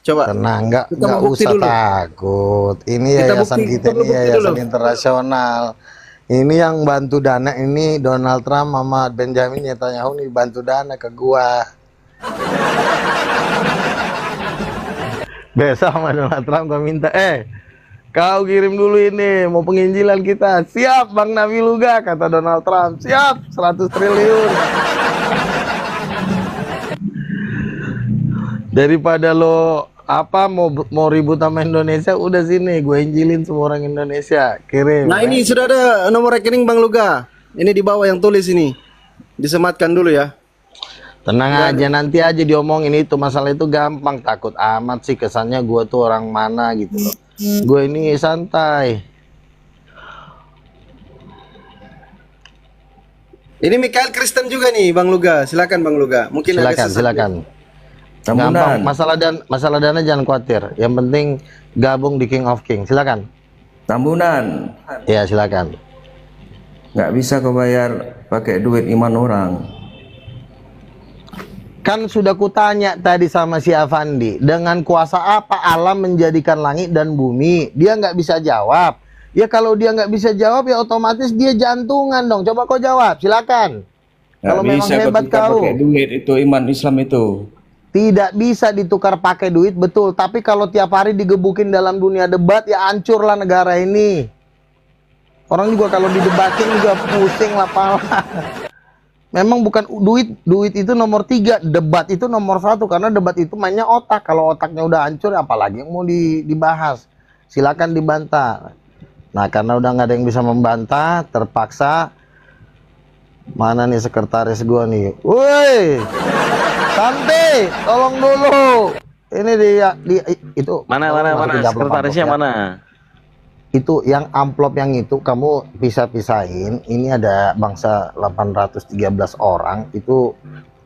Coba Tenang, kita nggak mau bukti usah dulu. takut. Ini Kita yayasan bukti, kita perlu ini bukti dulu. yayasan internasional. Ini yang bantu dana ini Donald Trump sama Benjamin Netanyahu nih bantu dana ke gua. Besok sama Donald Trump gua minta, kau kirim dulu ini mau penginjilan kita. Siap Bang Nabi Luga, kata Donald Trump. Siap 100 triliun. Daripada lo mau ribut sama Indonesia, udah sini gue injilin semua orang Indonesia. Kirim. Nah, ini sudah ada nomor rekening Bang Luga. Ini di bawah yang tulis ini. Disematkan dulu ya. Tenang aja, nanti aja diomongin itu. Masalah itu gampang, takut amat sih kesannya gue tuh orang mana gitu loh. Gue ini santai. Ini Michael Kristen juga nih Bang Luga. Silakan Bang Luga. Mungkin agak susah. Silakan. Tambunan. Gampang, masalah dana jangan khawatir. Yang penting gabung di King of King. Silakan. Tambunan. Ya, silakan. Nggak bisa kau bayar pakai duit iman orang. Kan sudah kutanya tadi sama si Avandi, dengan kuasa apa Allah menjadikan langit dan bumi? Dia nggak bisa jawab. Ya kalau dia nggak bisa jawab ya otomatis dia jantungan dong. Coba kau jawab, silakan. Kalau memang hebat kau. Pakai duit itu iman Islam itu. Tidak bisa ditukar pakai duit, betul. Tapi kalau tiap hari digebukin dalam dunia debat, ya hancurlah negara ini. Orang juga kalau didebatin juga pusing lah pala. Memang bukan duit itu nomor 3, debat itu nomor 1. Karena debat itu mainnya otak. Kalau otaknya udah hancur, apalagi yang mau dibahas. Silakan dibantah. Nah, karena udah nggak ada yang bisa membantah, terpaksa. Mana nih sekretaris gua nih? Woi! Santai, tolong dulu. Ini itu Mana sekretarisnya ya. mana? Itu yang amplop yang itu kamu pisah-pisahin. Ini ada bangsa 813 orang. Itu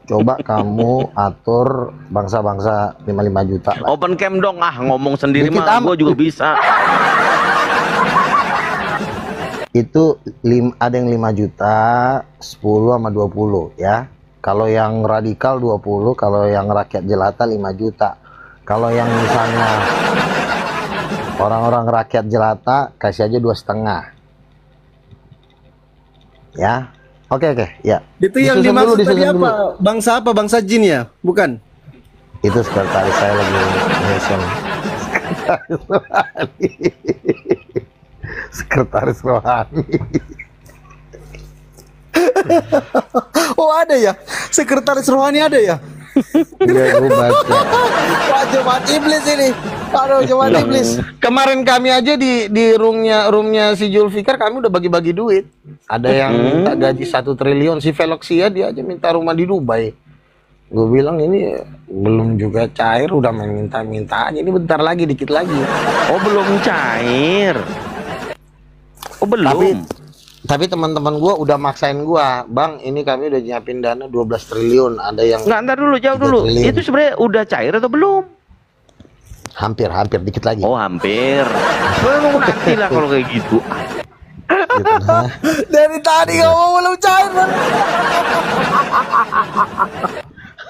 coba kamu atur bangsa-bangsa 55 juta lah. Open cam dong, ngomong sendiri Dikit mah gue juga bisa. Itu ada yang 5 juta, 10 sama 20 ya. Kalau yang radikal 20, kalau yang rakyat jelata 5 juta. Kalau yang misalnya orang-orang rakyat jelata kasih aja 2,5. Ya. Oke, ya. Itu yang dimaksud tadi apa? Bangsa apa? Bangsa jin ya? Bukan? Itu sekretaris saya lagi nyusun. Sekretaris rohani. Oh, ada ya? Sekretaris rohani ada ya? Iya, gue baca. Wah, jemaat iblis ini. Aduh, jemaat iblis. Kemarin kami aja di roomnya si Julfikar, kami udah bagi-bagi duit. Ada yang minta gaji 1 triliun. Si Veloxia dia aja minta rumah di Dubai. Gue bilang ini belum juga cair, udah main minta-minta aja. Ini bentar lagi, dikit lagi. Oh, belum cair. Oh, belum. Tapi teman-teman gue udah maksain gue, Bang, ini kami udah nyiapin dana 12 triliun. Ada yang nggak, ntar dulu, jauh dulu. Triliun. Itu sebenarnya udah cair atau belum? Hampir dikit lagi. Oh, hampir. Belum, nanti lah kalau kayak gitu. Gitu, nah. Dari tadi ngomong belum cair.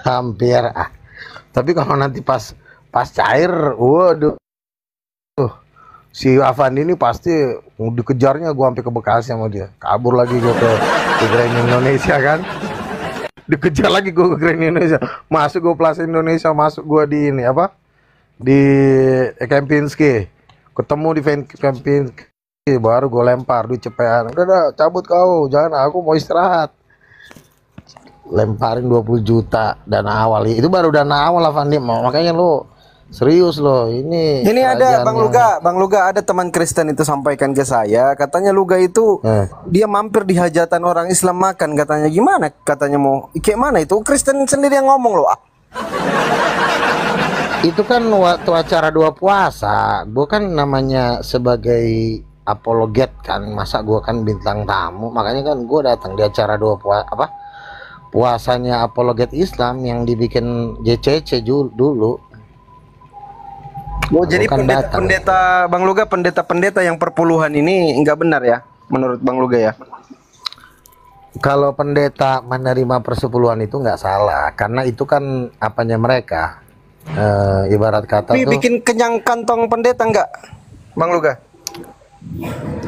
Hampir. Tapi kalau nanti pas cair, waduh. Si Avandi ini pasti dikejarnya gue sampai ke Bekasi sama dia. Kabur lagi gue ke Grand Indonesia kan. Dikejar lagi gue ke Grand Indonesia. Masuk gue Plaza Indonesia, masuk gue di ini apa? Di Kempinski. Ketemu di Kempinski, baru gue lempar di cepean. Udah cabut kau, jangan, aku mau istirahat. Lemparin 20 juta dana awal. Itu baru dana awal Avandi, makanya lu serius loh, ini ada Bang Luga ada teman Kristen itu sampaikan ke saya, katanya Luga itu dia mampir di hajatan orang Islam makan, katanya gimana, katanya mau kayak mana itu, Kristen sendiri yang ngomong loh. Itu kan waktu acara 2 puasa, gue kan namanya sebagai apologet kan, masa gue kan bintang tamu, makanya kan gue datang di acara 2 puasanya apologet Islam yang dibikin JCC dulu. Oh, jadi pendeta Bang Luga, pendeta yang perpuluhan ini enggak benar ya menurut Bang Luga ya? Kalau pendeta menerima persepuluhan itu nggak salah, karena itu kan apanya mereka. Ibarat kata Tapi tuh bikin kenyang kantong pendeta enggak, Bang Luga?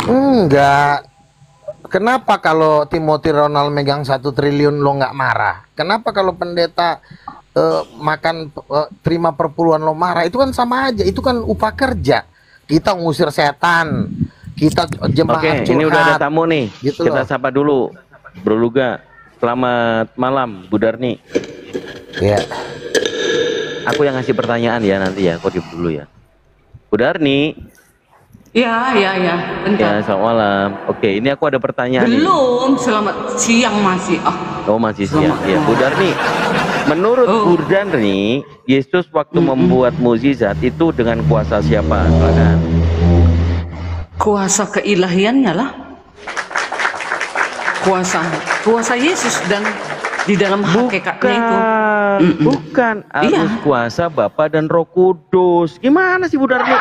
enggak. Kenapa kalau Timothy Ronald megang 1 triliun lo nggak marah? Kenapa kalau pendeta terima perpuluhan lo marah? Itu kan sama aja, itu kan upah kerja. Kita ngusir setan, kita jemaat Oke, ini udah ada curhat, tamu nih. gitu Kita loh. sapa dulu. Bro Luga. Selamat malam, Bu Darni. Ya, Aku yang ngasih pertanyaan ya nanti ya, kok dulu ya. Bu Darni. Ya, bentar. Ya, selamat malam. Oke, ini aku ada pertanyaan. Belum, selamat siang masih. Oh, masih siang. Ya, Bu Darni. Menurut Oh. Bu Darni, Yesus waktu membuat mukjizat itu dengan kuasa siapa? Silakan. Kuasa keilahiannya lah. Kuasa Yesus dan di dalam hakikatnya itu. Bukan. Iya. Harus kuasa Bapa dan Roh Kudus. Gimana sih Bu Darni?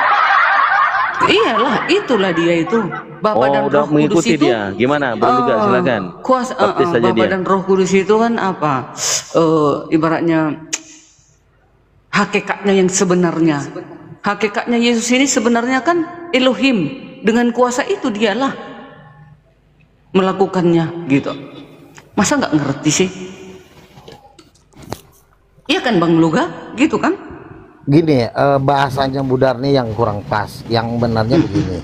Iyalah, itulah dia itu. Bapa dan udah Roh Kudus mengikuti itu. dia. Gimana? Bro Luga, silakan. Baptis saja Bapa dia. dan Roh Kudus itu kan apa? Ibaratnya hakikatnya yang sebenarnya. Hakikatnya Yesus ini sebenarnya kan Elohim. Dengan kuasa itu dialah melakukannya gitu. Masa nggak ngerti sih? Iya kan Bang Luga? Gitu kan? gini, bahasanya Bu Darni yang kurang pas. Yang benarnya begini.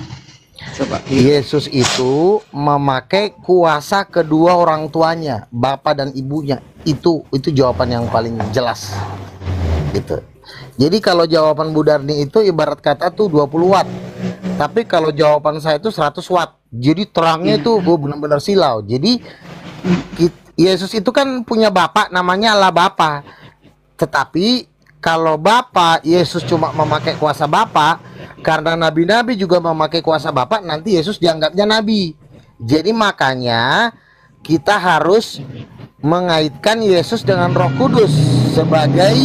Coba. Yesus itu memakai kuasa kedua orang tuanya, bapak dan ibunya. Itu jawaban yang paling jelas. Gitu. Jadi kalau jawaban Bu Darni itu ibarat kata tuh 20 watt. Tapi kalau jawaban saya itu 100 watt. Jadi terangnya itu benar-benar silau. Jadi Yesus itu kan punya bapak namanya Allah Bapa. Tetapi kalau Bapa, Yesus cuma memakai kuasa Bapa, karena nabi-nabi juga memakai kuasa Bapa, nanti Yesus dianggapnya nabi. Jadi makanya kita harus mengaitkan Yesus dengan Roh Kudus sebagai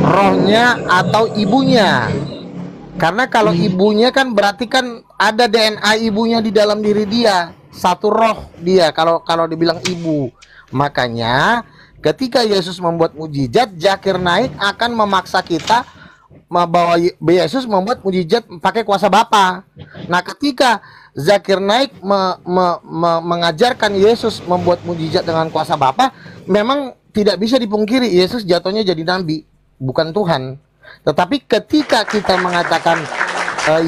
rohnya atau ibunya. Karena kalau ibunya kan berarti kan ada DNA ibunya di dalam diri dia, satu roh dia kalau dibilang ibu. Makanya ketika Yesus membuat mujizat, Zakir Naik akan memaksa kita bahwa Yesus membuat mujizat pakai kuasa Bapa. Nah, ketika Zakir Naik mengajarkan Yesus membuat mujizat dengan kuasa Bapa, memang tidak bisa dipungkiri Yesus jatuhnya jadi nabi, bukan Tuhan. Tetapi ketika kita mengatakan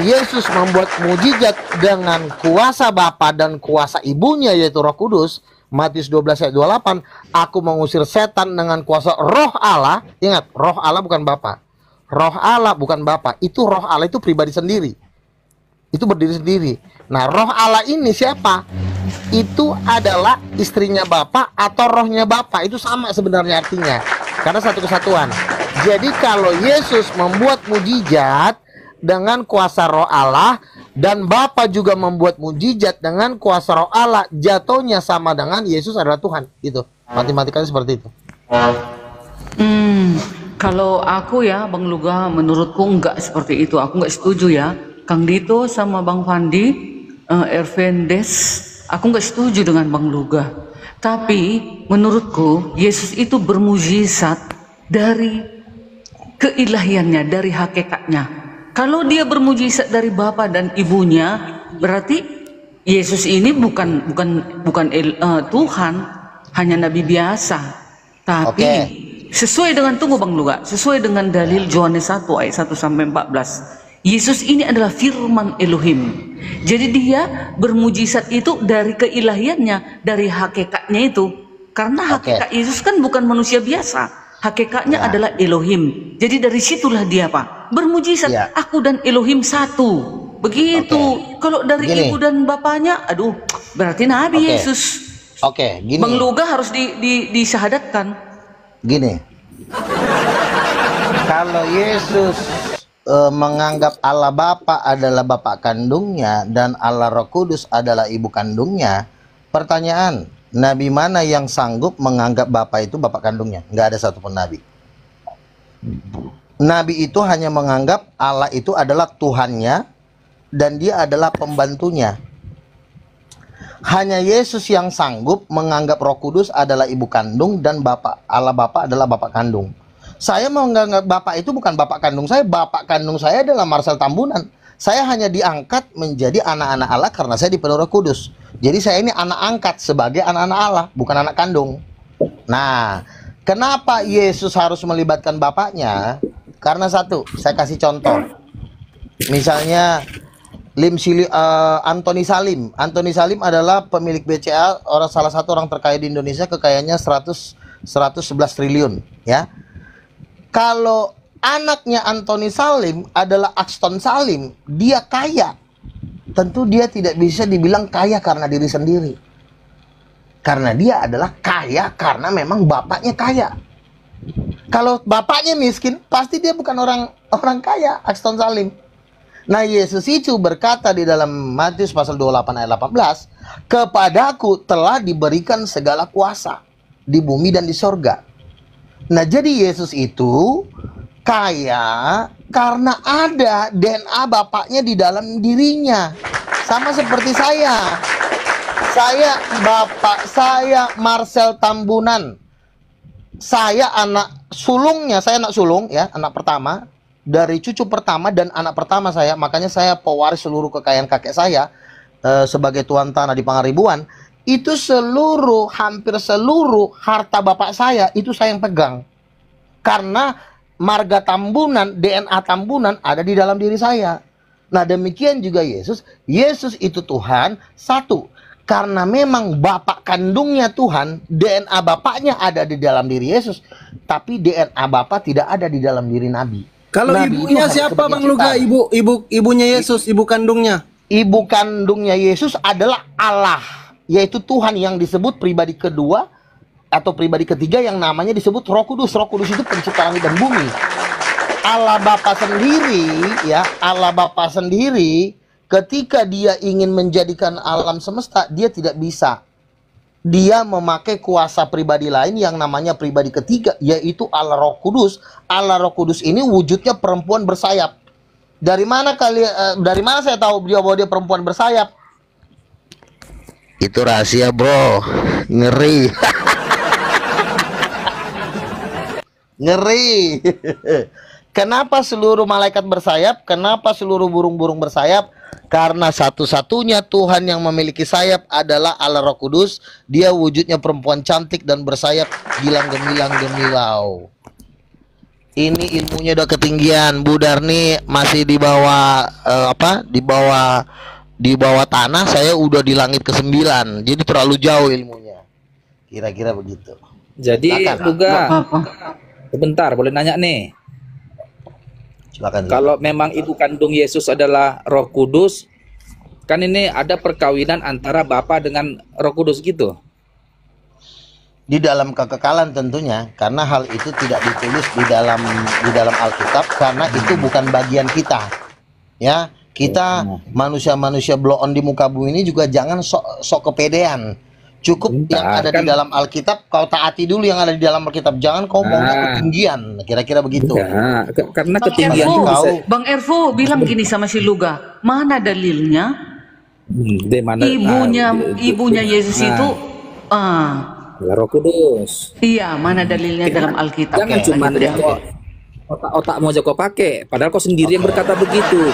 Yesus membuat mujizat dengan kuasa Bapa dan kuasa ibunya yaitu Roh Kudus, Matius 12 ayat 28, aku mengusir setan dengan kuasa Roh Allah. Ingat, Roh Allah bukan Bapa. Roh Allah bukan Bapa. Itu Roh Allah itu pribadi sendiri. Itu berdiri sendiri. Nah, Roh Allah ini siapa? Itu adalah istrinya Bapa atau rohnya Bapa. Itu sama sebenarnya artinya. Karena satu kesatuan. Jadi kalau Yesus membuat mujizat dengan kuasa Roh Allah dan Bapa juga membuat mujizat dengan kuasa Roh Allah, jatuhnya sama dengan Yesus adalah Tuhan. Gitu. Matematikanya seperti itu. Kalau aku ya Bang Luga, menurutku enggak seperti itu. Aku enggak setuju ya. Kang Dito sama Bang Fandi, Ervendes, aku enggak setuju dengan Bang Luga. Tapi menurutku Yesus itu bermujizat dari keilahiannya, dari hakikatnya. Kalau dia bermujizat dari Bapa dan ibunya, berarti Yesus ini bukan Tuhan, hanya nabi biasa. Tapi sesuai dengan, tunggu Bang Luga, sesuai dengan dalil Yohanes 1 ayat 1 sampai 14. Yesus ini adalah firman Elohim. Jadi dia bermujizat itu dari keilahiannya, dari hakikatnya itu. Karena hakikat Yesus kan bukan manusia biasa. Hakikatnya adalah Elohim. Jadi dari situlah dia Pak bermujizat. Aku dan Elohim satu. Begitu. Kalau dari ibu dan bapaknya, aduh, berarti Nabi Yesus. Gini. Bang Luga harus disyahadatkan. Gini. Kalau Yesus menganggap Allah Bapa adalah bapak kandungnya dan Allah Roh Kudus adalah ibu kandungnya, pertanyaan, nabi mana yang sanggup menganggap Bapa itu bapak kandungnya? Nggak ada satupun nabi. Nabi itu hanya menganggap Allah itu adalah Tuhannya dan dia adalah pembantunya. Hanya Yesus yang sanggup menganggap Roh Kudus adalah ibu kandung dan Allah Bapa adalah bapak kandung. Saya mau nggak bapak itu bukan bapak kandung saya. Bapak kandung saya adalah Marcel Tambunan. Saya hanya diangkat menjadi anak-anak Allah karena saya dipenuhi Roh Kudus. Jadi saya ini anak angkat sebagai anak-anak Allah, bukan anak kandung. Nah, kenapa Yesus harus melibatkan bapaknya? Karena satu, saya kasih contoh. Misalnya Anthony Salim. Anthony Salim adalah pemilik BCA, salah satu orang terkaya di Indonesia, kekayaannya 111 triliun, ya. Kalau anaknya Anthony Salim adalah Axton Salim, dia kaya. Tentu dia tidak bisa dibilang kaya karena diri sendiri. Karena dia adalah kaya karena memang bapaknya kaya. Kalau bapaknya miskin, pasti dia bukan orang kaya, Axton Salim. Nah, Yesus itu berkata di dalam Matius pasal 28 ayat 18, "Kepadaku telah diberikan segala kuasa di bumi dan di sorga." Nah, jadi Yesus itu kaya karena ada DNA bapaknya di dalam dirinya. Sama seperti saya. Bapak saya Marcel Tambunan. Saya anak sulungnya, saya anak sulung ya, anak pertama dari cucu pertama dan anak pertama saya. Makanya saya pewaris seluruh kekayaan kakek saya sebagai tuan tanah di Pangaribuan. Itu hampir seluruh harta bapak saya itu saya yang pegang. Karena marga Tambunan, DNA Tambunan ada di dalam diri saya. Nah, demikian juga Yesus. Yesus itu Tuhan, satu, karena memang bapak kandungnya Tuhan, DNA bapaknya ada di dalam diri Yesus, tapi DNA bapak tidak ada di dalam diri Nabi. Kalau Nabi ibunya siapa Bang Luga? Ibunya Yesus, ibu kandungnya. Ibu kandungnya Yesus adalah Allah, yaitu Tuhan yang disebut pribadi kedua atau pribadi ketiga yang namanya disebut Roh Kudus. Roh Kudus itu pencipta langit dan bumi. Allah Bapa sendiri, ya, Allah Bapa sendiri ketika dia ingin menjadikan alam semesta, dia tidak bisa. Dia memakai kuasa pribadi lain yang namanya pribadi ketiga, yaitu Allah Roh Kudus. Allah Roh Kudus ini wujudnya perempuan bersayap. Dari mana saya tahu bahwa dia perempuan bersayap? Itu rahasia, bro. Ngeri. Ngeri. Kenapa seluruh malaikat bersayap? Kenapa seluruh burung-burung bersayap? Karena satu-satunya Tuhan yang memiliki sayap adalah Allah Roh Kudus. Dia wujudnya perempuan cantik dan bersayap gilang gemilang gemilau. Ini ilmunya udah ketinggian. Bu Darni masih di bawah di bawah tanah, saya udah di langit ke-9. Jadi terlalu jauh ilmunya. Kira-kira begitu. Jadi juga sebentar, boleh nanya nih. Silakan. Kalau memang ibu kandung Yesus adalah Roh Kudus, kan ini ada perkawinan antara Bapa dengan Roh Kudus gitu. Di dalam kekekalan tentunya, karena hal itu tidak ditulis di dalam Alkitab, karena itu bukan bagian kita. Ya, kita manusia-manusia blow on di muka bumi ini juga jangan sok kepedean. Cukup yang ada di dalam Alkitab, kau taati dulu yang ada di dalam Alkitab. Jangan kau mau ketinggian, kira-kira begitu. Ya, karena ketinggian bisa. Bang Ervo bilang gini sama si Luga, mana dalilnya? Di mana, Ibunya Yesus itu Roh Kudus. Iya, mana dalilnya dalam Alkitab? Jangan cuma otak-otakmu aja kau pakai, padahal kau sendiri yang berkata begitu.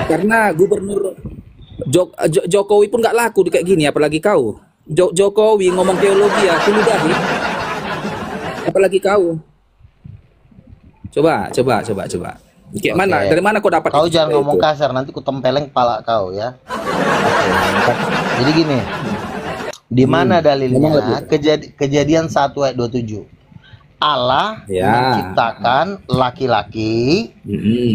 Karena Gubernur Jokowi pun nggak laku kayak gini, apalagi kau. Jokowi ngomong teologi ya, ludahi. Apalagi kau. Coba. Kayak mana? Dari mana kau dapat? Kau jangan ngomong kasar, nanti ku tempeleng kepala kau ya. Jadi gini. Di mana dalilnya? Kejadian 1 ayat 27. Allah menciptakan laki-laki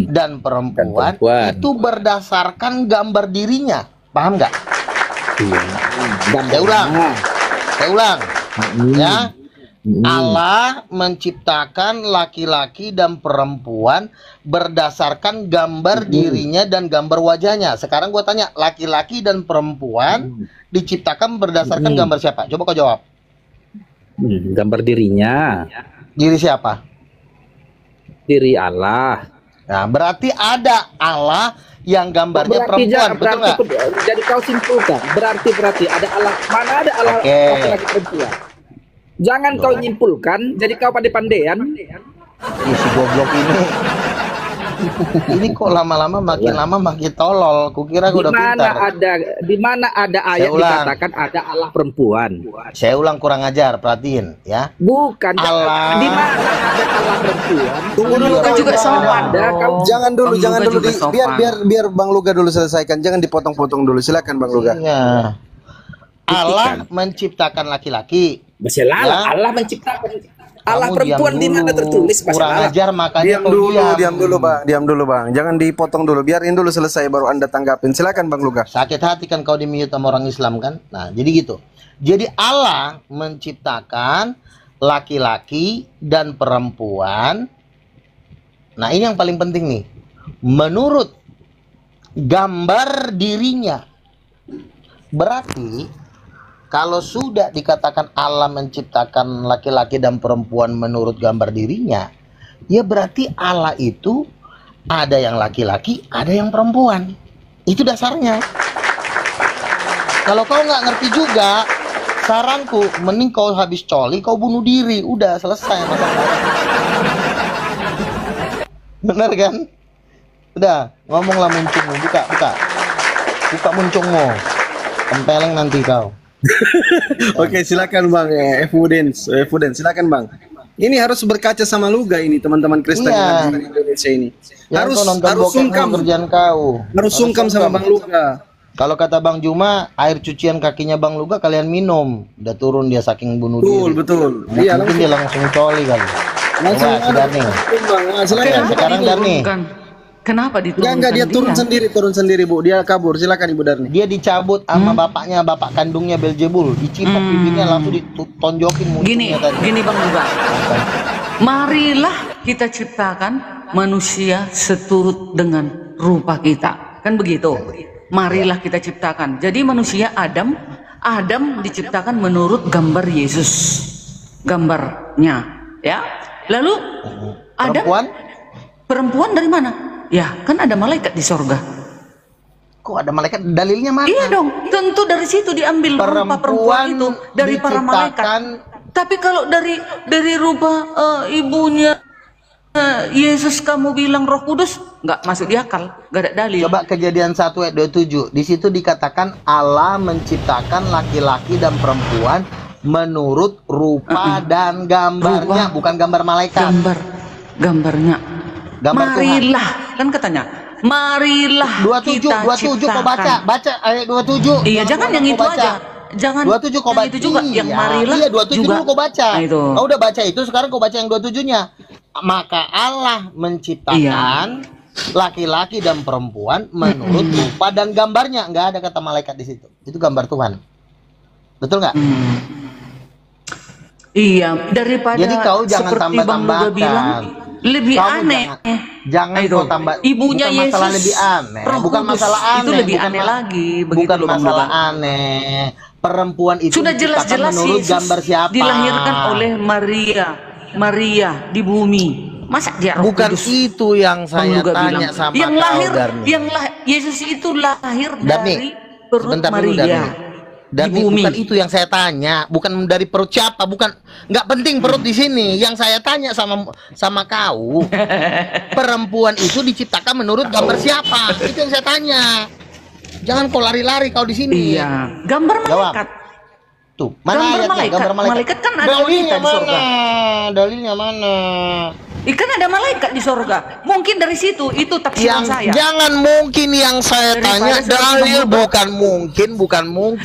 dan perempuan itu berdasarkan gambar dirinya. Paham nggak? Saya ulang. Ya. Allah menciptakan laki-laki dan perempuan berdasarkan gambar dirinya dan gambar wajahnya. Sekarang gua tanya, laki-laki dan perempuan diciptakan berdasarkan gambar siapa? Coba kau jawab. Gambar dirinya. Diri siapa? Diri Allah. Nah, berarti ada Allah yang gambarnya perempuan, betul nggak? Jadi kau simpulkan, berarti ada Allah. Mana ada Allah laki-laki perempuan? Jangan kau nyimpulkan, jadi kau pandai-pandaian. Si goblok ini. Ini kok lama-lama makin lama makin tolol. Kukira gue udah pintar. Di mana ada ayat dikatakan ada Allah perempuan. Saya ulang, kurang ajar, perhatiin ya. Bukan Allah. Di mana ada Allah perempuan. Tunggu dulu, Luga juga sopan. Jangan dulu, Bang jangan Luga dulu. juga sopan. Biar Bang Luga dulu selesaikan. Jangan dipotong-potong dulu. Silakan Bang Luga. Iya. Allah menciptakan laki-laki. Masih lalat, Ya. Allah menciptakan Allah Kamu perempuan diam di mana dulu. tertulis bahasa Kurang Arab. ajar, makanya Diam kau dulu, diam. diam dulu Bang. Jangan dipotong dulu. Biarin dulu selesai baru Anda tanggapin. Silakan Bang Luga. Sakit hati kan kau di-mute sama orang Islam kan? Nah, jadi gitu. Jadi Allah menciptakan laki-laki dan perempuan. Nah, ini yang paling penting nih. Menurut gambar dirinya. Berarti kalau sudah dikatakan Allah menciptakan laki-laki dan perempuan menurut gambar dirinya, ya berarti Allah itu ada yang laki-laki, ada yang perempuan. Itu dasarnya. Kalau kau nggak ngerti juga, saranku mending kau habis coli kau bunuh diri, udah selesai masalah. Bener kan? Udah, ngomonglah muncungmu, buka muncungmu, tempeleng nanti kau. Oke, silakan Bang. Evidence, silakan Bang. Ini harus berkaca sama Luga ini teman-teman Kristen Iya. di Indonesia ini. Yang Harus kau nonton harus bokep sungkam. kerjaan kau. Harus sungkam sama Bang Luga. Kalau kata Bang Juma, air cucian kakinya Bang Luga kalian minum. Udah turun dia saking bunuh diri. Betul. Nah, Iya, mungkin dia langsung coli kali. langsung Coba, si Darni. Bang. Nah, silakan. Oke, sekarang Darni. Kenapa diturunkan? Enggak, dia turun sendiri, Bu. Dia kabur. Silakan Ibu Darni. Dia dicabut sama bapaknya, bapak kandungnya Beelzebul. Dicipak bibirnya langsung ditonjokin muncungnya tadi. Gini Bang Luga. Marilah kita ciptakan manusia seturut dengan rupa kita. Kan begitu. Marilah kita ciptakan. Jadi manusia Adam diciptakan menurut gambar Yesus. Gambarnya, ya. Lalu Adam perempuan dari mana? Ya, kan ada malaikat di sorga. Kok ada malaikat? Dalilnya mana? Iya dong, tentu dari situ diambil rupa perempuan itu dari para malaikat. Tapi kalau dari rupa ibunya Yesus kamu bilang Roh Kudus, nggak masuk di akal, nggak ada dalil. Coba Kejadian 1 ayat 27. Di situ dikatakan Allah menciptakan laki-laki dan perempuan menurut rupa dan gambarnya, bukan gambar malaikat. Gambarnya. Gambar Marilah, kan katanya. Marilah 27 kita 27 kau ciptakan. baca ayat 27. Iya, jangan yang itu aja. Jangan 27 kau baca. itu juga yang marilah. Iya, 27 juga. dulu kau baca. Nah, itu. Kau udah baca itu, sekarang kau baca yang 27-nya. Maka Allah menciptakan laki-laki dan perempuan menurut rupa dan gambarnya. Nggak ada kata malaikat di situ. Itu gambar Tuhan. Betul nggak? Iya, daripada Jadi kau jangan seperti Bang Luga tambah-tambahkan. bilang lebih Kamu aneh. Jangan Itu. kau tambah. Ibunya bukan Yesus, masalah lebih aneh. Roh Bukan Kudus. masalah aneh. Itu lebih aneh lagi. Begitu Bukan loh, Bang masalah Luga. aneh. Perempuan itu Sudah diciptakan jelas-jelas menurut Yesus gambar siapa? dilahirkan oleh Maria di bumi. Masa dia Roh Bukan Kudus? itu yang Bang saya Luga tanya bilang. sama yang kau, lahir, Darni. Yesus itu lahir Darni, dari perut sebentar dulu, Maria. Dan Di bumi. bukan itu yang saya tanya, bukan dari perut siapa, bukan, nggak penting perut di sini. Yang saya tanya sama kau, perempuan itu diciptakan menurut gambar siapa? Itu yang saya tanya. Jangan kau lari-lari kau di sini. Iya, gambar Jawab. malaikat. Tuh, mana Gambar ayatnya? malaikat. Gambar malaikat. Malaikat kan ada Dalilnya wanita di surga. mana? Dalilnya mana? Ikan ada malaikat di sorga. Mungkin dari situ itu tafsiran saya. Jangan mungkin yang saya tanya Daripada dalil, seperti bukan mungkin,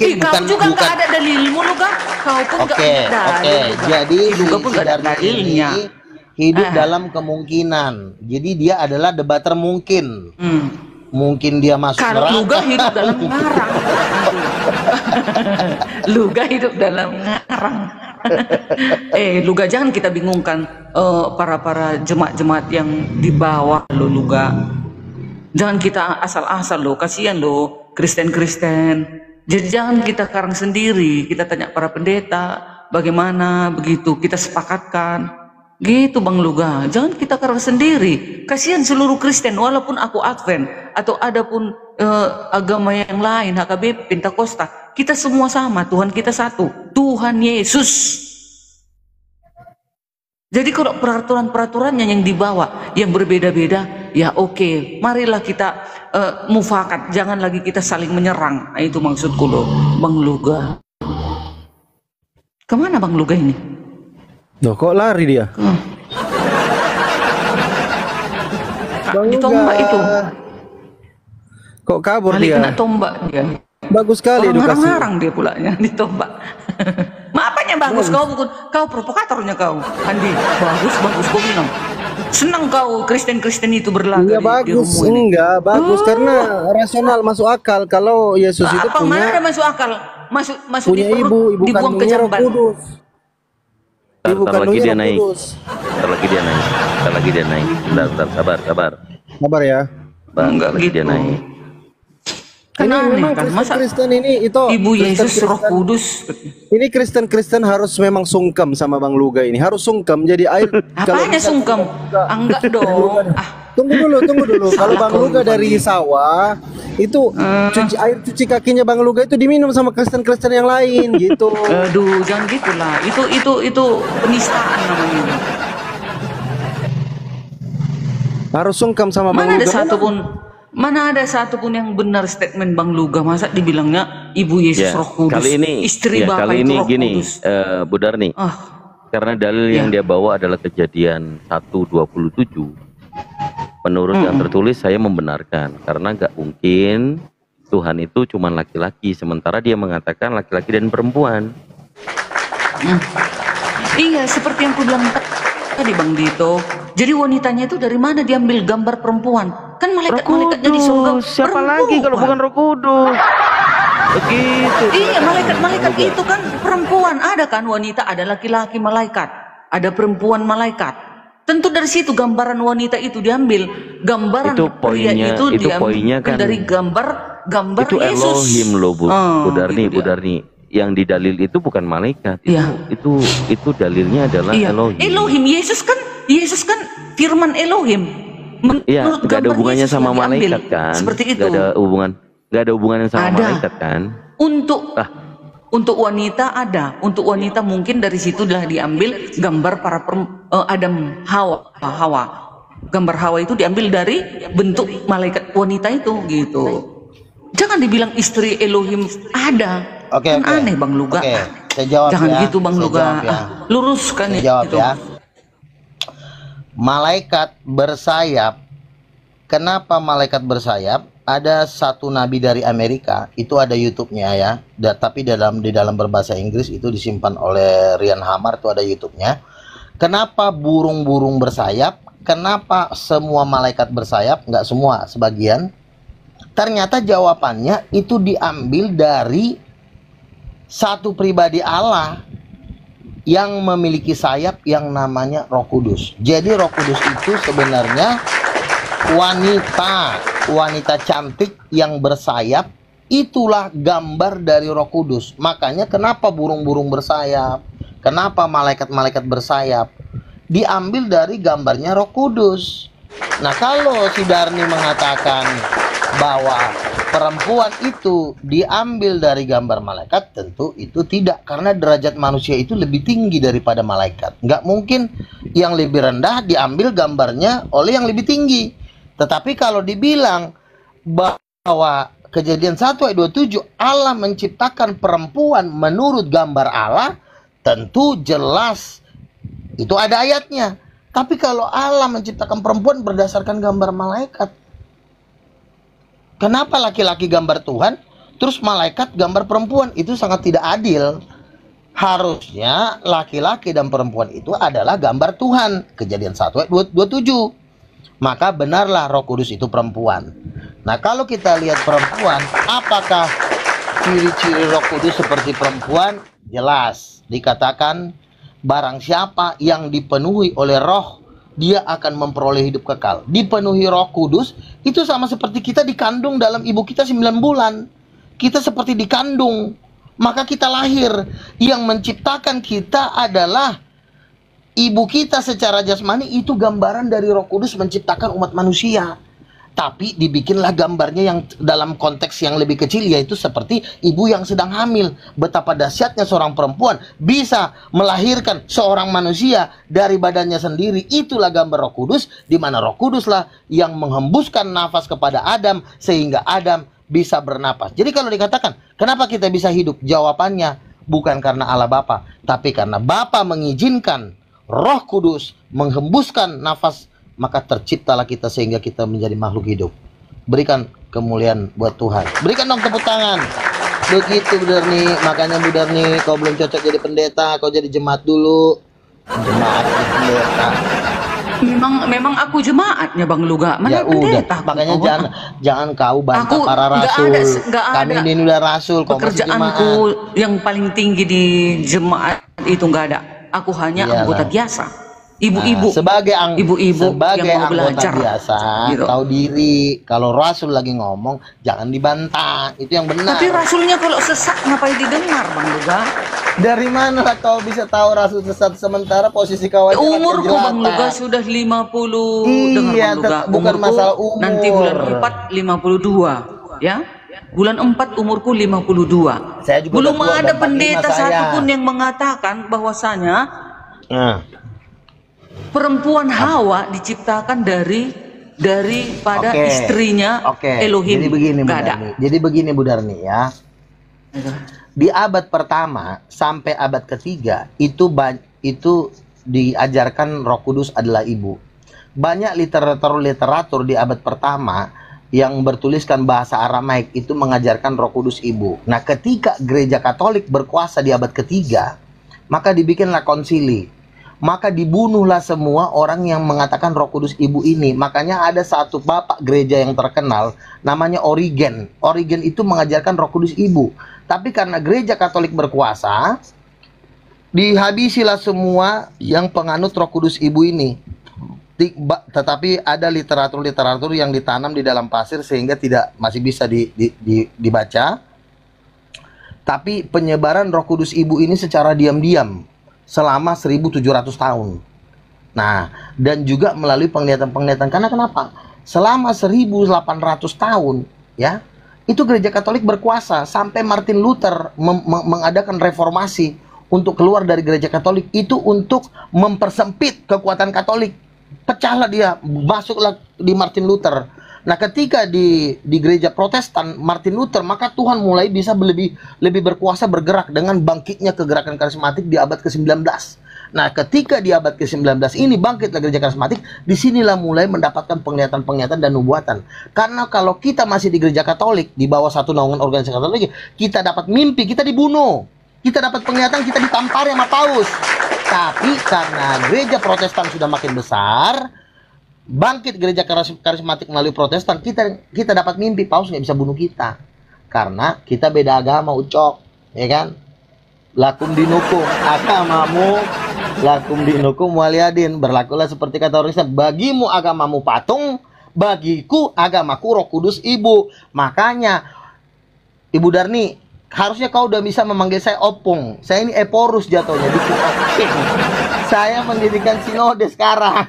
Ih, kau juga nggak bukan. ada dalilmu lu kan? Kau pun nggak Oke, punya dalil. oke. juga. Jadi juga pun nggak ada Darni dalilnya. ini hidup Ah. dalam kemungkinan. Jadi dia adalah debater mungkin. Mungkin dia masuk Kalau neraka. Luga hidup dalam ngarang. Luga hidup dalam ngarang. Luga jangan kita bingungkan para jemaat-jemaat yang di bawah lo Luga. Jangan kita asal-asal lo, kasihan lo Kristen-Kristen. Jadi jangan kita karang sendiri. Kita tanya para pendeta bagaimana begitu kita sepakatkan. Gitu Bang Luga, jangan kita karang sendiri. Kasihan seluruh Kristen, walaupun aku Advent atau ada pun agama yang lain, HKBP, Pentakosta, kita semua sama, Tuhan kita satu, Tuhan Yesus. Jadi kalau peraturan-peraturannya yang dibawa yang berbeda-beda, ya oke, marilah kita mufakat, jangan lagi kita saling menyerang. Nah, itu maksudku loh, Bang Luga. Kemana Bang Luga ini? Loh, kok lari dia? Bang Ditombak Luga. itu. Kok kabur Kali dia? kena tombak dia. Bagus sekali Orang edukasi. ngarang dia pulanya ditombak. Apanya bagus kau bukan? Kau provokatornya kau, Andi. Bagus kau bilang. Senang kau Kristen itu berlaga Enggak di bagus, rumah ini. enggak bagus karena rasional masuk akal kalau Yesus itu Apa mana punya ada masuk akal? Masuk punya di perut, ibu dibuang ke kandungnya Roh jamban. Kudus. Ibu Ntar lagi kandungnya dia Roh naik. Kudus. Ntar lagi dia naik. Ntar lagi dia naik. Bentar, sabar. Sabar ya. Bang, Enggak lagi dia gitu. naik. Kan Ini aneh memang kan, masa Kristen ini itu Ibu Yesus Roh Kristen- Kudus. Ini Kristen harus memang sungkem sama Bang Luga ini. Harus sungkem. Jadi air Apanya sungkem? Enggak dong. Tunggu dulu. Kalau Bang Luga dari sawah itu cuci kakinya Bang Luga itu diminum sama Kristen yang lain gitu. Aduh, jangan gitulah. Itu penistaan namanya. Harus sungkem sama Bang Luga. Mana ada satupun yang benar statement Bang Luga, masa dibilangnya Ibu Yesus Ya, Roh Kudus, kali ini, istri ya, Bapak kali itu ini Roh gini, Kudus. Bu Darni, karena dalil yang dia bawa adalah Kejadian 1:27. Menurut yang tertulis saya membenarkan, karena nggak mungkin Tuhan itu cuma laki-laki, sementara dia mengatakan laki-laki dan perempuan. Iya, seperti yang aku bilang tadi Bang Dito. Jadi wanitanya itu dari mana diambil gambar perempuan? Kan malaikat-malaikatnya di surga Siapa perempuan. lagi kalau bukan Roh Kudus? Begitu. Iya, malaikat-malaikat itu kan perempuan. Ada kan wanita, ada laki-laki malaikat, ada perempuan malaikat. Tentu dari situ gambaran wanita itu diambil. Gambaran Itu pria poinnya- itu itu diambil poinnya kan- dari gambar Itu Yesus. Elohim loh, Bu Darni, gitu Bu dia. Darni. Yang di dalil itu bukan malaikat. Iya. Itu dalilnya adalah Iya. Elohim. Elohim, Yesus kan firman Elohim. Iya, Menurut nggak ada gambar hubungannya Yesus sama yang diambil. malaikat kan? Seperti itu. Nggak ada hubungannya sama Ada. malaikat kan? Untuk wanita ada. Untuk wanita mungkin dari situlah diambil gambar para Adam Hawa. Gambar Hawa itu diambil dari bentuk malaikat wanita itu gitu. Jangan dibilang istri Elohim ada. Oke, Kan oke. aneh Bang Luga. Oke, saya jawab Jangan ya. gitu Bang Saya Luga. jawab ya. Luruskan Saya jawab itu. ya. Malaikat bersayap. Kenapa malaikat bersayap? Ada satu nabi dari Amerika, itu ada YouTube-nya ya. Tapi di dalam berbahasa Inggris itu disimpan oleh Ryan Hamar, itu ada YouTube-nya. Kenapa burung-burung bersayap? Kenapa semua malaikat bersayap? Nggak semua, sebagian. Ternyata jawabannya itu diambil dari satu pribadi Allah yang memiliki sayap yang namanya Roh Kudus. Jadi Roh Kudus itu sebenarnya wanita cantik yang bersayap, itulah gambar dari Roh Kudus. Makanya kenapa burung-burung bersayap, kenapa malaikat-malaikat bersayap, diambil dari gambarnya Roh Kudus. Nah, kalau si Darni mengatakan bahwa perempuan itu diambil dari gambar malaikat, tentu itu tidak, karena derajat manusia itu lebih tinggi daripada malaikat. Nggak mungkin yang lebih rendah diambil gambarnya oleh yang lebih tinggi. Tetapi kalau dibilang bahwa Kejadian 1 ayat 27 Allah menciptakan perempuan menurut gambar Allah, tentu jelas itu ada ayatnya. Tapi kalau Allah menciptakan perempuan berdasarkan gambar malaikat, kenapa laki-laki gambar Tuhan, terus malaikat gambar perempuan? Itu sangat tidak adil. Harusnya laki-laki dan perempuan itu adalah gambar Tuhan. Kejadian 1 ayat 27. Maka benarlah Roh Kudus itu perempuan. Nah, kalau kita lihat perempuan, apakah ciri-ciri Roh Kudus seperti perempuan? Jelas. Dikatakan barang siapa yang dipenuhi oleh Roh, dia akan memperoleh hidup kekal. Dipenuhi Roh Kudus itu sama seperti kita dikandung dalam ibu kita 9 bulan. Kita seperti dikandung, maka kita lahir. Yang menciptakan kita adalah ibu kita secara jasmani. Itu gambaran dari Roh Kudus menciptakan umat manusia. tapi dibikinlah gambarnya yang dalam konteks yang lebih kecil, yaitu seperti ibu yang sedang hamil. Betapa dahsyatnya seorang perempuan bisa melahirkan seorang manusia dari badannya sendiri. Itulah gambar Roh Kudus, di mana Roh Kuduslah yang menghembuskan nafas kepada Adam sehingga Adam bisa bernapas. Jadi kalau dikatakan kenapa kita bisa hidup, jawabannya bukan karena Allah Bapa, tapi karena Bapa mengizinkan Roh Kudus menghembuskan nafas, maka terciptalah kita sehingga kita menjadi makhluk hidup. Berikan kemuliaan buat Tuhan. Berikan dong tepuk tangan. Begitu Bu Darni. Makanya Bu Darni, kau belum cocok jadi pendeta, kau jadi jemaat dulu. Jemaat jadi pendeta. Memang aku jemaatnya Bang Luga. Ya Mana udah, pendeta? makanya jangan kau bantah Aku para rasul. nggak Kami ada ini udah rasul, kau masih jemaat. pekerjaanku yang paling tinggi di jemaat itu nggak ada. Aku hanya Iyalah. anggota biasa. Ibu-ibu, ibu-ibu sebagai yang mau anggota belajar biasa, gitu. tahu diri. Kalau rasul lagi ngomong jangan dibantah, itu yang benar. Tapi rasulnya kalau sesat ngapain didengar Bang Luga? Dari mana kau bisa tahu rasul sesat sementara posisi kau aja Umurku jelata? Bang Luga sudah 50. Iya, Dengar Bang Luga, bukan umurku masalah umur. nanti bulan 4 52, ya. Bulan 4 umurku 52. Saya juga Belum udah tua, ada udah 45 pendeta saya. satupun yang mengatakan bahwasanya Nah, perempuan Hawa diciptakan daripada oke. istrinya Oke. Elohim. Jadi begini Bu Nggak ada. Darni. Jadi begini Bu Darni ya. Di abad pertama sampai abad ketiga itu diajarkan Roh Kudus adalah ibu. Banyak literatur di abad pertama yang bertuliskan bahasa Aramaik itu mengajarkan Roh Kudus ibu. Nah, ketika gereja Katolik berkuasa di abad ketiga, maka dibikinlah konsili. Maka dibunuhlah semua orang yang mengatakan Roh Kudus ibu ini. Makanya ada satu bapak gereja yang terkenal namanya Origen. Origen itu mengajarkan Roh Kudus ibu. Tapi karena gereja Katolik berkuasa, dihabisilah semua yang penganut Roh Kudus ibu ini. Tetapi ada literatur yang ditanam di dalam pasir sehingga masih bisa dibaca. Tapi penyebaran Roh Kudus ibu ini secara diam-diam selama 1700 tahun. Nah, dan juga melalui penglihatan-penglihatan. Karena kenapa? Selama 1800 tahun, ya, itu gereja Katolik berkuasa sampai Martin Luther mengadakan reformasi untuk keluar dari gereja Katolik, itu untuk mempersempit kekuatan Katolik. Pecahlah dia, masuklah di Martin Luther. Nah, ketika di gereja Protestan Martin Luther, maka Tuhan mulai bisa lebih berkuasa bergerak dengan bangkitnya kegerakan karismatik di abad ke-19. Nah, ketika di abad ke-19 ini bangkitlah gereja karismatik, disinilah mulai mendapatkan penglihatan-penglihatan dan nubuatan. Karena kalau kita masih di gereja Katolik, di bawah satu naungan organisasi Katolik, kita dapat mimpi, kita dibunuh. Kita dapat penglihatan, kita ditampar sama paus. Tapi karena gereja Protestan sudah makin besar, bangkit gereja karismatik melalui Protestan, kita dapat mimpi, paus nggak bisa bunuh kita. Karena kita beda agama, ucok, ya kan? Lakum dinukum, agamamu, lakum dinukum waliyadin. Berlakulah seperti kata orang Islam, bagimu agamamu patung, bagiku agamaku Roh Kudus ibu. Makanya Ibu Darni, harusnya kau udah bisa memanggil saya opung. Saya ini Eporus jatuhnya di King of King. Saya mendirikan sinode sekarang.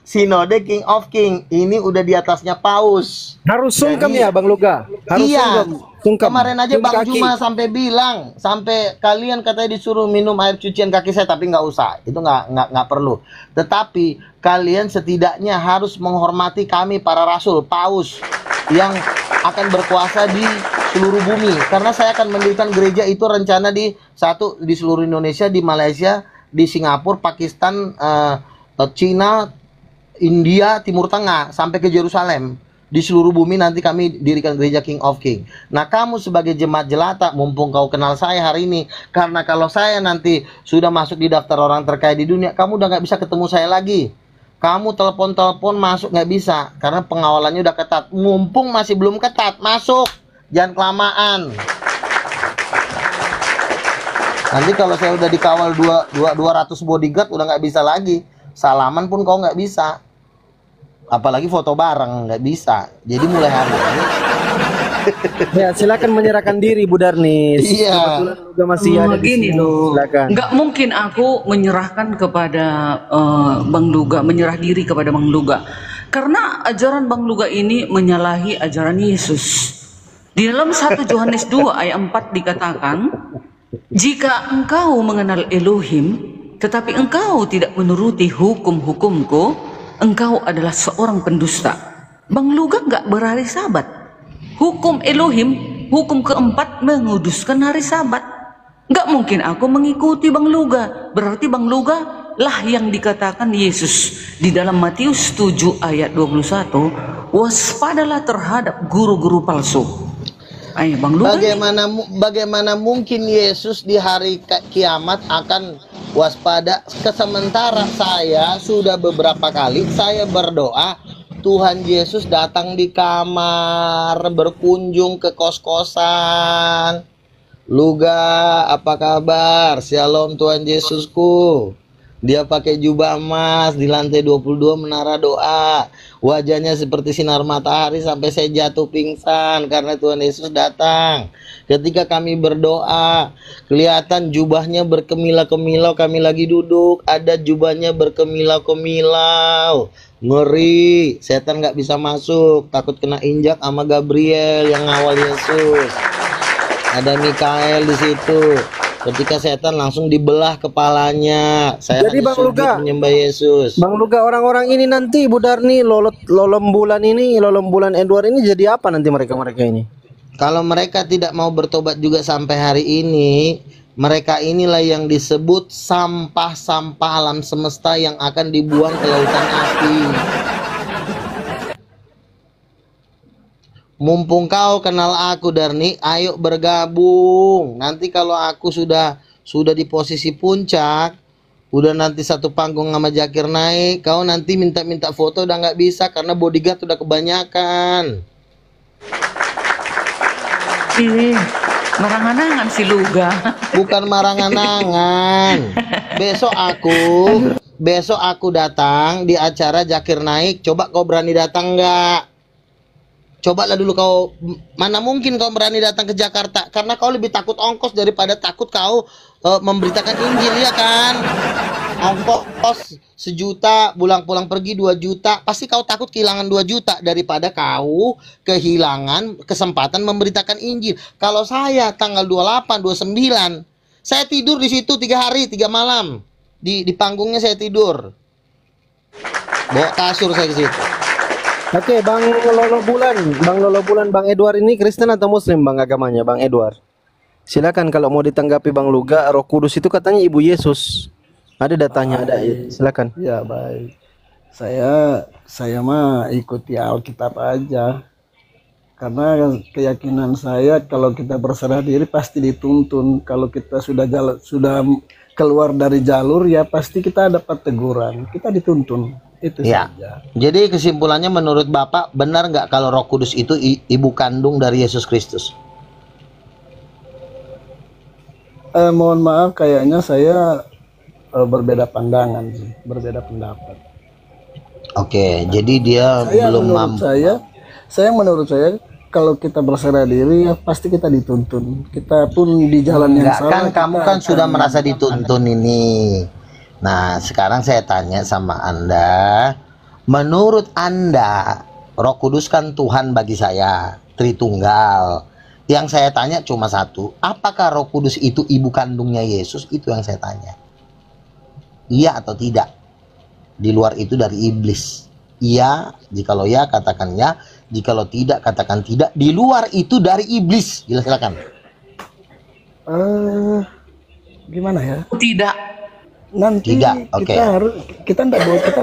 Sinode King of King. Ini udah di atasnya paus. Harus sungkem ya Bang Luga. Harus Iya. sungkem. Kemarin aja Cium Bang kaki. Juma sampai bilang, sampai kalian katanya disuruh minum air cucian kaki saya, tapi nggak usah. Itu nggak perlu. Tetapi kalian setidaknya harus menghormati kami para rasul, paus yang akan berkuasa di seluruh bumi. Karena saya akan mendirikan gereja itu rencana di seluruh Indonesia, di Malaysia, di Singapura, Pakistan, Cina, India, Timur Tengah, sampai ke Yerusalem. Di seluruh bumi nanti kami dirikan gereja King of King. Nah, kamu sebagai jemaat jelata, mumpung kau kenal saya hari ini, karena kalau saya nanti sudah masuk di daftar orang terkaya di dunia, kamu udah nggak bisa ketemu saya lagi. Kamu telepon masuk nggak bisa, karena pengawalannya udah ketat. Mumpung masih belum ketat, masuk. Jangan kelamaan. Nanti kalau saya udah dikawal 200 bodyguard, udah nggak bisa lagi. Salaman pun kau nggak bisa. Apalagi foto bareng nggak bisa. Jadi mulai hari ini. Ya, silakan menyerahkan diri Bu Darni. Iya. Kebetulan juga masih ada di Gini sini. loh, Silakan. nggak mungkin aku menyerahkan kepada Bang Luga, menyerah diri kepada Bang Luga. Karena ajaran Bang Luga ini menyalahi ajaran Yesus. Di dalam 1 Yohanes 2 ayat 4 dikatakan, jika engkau mengenal Elohim, tetapi engkau tidak menuruti hukum-hukumku, engkau adalah seorang pendusta. Bang Luga nggak berhari Sabat. Hukum Elohim, hukum keempat menguduskan hari Sabat. Nggak mungkin aku mengikuti Bang Luga. Berarti Bang Luga lah yang dikatakan Yesus di dalam Matius 7 ayat 21, waspadalah terhadap guru-guru palsu. Ayo Bang Luga, Bagaimana mungkin Yesus di hari kiamat akan waspada? Sementara saya sudah beberapa kali saya berdoa, Tuhan Yesus datang di kamar, berkunjung ke kos-kosan. Luga, apa kabar? Shalom Tuhan Yesusku. Dia pakai jubah emas, di lantai 22 menara doa. Wajahnya seperti sinar matahari sampai saya jatuh pingsan karena Tuhan Yesus datang. Ketika kami berdoa, kelihatan jubahnya berkemilau-kemilau, kami lagi duduk, ada jubahnya berkemilau-kemilau. Ngeri, setan nggak bisa masuk, takut kena injak sama Gabriel yang ngawal Yesus. Ada Mikael di situ. Ketika setan langsung dibelah kepalanya. Saya Jadi Bang Luga menyembah Yesus. Bang Luga, orang-orang ini nanti Bu Darni, lolombulan Edward ini jadi apa nanti mereka ini? Kalau mereka tidak mau bertobat juga sampai hari ini, mereka inilah yang disebut sampah-sampah alam semesta yang akan dibuang ke lautan api. Mumpung kau kenal aku Darni, ayo bergabung. Nanti kalau aku sudah di posisi puncak, udah nanti satu panggung sama Zakir naik, kau nanti minta foto udah nggak bisa karena bodyguard udah kebanyakan. marang-anangan si Luga. Bukan marang-anangan. Besok aku datang di acara Zakir naik. Coba kau berani datang nggak? Cobalah dulu kau, mana mungkin kau berani datang ke Jakarta, karena kau lebih takut ongkos daripada takut kau memberitakan Injil, ya kan? Ongkos 1 juta, pulang pergi 2 juta, pasti kau takut kehilangan 2 juta daripada kau kehilangan kesempatan memberitakan Injil. Kalau saya tanggal 28, 29, saya tidur di situ 3 hari 3 malam, di panggungnya saya tidur, bawa kasur saya ke situ. Oke, Bang Lolo Bulan, Bang Edward ini Kristen atau Muslim Bang agamanya, Bang Edward? Silakan kalau mau ditanggapi Bang Luga. Roh Kudus itu katanya Ibu Yesus. Ada datanya, ada. Silakan. Ya baik. Saya mah ikuti Alkitab aja. Karena keyakinan saya kalau kita berserah diri pasti dituntun. Kalau kita sudah keluar dari jalur ya pasti kita dapat teguran. Kita dituntun. Itu ya saja. Jadi kesimpulannya menurut Bapak, benar nggak kalau Roh Kudus itu ibu kandung dari Yesus Kristus? Mohon maaf, kayaknya saya berbeda pandangan sih, berbeda pendapat. Oke, jadi dia belum mampu. Menurut saya kalau kita berserah diri ya pasti kita dituntun. Kita pun di jalan yang salah. Kan kamu kan sudah merasa dituntun ini. Nah, sekarang saya tanya sama Anda, menurut Anda, Roh Kudus kan Tuhan bagi saya, Tritunggal. Yang saya tanya cuma satu, apakah Roh Kudus itu ibu kandungnya Yesus? Itu yang saya tanya. Iya atau tidak? Di luar itu dari iblis. Iya, jikalau ya katakan ya, jikalau tidak katakan tidak. Di luar itu dari iblis. Silakan. Gimana ya? Tidak. Nanti tidak. Okay. kita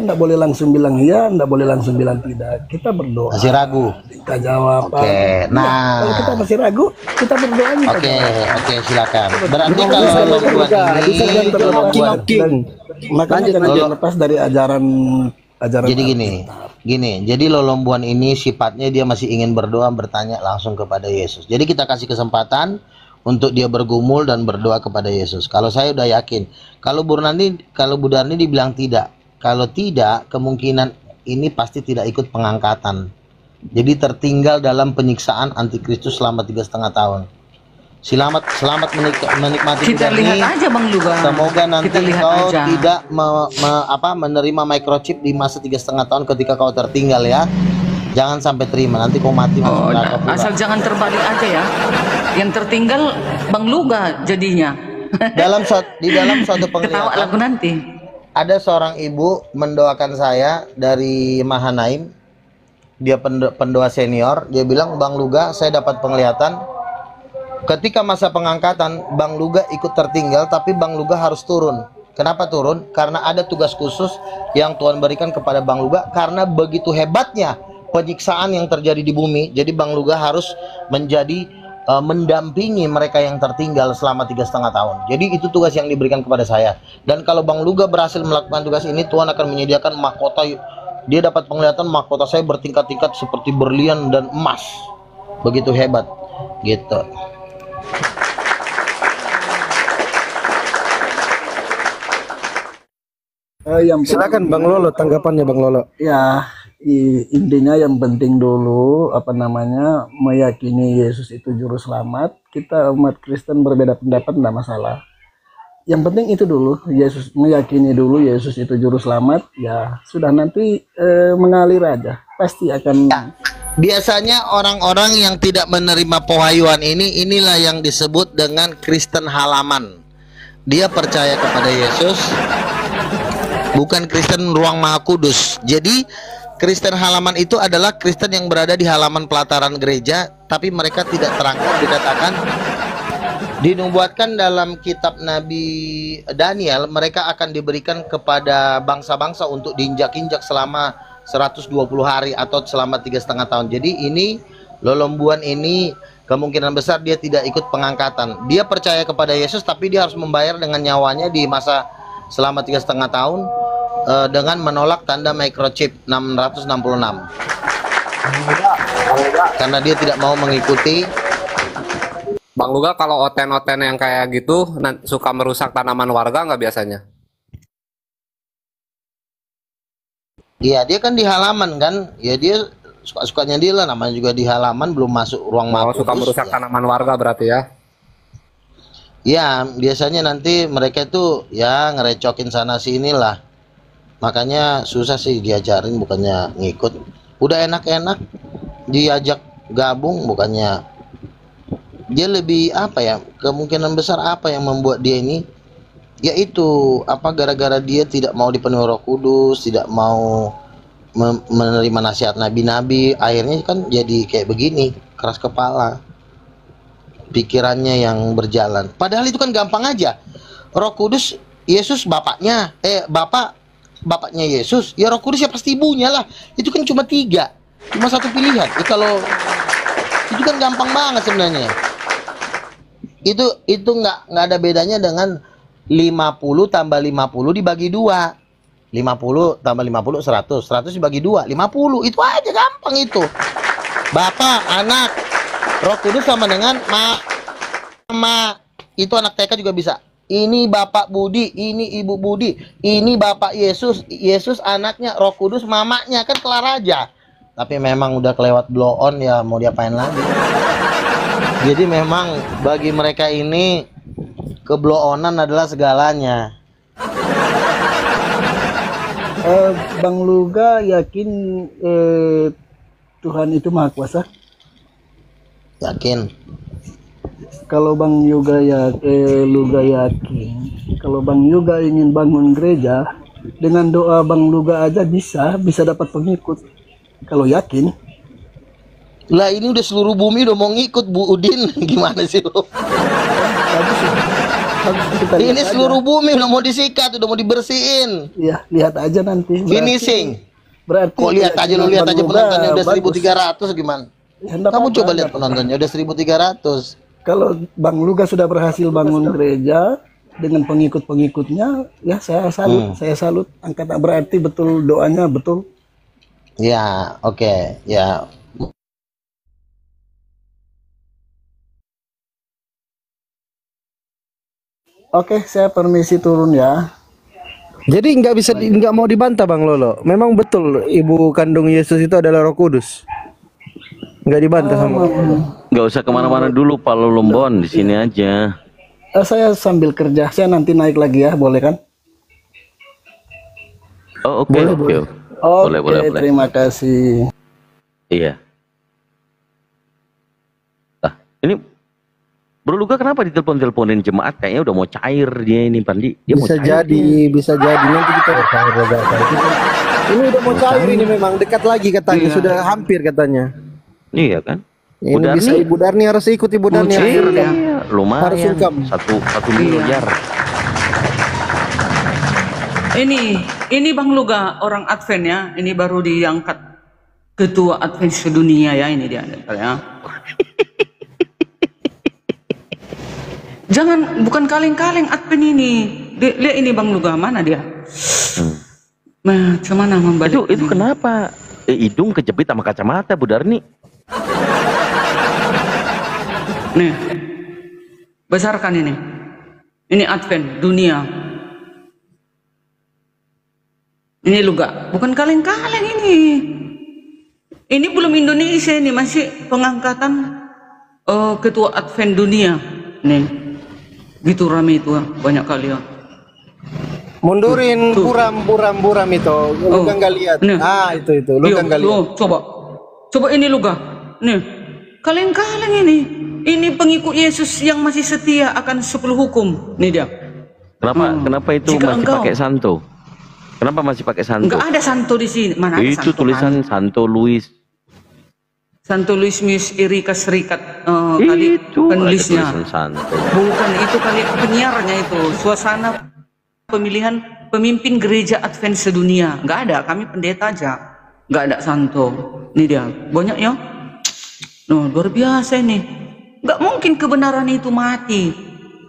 enggak boleh langsung bilang iya, enggak boleh langsung bilang tidak. Kita berdoa. Masih ragu. Kita jawab. Oke. Nah, kalau kita masih ragu, kita berdoa aja. Oke, silakan. Berarti kalau makanya jangan lepas dari ajaran. Jadi gini. Jadi lolombuan ini sifatnya dia masih ingin berdoa, bertanya langsung kepada Yesus. Jadi kita kasih kesempatan untuk dia bergumul dan berdoa kepada Yesus. Kalau saya udah yakin, kalau Bu Darni dibilang tidak, kalau tidak kemungkinan ini pasti tidak ikut pengangkatan. Jadi tertinggal dalam penyiksaan antikristus selama 3,5 tahun. Selamat menikmati Kita kuda lihat ini. aja Bang Luga. Semoga nanti Kita lihat kau aja. tidak menerima microchip di masa 3,5 tahun ketika kau tertinggal ya. Jangan sampai terima, nanti kau mati masuk Oh, neraka pula. asal jangan terbalik aja ya. Yang tertinggal Bang Luga jadinya. Di dalam suatu Ketawa lagu penglihatan nanti. ada seorang ibu mendoakan saya dari Mahanaim. Dia pendoa senior. Dia bilang, Bang Luga, saya dapat penglihatan. Ketika masa pengangkatan, Bang Luga ikut tertinggal, tapi Bang Luga harus turun. Kenapa turun? Karena ada tugas khusus yang Tuhan berikan kepada Bang Luga. Karena begitu hebatnya penyiksaan yang terjadi di bumi, jadi Bang Luga harus mendampingi mereka yang tertinggal selama 3,5 tahun. Jadi itu tugas yang diberikan kepada saya. Dan kalau Bang Luga berhasil melakukan tugas ini, Tuhan akan menyediakan mahkota. Dia dapat penglihatan mahkota saya bertingkat-tingkat seperti berlian dan emas. Begitu hebat, gitu. Silakan Bang Lolo, tanggapannya Bang Lolo. Ya, intinya yang penting dulu meyakini Yesus itu juru selamat. Kita umat Kristen berbeda pendapat tidak masalah. Yang penting itu dulu, meyakini dulu Yesus itu juru selamat. Ya sudah, nanti mengalir aja, pasti akan. Ya, biasanya orang-orang yang tidak menerima pewahyuan inilah yang disebut dengan Kristen halaman. Dia percaya kepada Yesus, bukan Kristen ruang Maha Kudus. Jadi Kristen halaman itu adalah Kristen yang berada di halaman pelataran gereja, tapi mereka tidak terangkat. Dikatakan, dinubuatkan dalam kitab Nabi Daniel, mereka akan diberikan kepada bangsa-bangsa untuk diinjak-injak selama 120 hari atau selama 3,5 tahun. Jadi ini lolombuan ini kemungkinan besar dia tidak ikut pengangkatan. Dia percaya kepada Yesus, tapi dia harus membayar dengan nyawanya di masa selama 3,5 tahun dengan menolak tanda microchip 666 karena dia tidak mau mengikuti. Bang Luga, kalau oten-oten yang kayak gitu suka merusak tanaman warga nggak biasanya? Iya, dia kan di halaman kan, ya dia suka-sukanya dia lah, namanya juga di halaman, belum masuk ruang Maha Kudus. Suka merusak ya. tanaman warga berarti ya? Ya, biasanya nanti mereka itu ya ngerecokin sana sini lah. Makanya susah sih diajarin, bukannya ngikut. Udah enak-enak diajak gabung, bukannya dia lebih apa ya, kemungkinan besar apa yang membuat dia ini, yaitu gara-gara dia tidak mau dipenuhi Roh Kudus, tidak mau menerima nasihat nabi-nabi, akhirnya kan jadi kayak begini, keras kepala, pikirannya yang berjalan. Padahal itu kan gampang aja. Roh Kudus, Yesus bapaknya, bapaknya Yesus, ya Roh Kudus ya pasti ibunya lah. Itu kan cuma 3, cuma satu pilihan. Kalau itu kan gampang banget sebenarnya. Itu nggak ada bedanya dengan 50 tambah 50 dibagi 2. 50 tambah 50 100. 100 dibagi 2, 50. Itu aja gampang itu. Bapak, anak, Roh Kudus sama dengan mama. Itu anak TK juga bisa. Ini Bapak Budi, ini Ibu Budi, ini Bapak Yesus, Yesus anaknya, Roh Kudus mamanya, kan kelar aja. Tapi memang udah kelewat blow on, ya mau diapain lagi. Jadi memang bagi mereka ini keblow-onan adalah segalanya. Bang Luga yakin Tuhan itu Maha Kuasa? Yakin. Kalau Bang Luga yakin, kalau Bang Luga ingin bangun gereja, dengan doa Bang Luga aja bisa dapat pengikut. Kalau yakin. Lah ini udah seluruh bumi udah mau ngikut, Bu Udin. Gimana sih lo? Ini seluruh bumi udah mau disikat, udah mau dibersihin. Iya, lihat aja nanti. Finishing. Berarti Kok lihat aja, lu lihat aja penontonnya udah 1.300 gimana? Ya, Kamu coba lihat penontonnya udah 1.300. Kalau Bang Luga sudah berhasil bangun gereja dengan pengikut-pengikutnya, ya saya salut. Angkat, berarti betul doanya betul. Ya, oke. Ya. Oke, saya permisi turun ya. Jadi nggak mau dibantah Bang Lolo. Memang betul ibu kandung Yesus itu adalah Roh Kudus. Nggak dibantah sama. Nggak usah kemana-mana dulu, Pak Lombon, di sini aja. Saya sambil kerja, saya nanti naik lagi ya, boleh kan? Oh, oke, oke. Oke, Boleh. terima kasih. Iya. Nah, ini Bro Luga kenapa ditelepon-teleponin jemaat? Kayaknya udah mau cair dia ini, Pandi. Dia mau Bisa cair. bisa jadi nanti kita ini udah mau cair ini, memang dekat lagi katanya, sudah hampir katanya. Iya kan? Ini Darni. bisa Ibu Darni harus ikut Ibu Darni. cair dia. Harus Lumayan. sungkem. Satu miliar. Ini Bang Luga orang Advent ya. Ini baru diangkat ketua Advent sedunia ya, ini dia ya. Jangan, bukan kaleng-kaleng Advent ini. Lihat ini Bang Luga, mana dia? Macam mana membalik? Itu kenapa? Hidung kejepit sama kacamata, Bu Darni. Nih, besarkan ini. Ini Advent dunia. Ini Luga, bukan kaleng-kaleng ini. Ini belum Indonesia, ini masih pengangkatan ketua Advent dunia. Nih, gitu rame itu banyak kali ya. Mundurin buram itu. Lu kan nggak lihat. Nih. Itu. Lu kan nggak lihat. Coba ini Luga. Nih, kaleng-kaleng ini. Ini pengikut Yesus yang masih setia akan 10 hukum. Nih dia. Kenapa itu Jika masih engkau- pakai santo? Kenapa masih pakai santo? Enggak ada santo di sini. Mana ada Itu santo tulisan kan? Santo Louis. Santo Louis Erika Serikat Itu kali penulisnya. ada tulisan santo. Bukan itu kali penyiarnya itu. Suasana pemilihan pemimpin gereja Advent sedunia. Enggak ada, kami pendeta aja. Enggak ada santo. Ini dia. Banyak ya. Nah, luar biasa ini. Enggak mungkin kebenaran itu mati.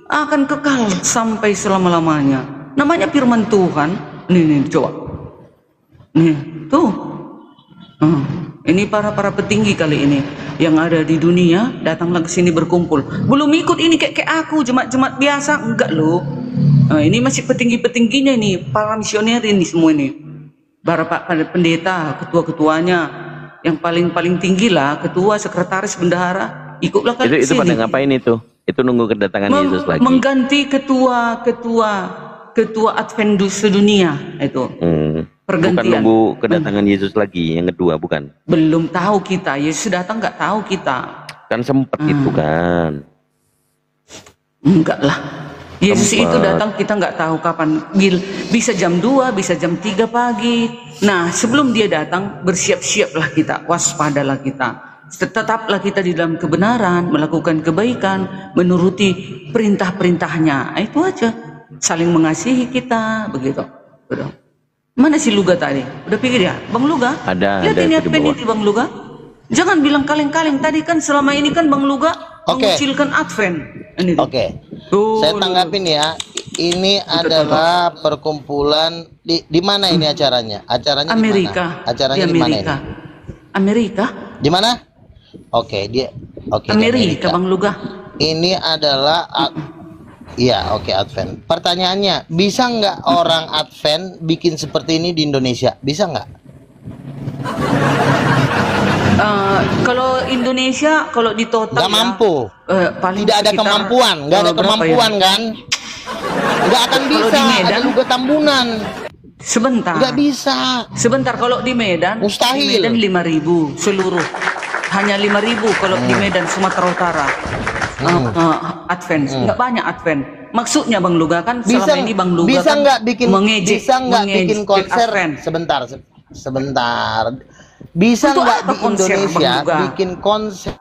Akan kekal sampai selama-lamanya. Namanya firman Tuhan. Nih, coba. Nih, tuh. Ini para petinggi kali ini yang ada di dunia datanglah ke sini berkumpul. Belum ikut ini kayak aku, jemaat-jemaat biasa, enggak loh. Ini masih petinggi-petingginya ini, para misioner ini semua ini. Para pendeta, ketua-ketuanya, yang paling tinggi lah, ketua, sekretaris, bendahara, ikutlah kali Itu sini. pada ngapain itu? Itu nunggu kedatangan Yesus lagi. Mengganti ketua Advent sedunia itu. Bukan Pergantian. nunggu kedatangan Yesus lagi yang kedua, bukan? Belum tahu kita, Yesus datang nggak tahu kita. Kan sempet itu kan. Enggak lah. Yesus Tempat. itu datang kita nggak tahu kapan. Bisa jam 2, bisa jam 3 pagi. Nah, sebelum dia datang, bersiap-siaplah kita, waspadalah kita. Tetaplah kita di dalam kebenaran, melakukan kebaikan, menuruti perintah-perintahnya. Itu aja. Saling mengasihi kita, begitu. Udah. Mana si Luga tadi? Udah pikir ya? Bang Luga? Ada Lihat ini di Advent bawah. itu Bang Luga. Jangan bilang kaleng-kaleng. Tadi kan selama ini kan Bang Luga mengucilkan Advent. Ini tuh. Oke. Tuh, Saya tanggapin ya. Ini adalah perkumpulan di mana ini acaranya? Acaranya Amerika. di mana? Acaranya Di di mana Amerika. ini? Amerika? Di mana? Oke, di Amerika, Bang Luga. Ini adalah iya, oke, Advent. Pertanyaannya, bisa nggak orang Advent bikin seperti ini di Indonesia? Bisa nggak? Kalau Indonesia, kalau di total Nggak ya, mampu. paling Tidak ada sekitar, kemampuan, nggak ada berapa kemampuan ya? kan? Nggak akan Kalau bisa. di Medan- Ada Luga Tambunan. Sebentar. Nggak bisa. Sebentar, kalau di Medan, Mustahil. Di Medan 5.000 seluruh. Hanya 5.000 kalau di Medan Sumatera Utara. Advent, nggak banyak Advent. Maksudnya Bang Luga kan selama ini Bang Luga bisa kan nggak bikin mengejek bikin konser Advent. sebentar bisa Untuk nggak apa di konser, Indonesia Bang Luga? bikin konser?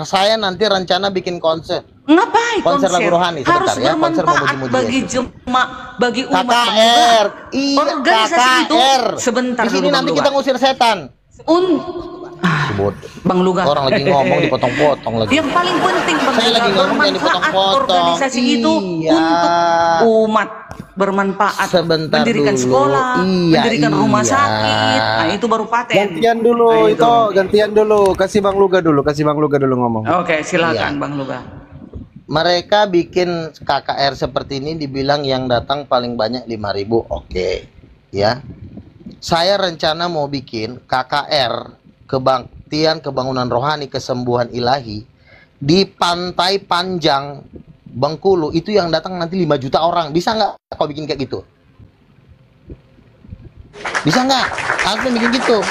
Saya nanti rencana bikin konser Ngapain konser lagu rohani harus sebentar ya, konser bermanfaat memuji-muji bagi Yesus. jemaat, bagi umat Bang KKR, Luga. iya Organisasi itu KKR. sebentar Di sini dulu, Bang nanti Luga. kita ngusir setan. Bang Luga. Orang lagi ngomong dipotong-potong lagi. Yang paling penting Bang Saya Luga, lagi ngomong yang bermanfaat dipotong-potong. organisasi itu Iya. untuk umat, bermanfaat, Sebentar mendirikan dulu. sekolah, Iya, mendirikan rumah iya. sakit. Nah, itu baru paten. Gantian dulu Nah, itu, gantian dulu. Kasih Bang Luga dulu ngomong. Oke, silakan Iya. Bang Luga. Mereka bikin KKR seperti ini dibilang yang datang paling banyak 5.000. Oke. Ya. Saya rencana mau bikin KKR kebaktian, kebangunan rohani, kesembuhan ilahi di Pantai Panjang Bengkulu itu yang datang nanti 5 juta orang. Bisa nggak kau bikin kayak gitu? Bisa nggak? Aku bikin gitu.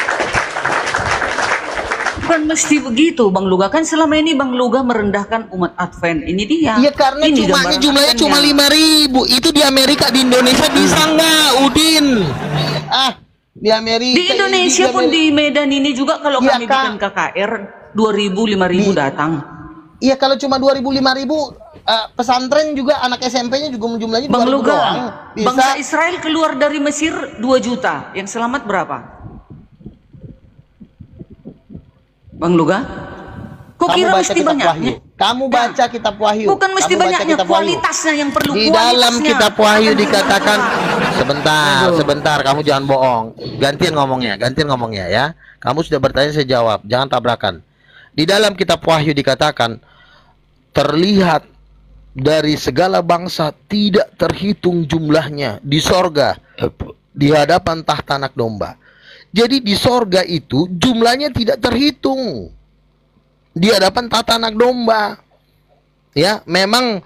Bukan mesti begitu, Bang Luga. Kan selama ini Bang Luga merendahkan umat Advent. Ini dia. Iya, karena ini jumlahnya cuma 5.000. Itu di Amerika, di Indonesia bisa nggak, Udin? Di Amerika. Di Indonesia pun di Medan ini juga kalau ya, kami bikin KKR 2.000-5.000 datang. Iya, kalau cuma 2.000-5.000 pesantren juga anak SMP-nya juga jumlahnya Bang Luga, doang. Bisa. bangsa Israel keluar dari Mesir 2 juta. Yang selamat berapa? Bang Luga? Kok Kamu kira baca mesti kitab banyaknya? Wahyu. Kamu baca kitab Wahyu. Bukan mesti Kamu baca banyaknya, kitab Wahyu. kualitasnya yang perlu. Di dalam kitab Wahyu Bukan dikatakan, Aduh. sebentar, kamu jangan bohong. Gantian ngomongnya ya. Kamu sudah bertanya, saya jawab. Jangan tabrakan. Di dalam kitab Wahyu dikatakan, terlihat dari segala bangsa tidak terhitung jumlahnya di sorga di hadapan tahta anak domba. Jadi di sorga itu jumlahnya tidak terhitung di hadapan tahta anak domba. Ya, memang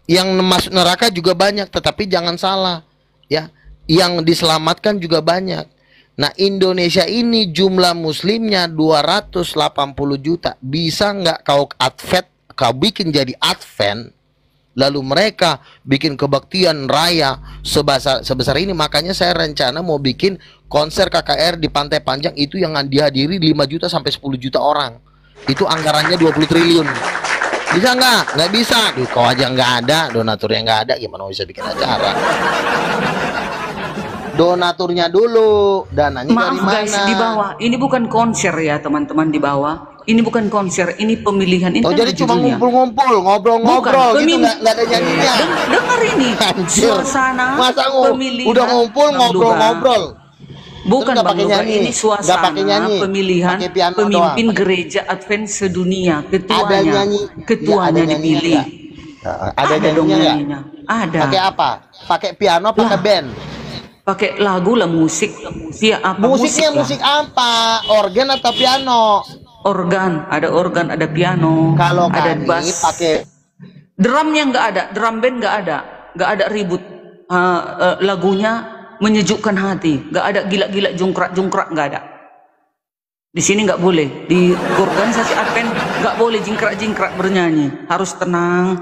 yang masuk neraka juga banyak, tetapi jangan salah, ya, yang diselamatkan juga banyak. Nah, Indonesia ini jumlah muslimnya 280 juta. Bisa nggak kau bikin jadi Advent? Lalu mereka bikin kebaktian raya sebesar ini. Makanya saya rencana mau bikin konser KKR di Pantai Panjang itu yang dihadiri 5 juta sampai 10 juta orang. Itu anggarannya 20 triliun. Bisa nggak? Nggak bisa. Duh, kau aja nggak ada, donaturnya nggak ada, gimana bisa bikin acara? Donaturnya dulu, dananya Maaf dari mana? guys, di bawah. Ini bukan konser ya teman-teman di bawah. Ini bukan konser, ini pemilihan. Ini Oh, kan jadi cuma judulnya. ngumpul-ngumpul, ngobrol-ngobrol Bukan, gitu, nggak ada nyanyinya. Dengar ini, Anjir. suasana Masa pemilihan. udah ngumpul Bang ngobrol-ngobrol. Bukan Terus nggak Bang pakai Luga, nyanyi, ini nggak suasana pakai nyanyi, pemilihan pakai piano pemimpin doang. gereja Advent sedunia, ketuanya, Ada nyanyi, ketuanya ya, ada nyanyinya dipilih. nggak? Ada dong nyanyinya nggak? nyanyinya. Ada. Pakai apa? Pakai piano, pakai Lah. band. Pakai lagu lah, musik. Ya, apa Musiknya musik musik apa? Organ atau piano? organ, ada piano, Kalau ada kami bass. pakai Drumnya nggak ada, drum band nggak ada ribut. Lagunya menyejukkan hati, nggak ada gila-gila jungkrak nggak ada. Di sini nggak boleh, di organisasi Advent nggak boleh jingkrak bernyanyi, harus tenang.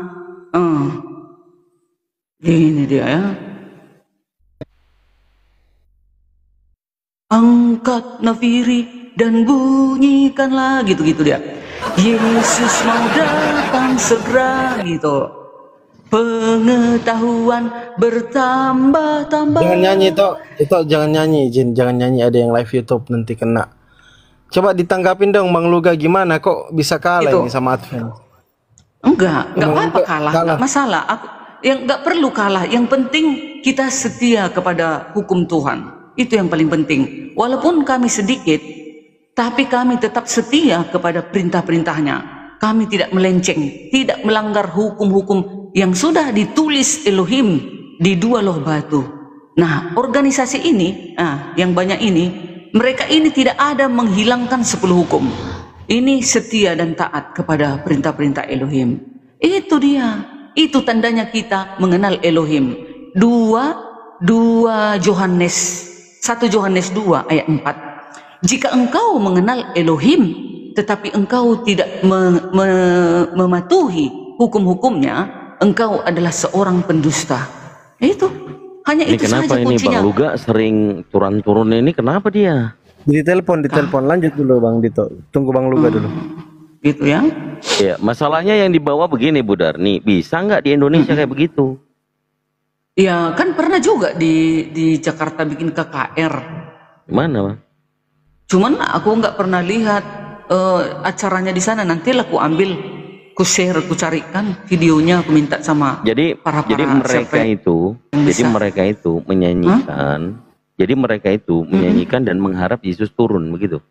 Ini dia ya. Angkat nafiri dan bunyikanlah, gitu dia. Yesus mau datang segera, gitu. Pengetahuan bertambah-tambah. Jangan nyanyi itu jangan nyanyi, Jin, jangan nyanyi, ada yang live YouTube nanti kena. Coba ditanggapin dong Bang Luga, gimana kok bisa kalah Itu. ini sama Advent? Enggak Emang apa-apa kalah, enggak masalah. Yang enggak perlu kalah, yang penting kita setia kepada hukum Tuhan. Itu yang paling penting. Walaupun kami sedikit, tapi kami tetap setia kepada perintah-perintahnya. Kami tidak melenceng, tidak melanggar hukum-hukum yang sudah ditulis Elohim di 2 loh batu. Nah, organisasi ini, yang banyak ini, mereka ini tidak ada menghilangkan 10 hukum. Ini setia dan taat kepada perintah-perintah Elohim. Itu dia. Itu tandanya kita mengenal Elohim. 1 Yohanes 2 ayat 4. Jika engkau mengenal Elohim, tetapi engkau tidak mematuhi hukum-hukumnya, engkau adalah seorang pendusta. Itu. Hanya Ini itu kenapa saja ini kuncinya. Bang Luga sering turun-turun ini, kenapa dia? Ditelepon. Lanjut dulu Bang Dito. Tunggu Bang Luga dulu. Gitu ya. Ya, masalahnya yang dibawa begini Bu Darni, bisa nggak di Indonesia kayak begitu? Ya kan pernah juga di Jakarta bikin KKR. Gimana Bang? Cuman aku nggak pernah lihat acaranya di sana. Nanti lah aku ambil, ku share, ku carikan videonya, aku minta sama Jadi mereka itu menyanyikan. Jadi mereka itu menyanyikan dan mengharap Yesus turun begitu.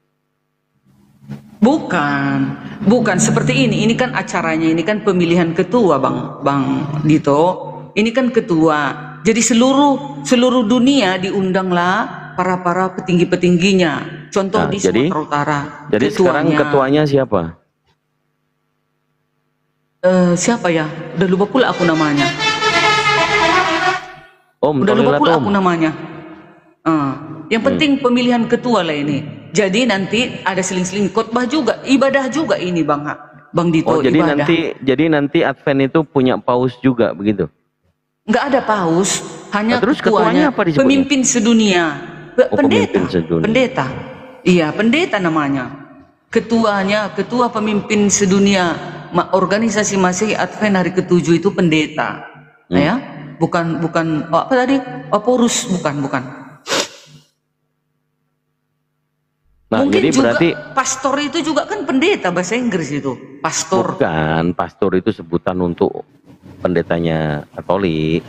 Bukan seperti ini. Ini kan acaranya, ini kan pemilihan ketua Bang Dito. Ini kan ketua. Jadi seluruh dunia diundanglah para petinggi-petingginya. Contoh Nah, di jadi Sumatera Utara. jadi sekarang ketuanya siapa? Siapa ya? Udah lupa pula aku namanya. Om Udah lupa Tolilat pula Om. aku namanya. Yang penting pemilihan ketua lah ini. Jadi nanti ada seling-seling khotbah juga, ibadah juga ini Bang Dito, Oh, jadi ibadah. nanti Advent itu punya paus juga begitu. Nggak ada paus, hanya Nah, terus ketuanya, ketuanya apa disebutnya? pemimpin sedunia. Oh, Pendeta, pemimpin sedunia. pendeta. Iya, pendeta namanya. Ketuanya, ketua pemimpin sedunia organisasi Masehi Advent hari ke-7 itu pendeta. Ya, bukan apa tadi? Porus, bukan. Nah, Mungkin jadi juga berarti pastor itu juga kan pendeta bahasa Inggris itu. Pastor. bukan, pastor itu sebutan untuk pendetanya Katolik.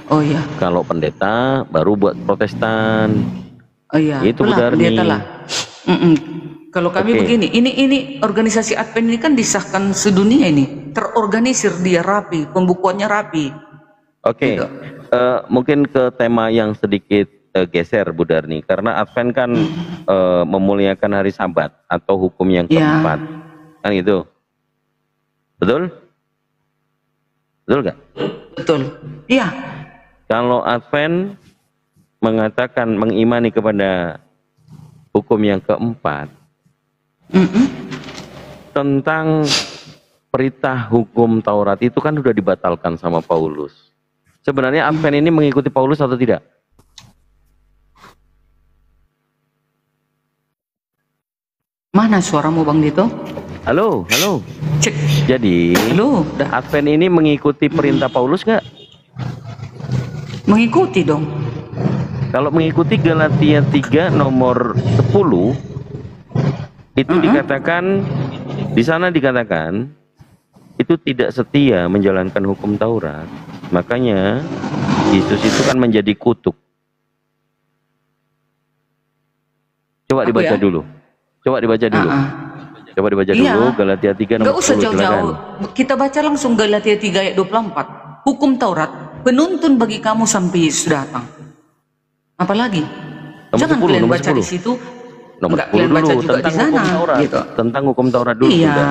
Oh iya. Kalau pendeta baru buat Protestan. Oh iya. Itu Itulah Budarni. pendeta lah. Kalau kami Oke. begini, ini organisasi Advent ini kan disahkan sedunia ini, terorganisir dia rapi, pembukuannya rapi. Oke, Gitu. Mungkin ke tema yang sedikit geser Budarni, karena Advent kan memuliakan hari Sabat atau hukum yang Ya. keempat, kan gitu, betul? Betul nggak? Betul. Iya. Kalau Advent mengatakan mengimani kepada hukum yang keempat, tentang perintah hukum Taurat itu kan sudah dibatalkan sama Paulus. Sebenarnya Advent ini mengikuti Paulus atau tidak? Mana suaramu Bang Dito? Halo. Cek. Jadi Halo, Advent ini mengikuti perintah Paulus nggak? mengikuti dong. Kalau mengikuti Galatia 3 nomor 10 itu dikatakan, di sana dikatakan itu tidak setia menjalankan hukum Taurat. Makanya Yesus itu kan menjadi kutuk. Coba Apa dibaca ya? dulu. Coba dibaca dulu. Coba dibaca Iya. dulu Galatia 3 Nggak nomor usah 10 jauh-jauh. silakan. Kita baca langsung Galatia 3 ayat 24. Hukum Taurat, penuntun bagi kamu sampai Yesus datang. Apalagi? Nomor Jangan 10, kalian nomor baca 10. di situ. Nomor Nggak 10 kalian baca dulu juga di tentang sana. hukum Taurat. Gitu. Tentang hukum Taurat dulu. Iya. Bunda.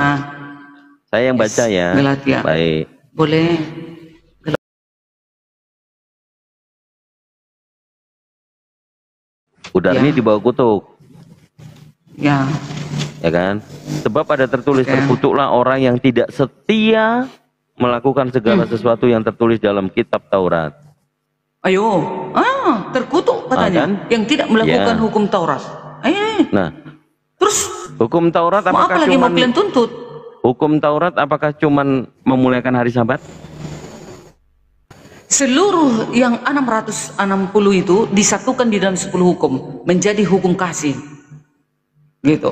Saya yang baca ya. Galatia. Baik. Boleh. Budarni Ya. di bawah kutuk. Ya. Ya kan? Sebab ada tertulis, Oke. terkutuklah orang yang tidak setia melakukan segala sesuatu yang tertulis dalam kitab Taurat. Ayo. Terkutuk katanya. kan? Yang tidak melakukan Ya. hukum Taurat. Nah, Terus hukum Taurat mau apa apakah lagi mau cuman kalian tuntut? hukum Taurat apakah cuman memuliakan hari Sabat? Seluruh yang 660 itu disatukan di dalam 10 hukum menjadi hukum kasih. Gitu.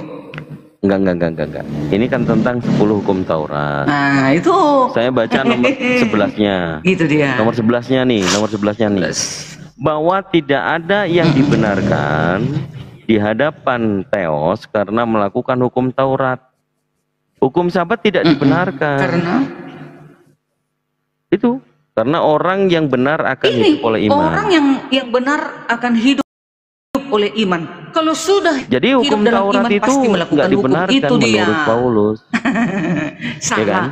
Enggak. Ini kan tentang 10 hukum Taurat. Nah, itu. Saya baca nomor 11-nya. Gitu dia. Nomor 11-nya nih, bahwa tidak ada yang dibenarkan di hadapan Theos karena melakukan hukum Taurat. Hukum Sabat tidak dibenarkan. Karena Itu karena orang yang benar akan hidup oleh iman. orang yang benar akan hidup oleh iman. Kalau sudah Jadi hidup hukum dalam Taurat iman itu pasti nggak melakukan hukum dibenarkan itu dia. menurut Paulus. Salah. Ya kan?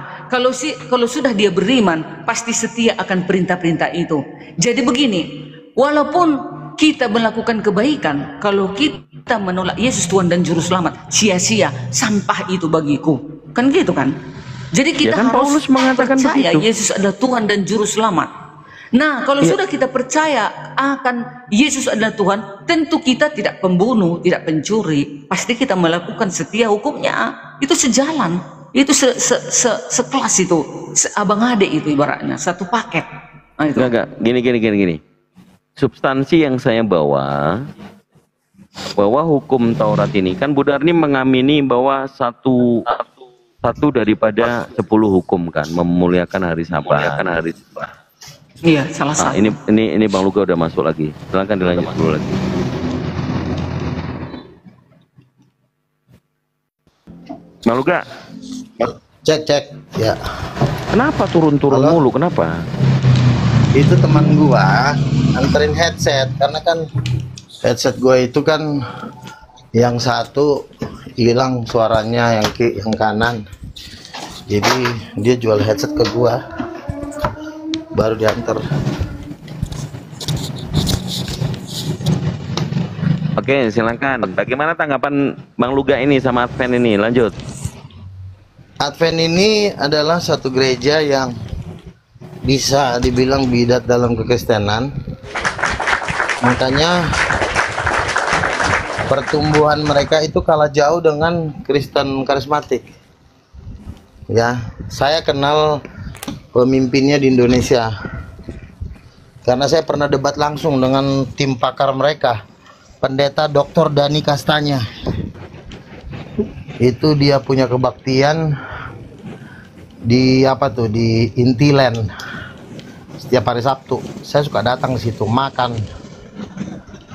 Kalau sudah dia beriman, pasti setia akan perintah-perintah itu. Jadi begini, walaupun kita melakukan kebaikan, kalau kita menolak Yesus Tuhan dan Juru Selamat, sia-sia, sampah itu bagiku. Kan gitu kan? Jadi kita Ya kan, harus Paulus mengatakan percaya begitu. Yesus adalah Tuhan dan Juru Selamat. Nah, kalau sudah kita percaya akan Yesus adalah Tuhan, tentu kita tidak pembunuh, tidak pencuri. Pasti kita melakukan setia hukumnya. Itu sejalan. Itu sekelas itu. Abang adik itu ibaratnya. Satu paket. Nah, itu. Enggak. Gini. Substansi yang saya bawa, bahwa hukum Taurat ini kan Budarni mengamini bahwa satu daripada 10 hukum kan, memuliakan hari Sabat. Iya, salah Nah, satu. ini Bang Luga udah masuk lagi. Silakan dilanjut dulu lagi. Bang Luga, Cek. Ya. kenapa turun-turun Halo? mulu? Kenapa? Itu teman gua anterin headset karena kan headset gua itu kan Yang satu hilang suaranya, yang kanan. Jadi dia jual headset ke gua, baru diantar. Oke, silakan. Bagaimana tanggapan Bang Luga ini sama Advent ini? Lanjut. Advent ini adalah satu gereja yang bisa dibilang bidat dalam kekristenan. Makanya pertumbuhan mereka itu kalah jauh dengan Kristen karismatik. Ya, saya kenal pemimpinnya di Indonesia karena saya pernah debat langsung dengan tim pakar mereka, Pendeta Dr. Dani Kastanya. Itu dia punya kebaktian di di Intiland setiap hari Sabtu. Saya suka datang ke situ makan.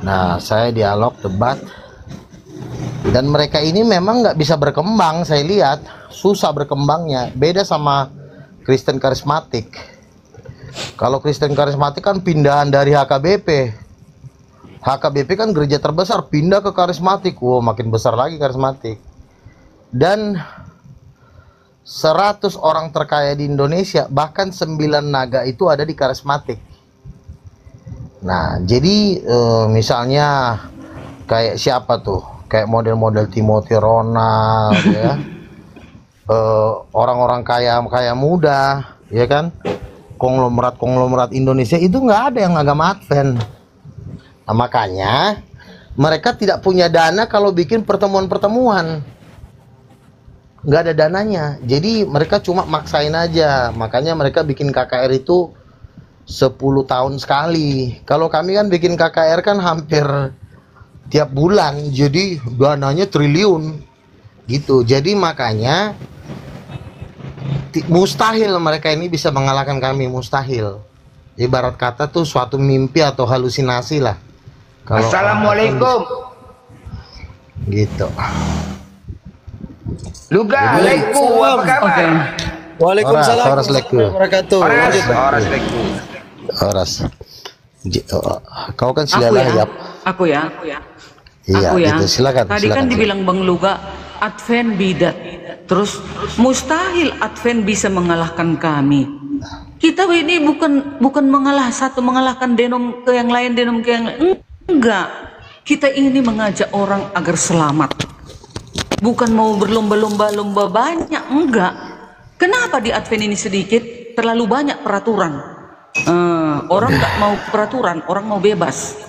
Nah, saya dialog, debat, dan mereka ini memang nggak bisa berkembang. Saya lihat susah berkembangnya, beda sama Kristen karismatik. Kalau Kristen karismatik kan pindahan dari HKBP. HKBP kan gereja terbesar, pindah ke karismatik. Wow, makin besar lagi karismatik. Dan 100 orang terkaya di Indonesia, bahkan 9 naga itu ada di karismatik. Nah, jadi misalnya kayak siapa tuh? Kayak model-model Timothy Ronald, ya. Orang-orang kaya muda, ya kan? Konglomerat Indonesia itu nggak ada yang agama Advent. Nah, makanya mereka tidak punya dana kalau bikin pertemuan-pertemuan. Nggak ada dananya, jadi mereka cuma maksain aja. Makanya mereka bikin KKR itu 10 tahun sekali. Kalau kami kan bikin KKR kan hampir tiap bulan, jadi dananya triliun gitu. Jadi makanya mustahil mereka ini bisa mengalahkan kami, mustahil. Ibarat kata tuh suatu mimpi atau halusinasi lah. Kalau Assalamualaikum gitu. Luga, Lekku, apa kabar? Oke. Waalaikumsalam Oras, warahmatullahi wabarakatuh. Lanjut. Oras, Lekku. Oras. Kau kan Aku silalah ya. ya. Aku ya. Iya, Aku ya. gitu. Silakan. Tadi kan dibilang Bang Luga Advent bidat. Terus mustahil Advent bisa mengalahkan kami. Kita ini bukan mengalahkan denom ke yang lain, denom ke yang lain. Enggak. Kita ini mengajak orang agar selamat. Bukan mau berlomba-lomba banyak, enggak. Kenapa di Advent ini sedikit? Terlalu banyak peraturan. Orang nggak mau peraturan, orang mau bebas.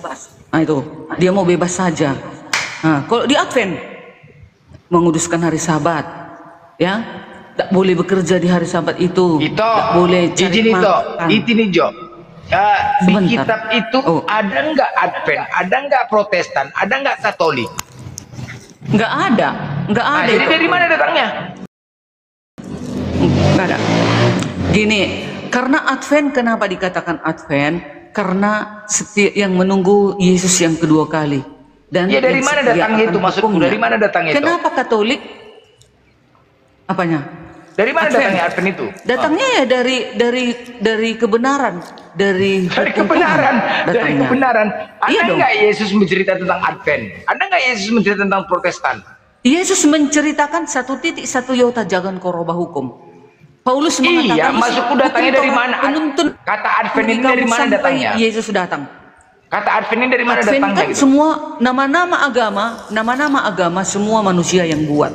Nah itu, dia mau bebas saja. Nah, kalau di Advent menguduskan hari Sabat, ya, tak boleh bekerja di hari Sabat itu. Tak boleh cari makan. Itu nih Jo. Di Sebentar. kitab itu ada nggak Advent, ada nggak Protestan, ada nggak Katolik? Nggak ada Jadi itu. dari mana datangnya? Nggak ada. Gini, karena Advent, kenapa dikatakan Advent? Karena setiap yang menunggu Yesus yang kedua kali. Dan Ya dari yang mana setia datangnya akan itu maksudku? hukumnya. Dari mana datangnya itu? Kenapa Katolik? Apanya? Dari mana Advent. datangnya Advent itu? Datangnya ya dari kebenaran, dari Dari hukum kebenaran, Tuhan dari datangnya. kebenaran. Ada Iya dong. nggak Yesus mencerita tentang Advent? Ada nggak Yesus mencerita tentang Protestan? Yesus menceritakan 1 iota jangan korobah hukum. Paulus mengatakan Iya, maksudku datangnya dari mana? Penuntun Kata Advent ini kamu dari mana sampai datangnya? Yesus datang. Kata Advent ini dari mana Advent datangnya kan gitu? semua nama-nama agama semua manusia yang buat.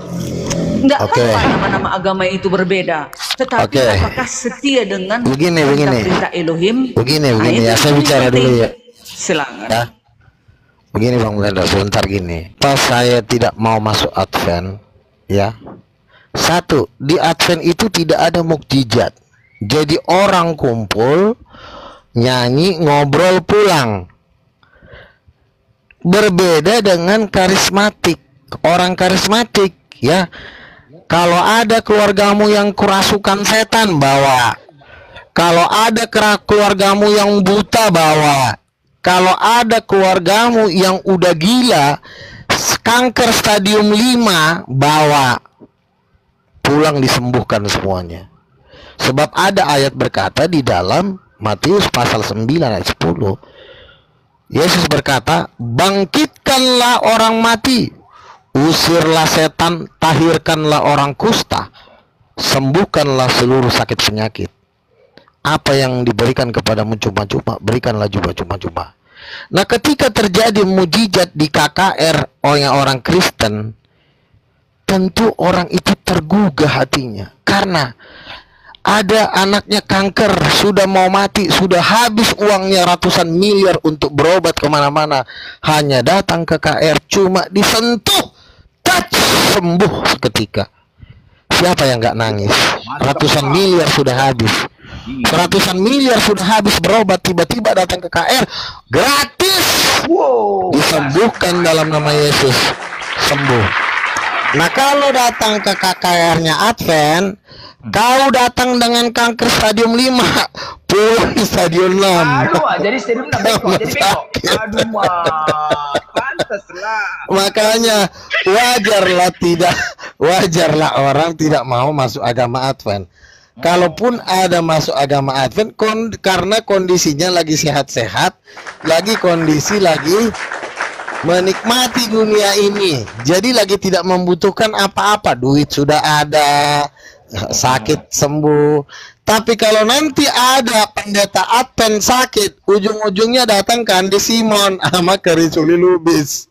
Enggak Oke. apa nama-nama agama itu berbeda. Tetapi Oke. apakah setia dengan Begini. perintah Elohim? Begini Nah, itu ya, saya yang bicara penting. dulu ya. Silakan. Ya. Begini Bang Belanda, sebentar gini. Pas saya tidak mau masuk Advent, ya. Satu, di Advent itu tidak ada mukjizat. Jadi orang kumpul, nyanyi, ngobrol, pulang. Berbeda dengan karismatik. Orang karismatik, ya. Kalau ada keluargamu yang kerasukan setan, bawa. Kalau ada keluargamu yang buta, bawa. Kalau ada keluargamu yang udah gila, kanker stadium 5, bawa. Pulang disembuhkan semuanya. Sebab ada ayat berkata di dalam Matius pasal 9 ayat 10. Yesus berkata, bangkitkanlah orang mati, usirlah setan, tahirkanlah orang kusta, sembuhkanlah seluruh sakit penyakit. Apa yang diberikan kepadamu cuma-cuma, berikanlah juga cuma-cuma. Nah, ketika terjadi mujizat di KKR orang Kristen, tentu orang itu tergugah hatinya. Karena ada anaknya kanker, sudah mau mati, sudah habis uangnya ratusan miliar untuk berobat kemana-mana. Hanya datang ke KKR, cuma disentuh, touch, sembuh seketika. Siapa yang nggak nangis? Ratusan miliar sudah habis. Ratusan miliar sudah habis berobat, tiba-tiba datang ke KKR, gratis, disembuhkan dalam nama Yesus, sembuh. Nah, kalau datang ke KKR-nya Advent, kau datang dengan kanker stadium 5, pulang stadium 6. Aduh, jadi stadium 6 bengkok, jadi bengkok. Aduh, pantaslah. Makanya wajarlah orang tidak mau masuk agama Advent. Kalaupun ada masuk agama Advent, karena kondisinya lagi sehat-sehat, lagi menikmati dunia ini, jadi lagi tidak membutuhkan apa-apa, duit sudah ada, sakit sembuh. Tapi kalau nanti ada pendeta Advent sakit, ujung-ujungnya datang ke Andi Simon sama Kerisuli Lubis,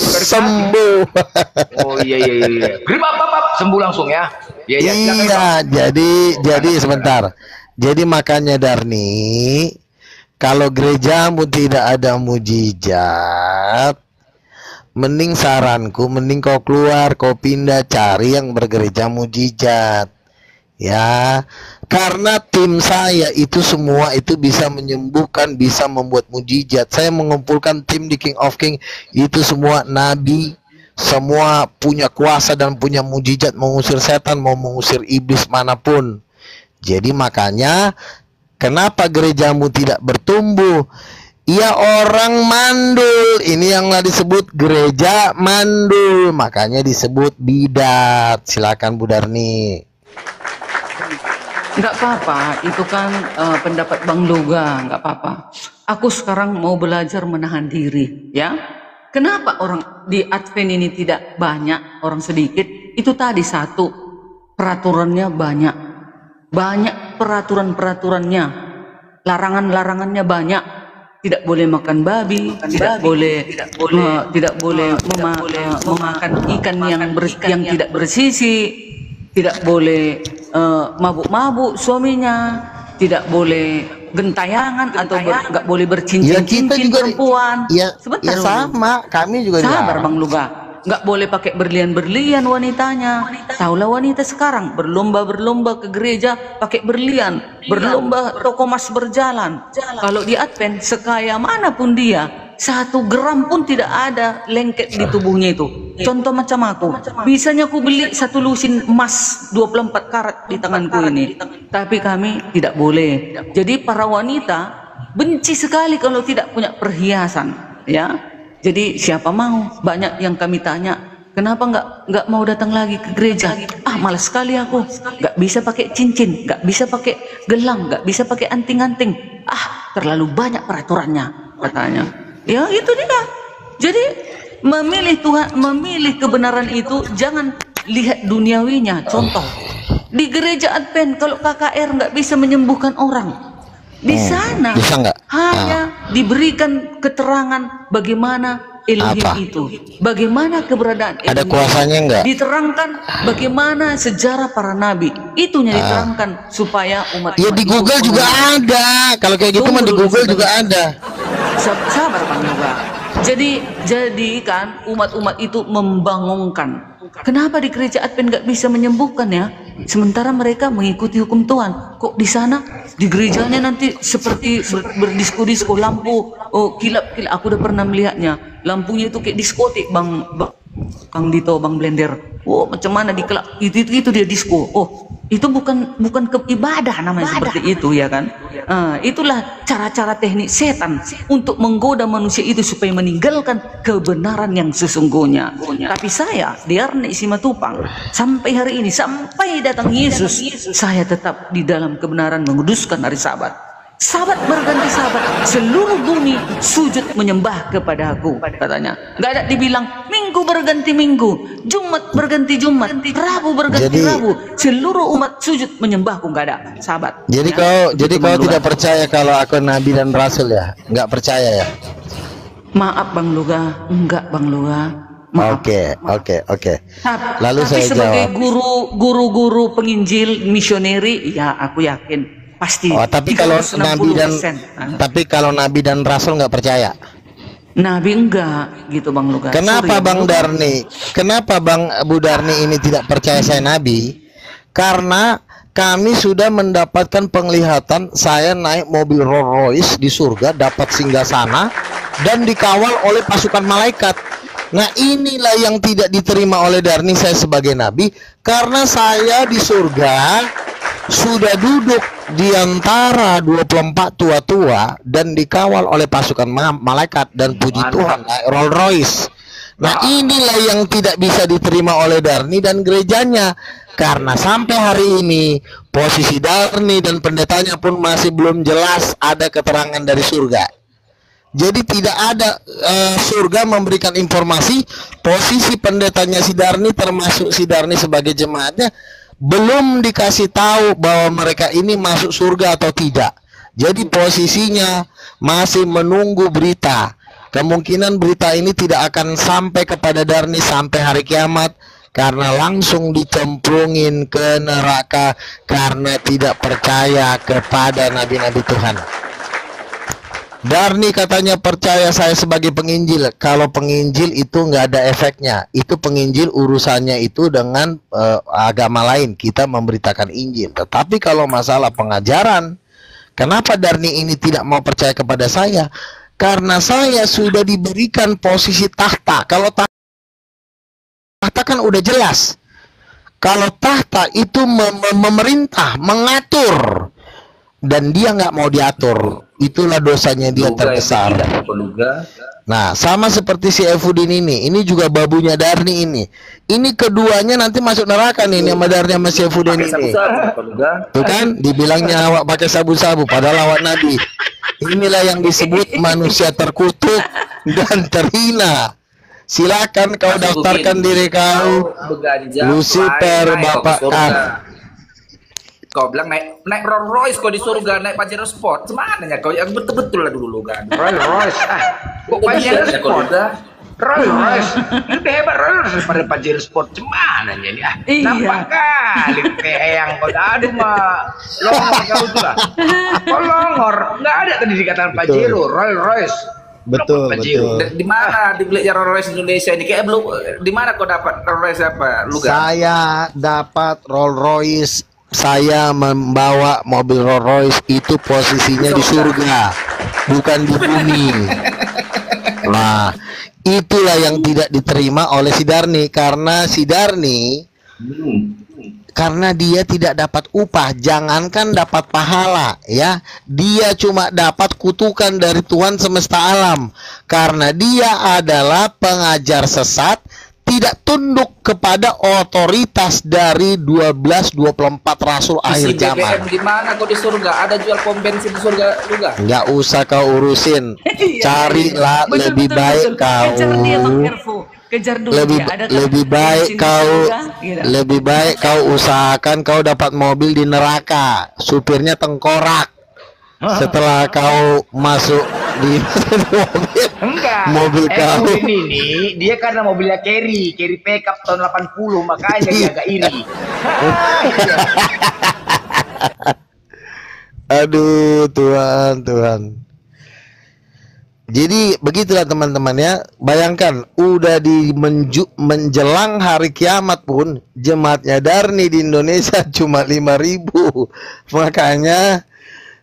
sembuh. Oh iya. Grip apa, sembuh langsung ya. Iya, jadi sebentar. Jadi makanya Darni, kalau gerejamu tidak ada mujizat, mending saranku, mending kau keluar, kau pindah, cari yang bergereja mujizat. Ya, karena tim saya itu semua itu bisa menyembuhkan, bisa membuat mujizat. Saya mengumpulkan tim di King of King, itu semua nabi, semua punya kuasa dan punya mujizat mengusir setan, mau mengusir iblis manapun. Jadi makanya kenapa gerejamu tidak bertumbuh? Ya, orang mandul. Ini yang disebut gereja mandul, makanya disebut bidat. Silakan Bu Darni. Nggak apa-apa, itu kan pendapat Bang Loga, nggak apa-apa. Aku sekarang mau belajar menahan diri, ya. Kenapa orang di Advent ini tidak banyak, orang sedikit? Itu tadi satu, peraturannya banyak peraturan-peraturannya, larangan-larangannya banyak. Tidak boleh makan babi, tidak boleh memakan ikan yang tidak bersisi, tidak boleh mabuk-mabuk suaminya, tidak boleh gentayangan atau nggak boleh bercincin-cincin perempuan. Sebentar, sama kami juga sabar Bang Luga, nggak boleh pakai berlian-berlian wanitanya. Taulah wanita sekarang berlomba-berlomba ke gereja pakai berlian, berlomba toko emas berjalan. Kalau di Advent, sekaya manapun dia, 1 gram pun tidak ada lengket di tubuhnya itu. Contoh macam aku, bisanya aku beli 1 lusin emas 24 karat di tanganku ini, tapi kami tidak boleh. Jadi para wanita benci sekali kalau tidak punya perhiasan, ya. Jadi siapa mau? Banyak yang kami tanya, kenapa nggak mau datang lagi ke gereja? Malas sekali aku, nggak bisa pakai cincin, nggak bisa pakai gelang, nggak bisa pakai anting-anting. Terlalu banyak peraturannya, katanya. Ya itu dia. Jadi memilih kebenaran itu jangan lihat duniawinya. Contoh di gereja Advent, kalau KKR nggak bisa menyembuhkan orang, di sana hanya diberikan keterangan bagaimana Elohim itu, bagaimana keberadaan Elohim. Ada kuasanya enggak? Diterangkan bagaimana sejarah para nabi. Itunya diterangkan supaya umat. Ya di Google juga ada. Kalau kayak gitu mah di Google juga ada. Sabar Bang Yoga. Jadi kan umat-umat itu membangunkan. Kenapa di gereja Advent nggak bisa menyembuhkan ya? Sementara mereka mengikuti hukum Tuhan. Kok di sana di gerejanya nanti seperti berdisko-disko, lampu kilap-kilap. Aku udah pernah melihatnya. Lampunya itu kayak diskotik, Bang Dito, Bang Blender. Macam mana dikelap? Itu dia disko. Itu bukan ibadah namanya seperti itu, ya kan? Itulah cara-cara teknik setan untuk menggoda manusia itu supaya meninggalkan kebenaran yang sesungguhnya. Tapi saya, Diarni Simatupang, sampai hari ini, sampai datang Yesus, saya tetap di dalam kebenaran, menguduskan hari Sabat. Sahabat berganti sahabat, seluruh bumi sujud menyembah kepada aku, katanya. Nggak ada dibilang minggu berganti minggu, Jumat berganti Jumat, Rabu berganti Rabu, seluruh umat sujud menyembahku. Nggak ada, sahabat. Jadi ya. jadi kau tidak percaya kalau aku nabi dan rasul ya? Nggak percaya ya? Maaf Bang Luga, enggak Bang Luga. Maaf. Oke. Lalu Tapi saya sebagai jawab. guru penginjil, misioneri, ya aku yakin pasti. Oh, tapi kalau nabi dan 360%. tapi kalau nabi dan rasul nggak percaya. Nabi enggak gitu Bang Luga. Kenapa Sorry, Bang Darni? Kenapa Bang Bu Darni ini tidak percaya saya nabi? Karena kami sudah mendapatkan penglihatan saya naik mobil Rolls Royce di surga, dapat singgasana dan dikawal oleh pasukan malaikat. Nah, inilah yang tidak diterima oleh Darni saya sebagai nabi, karena saya di surga sudah duduk di antara 24 tua-tua dan dikawal oleh pasukan malaikat, dan puji Tuhan naik Rolls Royce. Nah, inilah yang tidak bisa diterima oleh Darni dan gerejanya, karena sampai hari ini posisi Darni dan pendetanya pun masih belum jelas ada keterangan dari surga. Jadi tidak ada surga memberikan informasi posisi pendetanya si Darni, termasuk si Darni sebagai jemaatnya, belum dikasih tahu bahwa mereka ini masuk surga atau tidak. Jadi posisinya masih menunggu berita. Kemungkinan berita ini tidak akan sampai kepada Darni sampai hari kiamat, karena langsung dicemplungin ke neraka karena tidak percaya kepada nabi-nabi Tuhan. Darni katanya percaya saya sebagai penginjil. Kalau penginjil itu nggak ada efeknya. Itu penginjil urusannya itu dengan agama lain. Kita memberitakan Injil. Tetapi kalau masalah pengajaran, kenapa Darni ini tidak mau percaya kepada saya? Karena saya sudah diberikan posisi tahta. Kalau tahta kan udah jelas. Kalau tahta itu memerintah, mengatur, dan dia nggak mau diatur, itulah dosanya dia terbesar. Nah, sama seperti si Efudin ini juga babunya Darni ini. Ini keduanya nanti masuk neraka nih, sama Darni sama si Efudin ini. Tuh kan, dibilangnya awak pakai sabu-sabu, padahal awak nabi. Inilah yang disebut manusia terkutuk dan terhina. Silakan kau daftarkan diri kau, Lucifer, Bapak Kau bilang naik Rolls Royce kau di surga, naik Pajero Sport. Semana ya kau yang betul-betul lah dulu kan. Rolls Royce. Kok Pajero Sport? Rolls Royce. Lebih hebat Rolls Royce daripada Pajero Sport. Cemana ini? Nampak kali yang kau aduh mah. Longor kau tuh lah. Kau longor. Nggak ada tadi dikatakan Pajero, Rolls Royce. Betul. Di mana dibeli Rolls Royce Indonesia ini? Kayak belum. Di mana kau dapat Rolls Royce apa? Luga? Saya dapat Rolls Royce. Saya membawa mobil Rolls Royce itu posisinya di surga, bukan di bumi. Nah, itulah yang tidak diterima oleh si Darni, karena si Darni karena dia tidak dapat upah, jangankan dapat pahala ya, dia cuma dapat kutukan dari Tuhan semesta alam, karena dia adalah pengajar sesat, tidak tunduk kepada otoritas dari 12-24 rasul akhir zaman. Gimana kau di surga? Ada jual pom bensin di surga juga? Nggak usah kau urusin. Carilah lebih baik kau. Lebih baik kau usahakan kau dapat mobil di neraka, supirnya tengkorak. Setelah kau masuk di mobil kau ini dia karena mobilnya carry pickup tahun 80, makanya dia agak iri. Aduh Tuhan. Jadi begitulah teman-teman ya. Bayangkan udah di menjelang hari kiamat pun jemaatnya Darni di Indonesia cuma 5.000. Makanya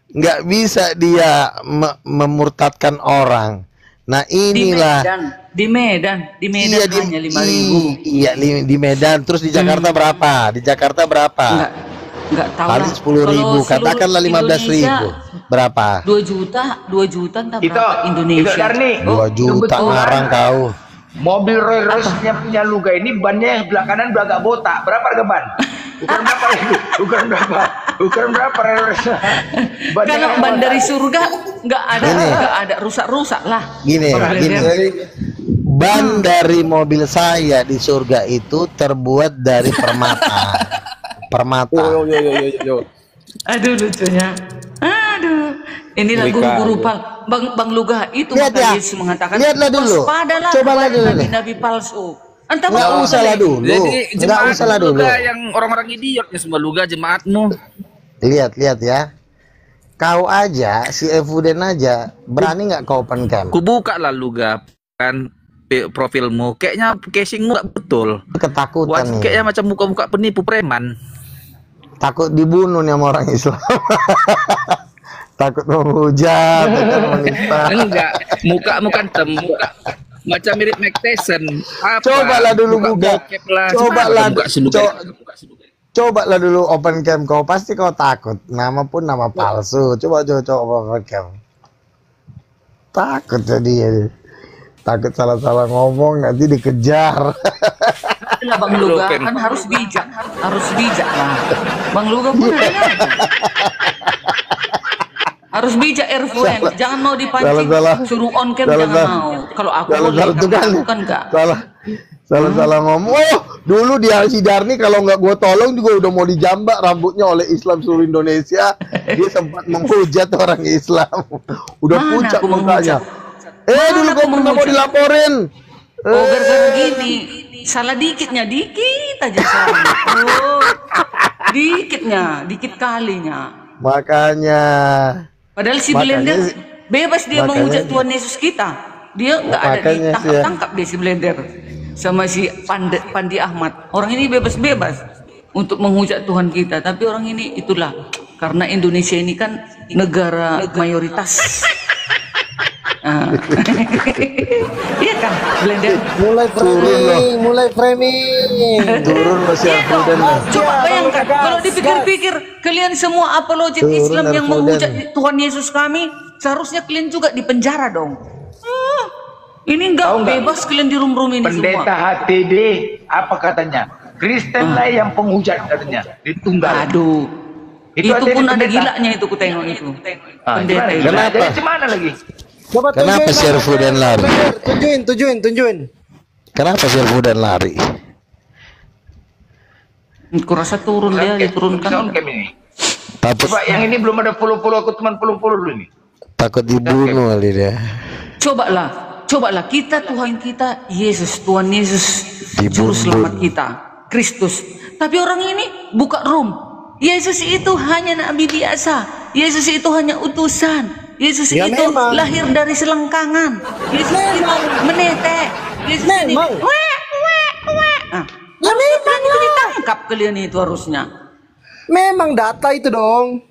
nggak bisa dia memurtadkan orang. Nah inilah di Medan iya, hanya 5.000. Iya di Medan. Terus di Jakarta berapa? Di Jakarta berapa? Nggak tahu paling 10.000, katakanlah 15.000. Berapa? 2 juta tak berapa Indonesia? 2 juta ngarang kau. Mobil Rolls Royce-nya punya Luga ini bannya sebelah kanan udah agak botak. Berapa harga ban? Ukuran berapa itu? Ukuran berapa? Ukuran berapa Rolls Royce? Kalau ban dari surga nggak ada rusak-rusak lah. Gini, ban dari mobil saya di surga itu terbuat dari permata. Permata. Aduh lucunya. Aduh. Inilah guru-guru Bang Luga itu maka Yesus mengatakan lihatlah dulu. Waspadalah nabi-nabi palsu. Entah Nggak usah lah dulu. Nggak usah lah dulu. Yang orang-orang idiotnya semua Luga jemaatmu. Lihat ya. Kau aja, si Evuden aja, berani nggak kau open cam? Ku buka lah Luga kan profilmu. Kayaknya casingmu nggak betul. Ketakutan nih. Kayaknya macam muka-muka penipu preman. Takut dibunuh nih sama orang Islam. Takut menghujat, menista. Enggak, muka macam mirip Mike Tyson. Cobalah dulu buka. Cobalah dulu open cam kau, pasti kau takut. Nama pun nama palsu. Coba open cam. Takut jadi. Takut salah-salah ngomong nanti dikejar. Itulah Bang Luga kan harus bijak lah. Bang Luga pun harus bijak Erfuen, jangan mau dipancing suruh on cam jangan mau. Kalau aku bukan enggak. Salah ngomong. Oh, dulu dia si Darni kalau nggak gue tolong juga udah mau dijambak rambutnya oleh Islam seluruh Indonesia. Dia sempat menghujat orang Islam. Udah pucat mukanya. Dulu gue pernah mau dilaporin. Oh, gara-gara gini. Salah dikit aja salah. Oh, dikit kalinya. Makanya. Padahal si Blender bebas dia menghujat Tuhan Yesus kita. Dia nggak ada ditangkap dia si Blender sama si Pandi Ahmad. Orang ini bebas untuk menghujat Tuhan kita. Tapi orang ini itulah karena Indonesia ini kan negara mayoritas. Iya kan Blender mulai framing turun masih Evuden. Coba bayangkan kalau dipikir-pikir kalian semua apologet Islam yang menghujat Tuhan Yesus kami seharusnya kalian juga di penjara dong. Ini enggak bebas kalian di room ini semua. Pendeta HTD apa katanya? Kristen lah yang penghujat katanya ditunggal. Aduh itu pun ada gilanya itu ku tengok itu pendeta itu. Jadi gimana lagi? Coba kenapa si Evuden lari? Tunjuin. Kenapa si Evuden lari? Kurasa turun dia diturunkan. Takut. Coba yang ini belum ada follow aku teman follow dulu nih. Takut dibunuh kali dia. Cobalah kita Tuhan kita Yesus, Tuhan Yesus juru selamat kita, Kristus. Tapi orang ini buka room. Yesus itu hanya nabi biasa. Yesus itu hanya utusan. Yesus itu lahir dari selengkangan. Yesus itu menetek. Yesus itu memang itu ditangkap kalian itu harusnya. Memang data itu dong.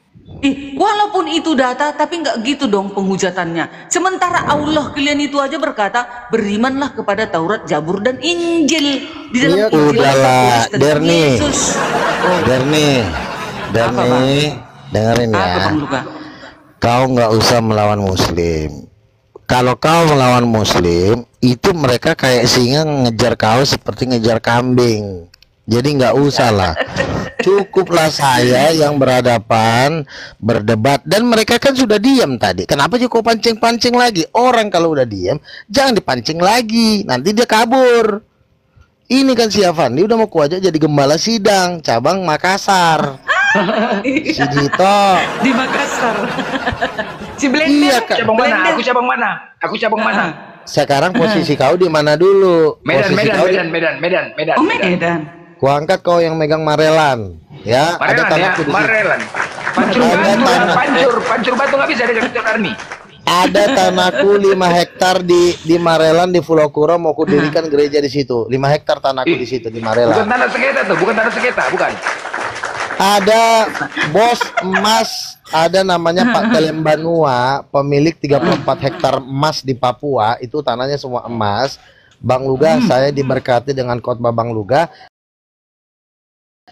Walaupun itu data, tapi nggak gitu dong penghujatannya. Sementara Allah kalian itu aja berkata, berimanlah kepada Taurat, Zabur, dan Injil. Di dalam Injil udahlah, Derni, Yesus. Derni, dengerin ya. Kau nggak usah melawan Muslim. Kalau kau melawan Muslim, itu mereka kayak singa ngejar kau seperti ngejar kambing. Jadi nggak usah lah. Cukuplah saya yang berhadapan, berdebat, dan mereka kan sudah diam tadi. Kenapa juga kau pancing-pancing lagi? Orang kalau udah diam, jangan dipancing lagi. Nanti dia kabur. Ini kan si Avandi udah mau kuajak jadi gembala sidang cabang Makassar. Si Dito di Makassar. Si Blender. Iya, cabang mana? Aku cabang mana? Sekarang posisi kau di mana dulu? Medan. Oh, Medan. Kuangkat kau yang megang Marelan, ya. Marelan, ada tanahku di Marelan. Pancur batu nggak bisa ada Kristen Army. Ada tanahku 5 hektar di Marelan di Pulau Kuro, mau kudirikan gereja di situ. 5 hektar tanahku di situ di Marelan. Bukan tanah sengketa, bukan. Ada bos emas, ada namanya Pak Telembanua, pemilik 34 hektar emas di Papua, itu tanahnya semua emas. Bang Luga, saya diberkati dengan khotbah Bang Luga.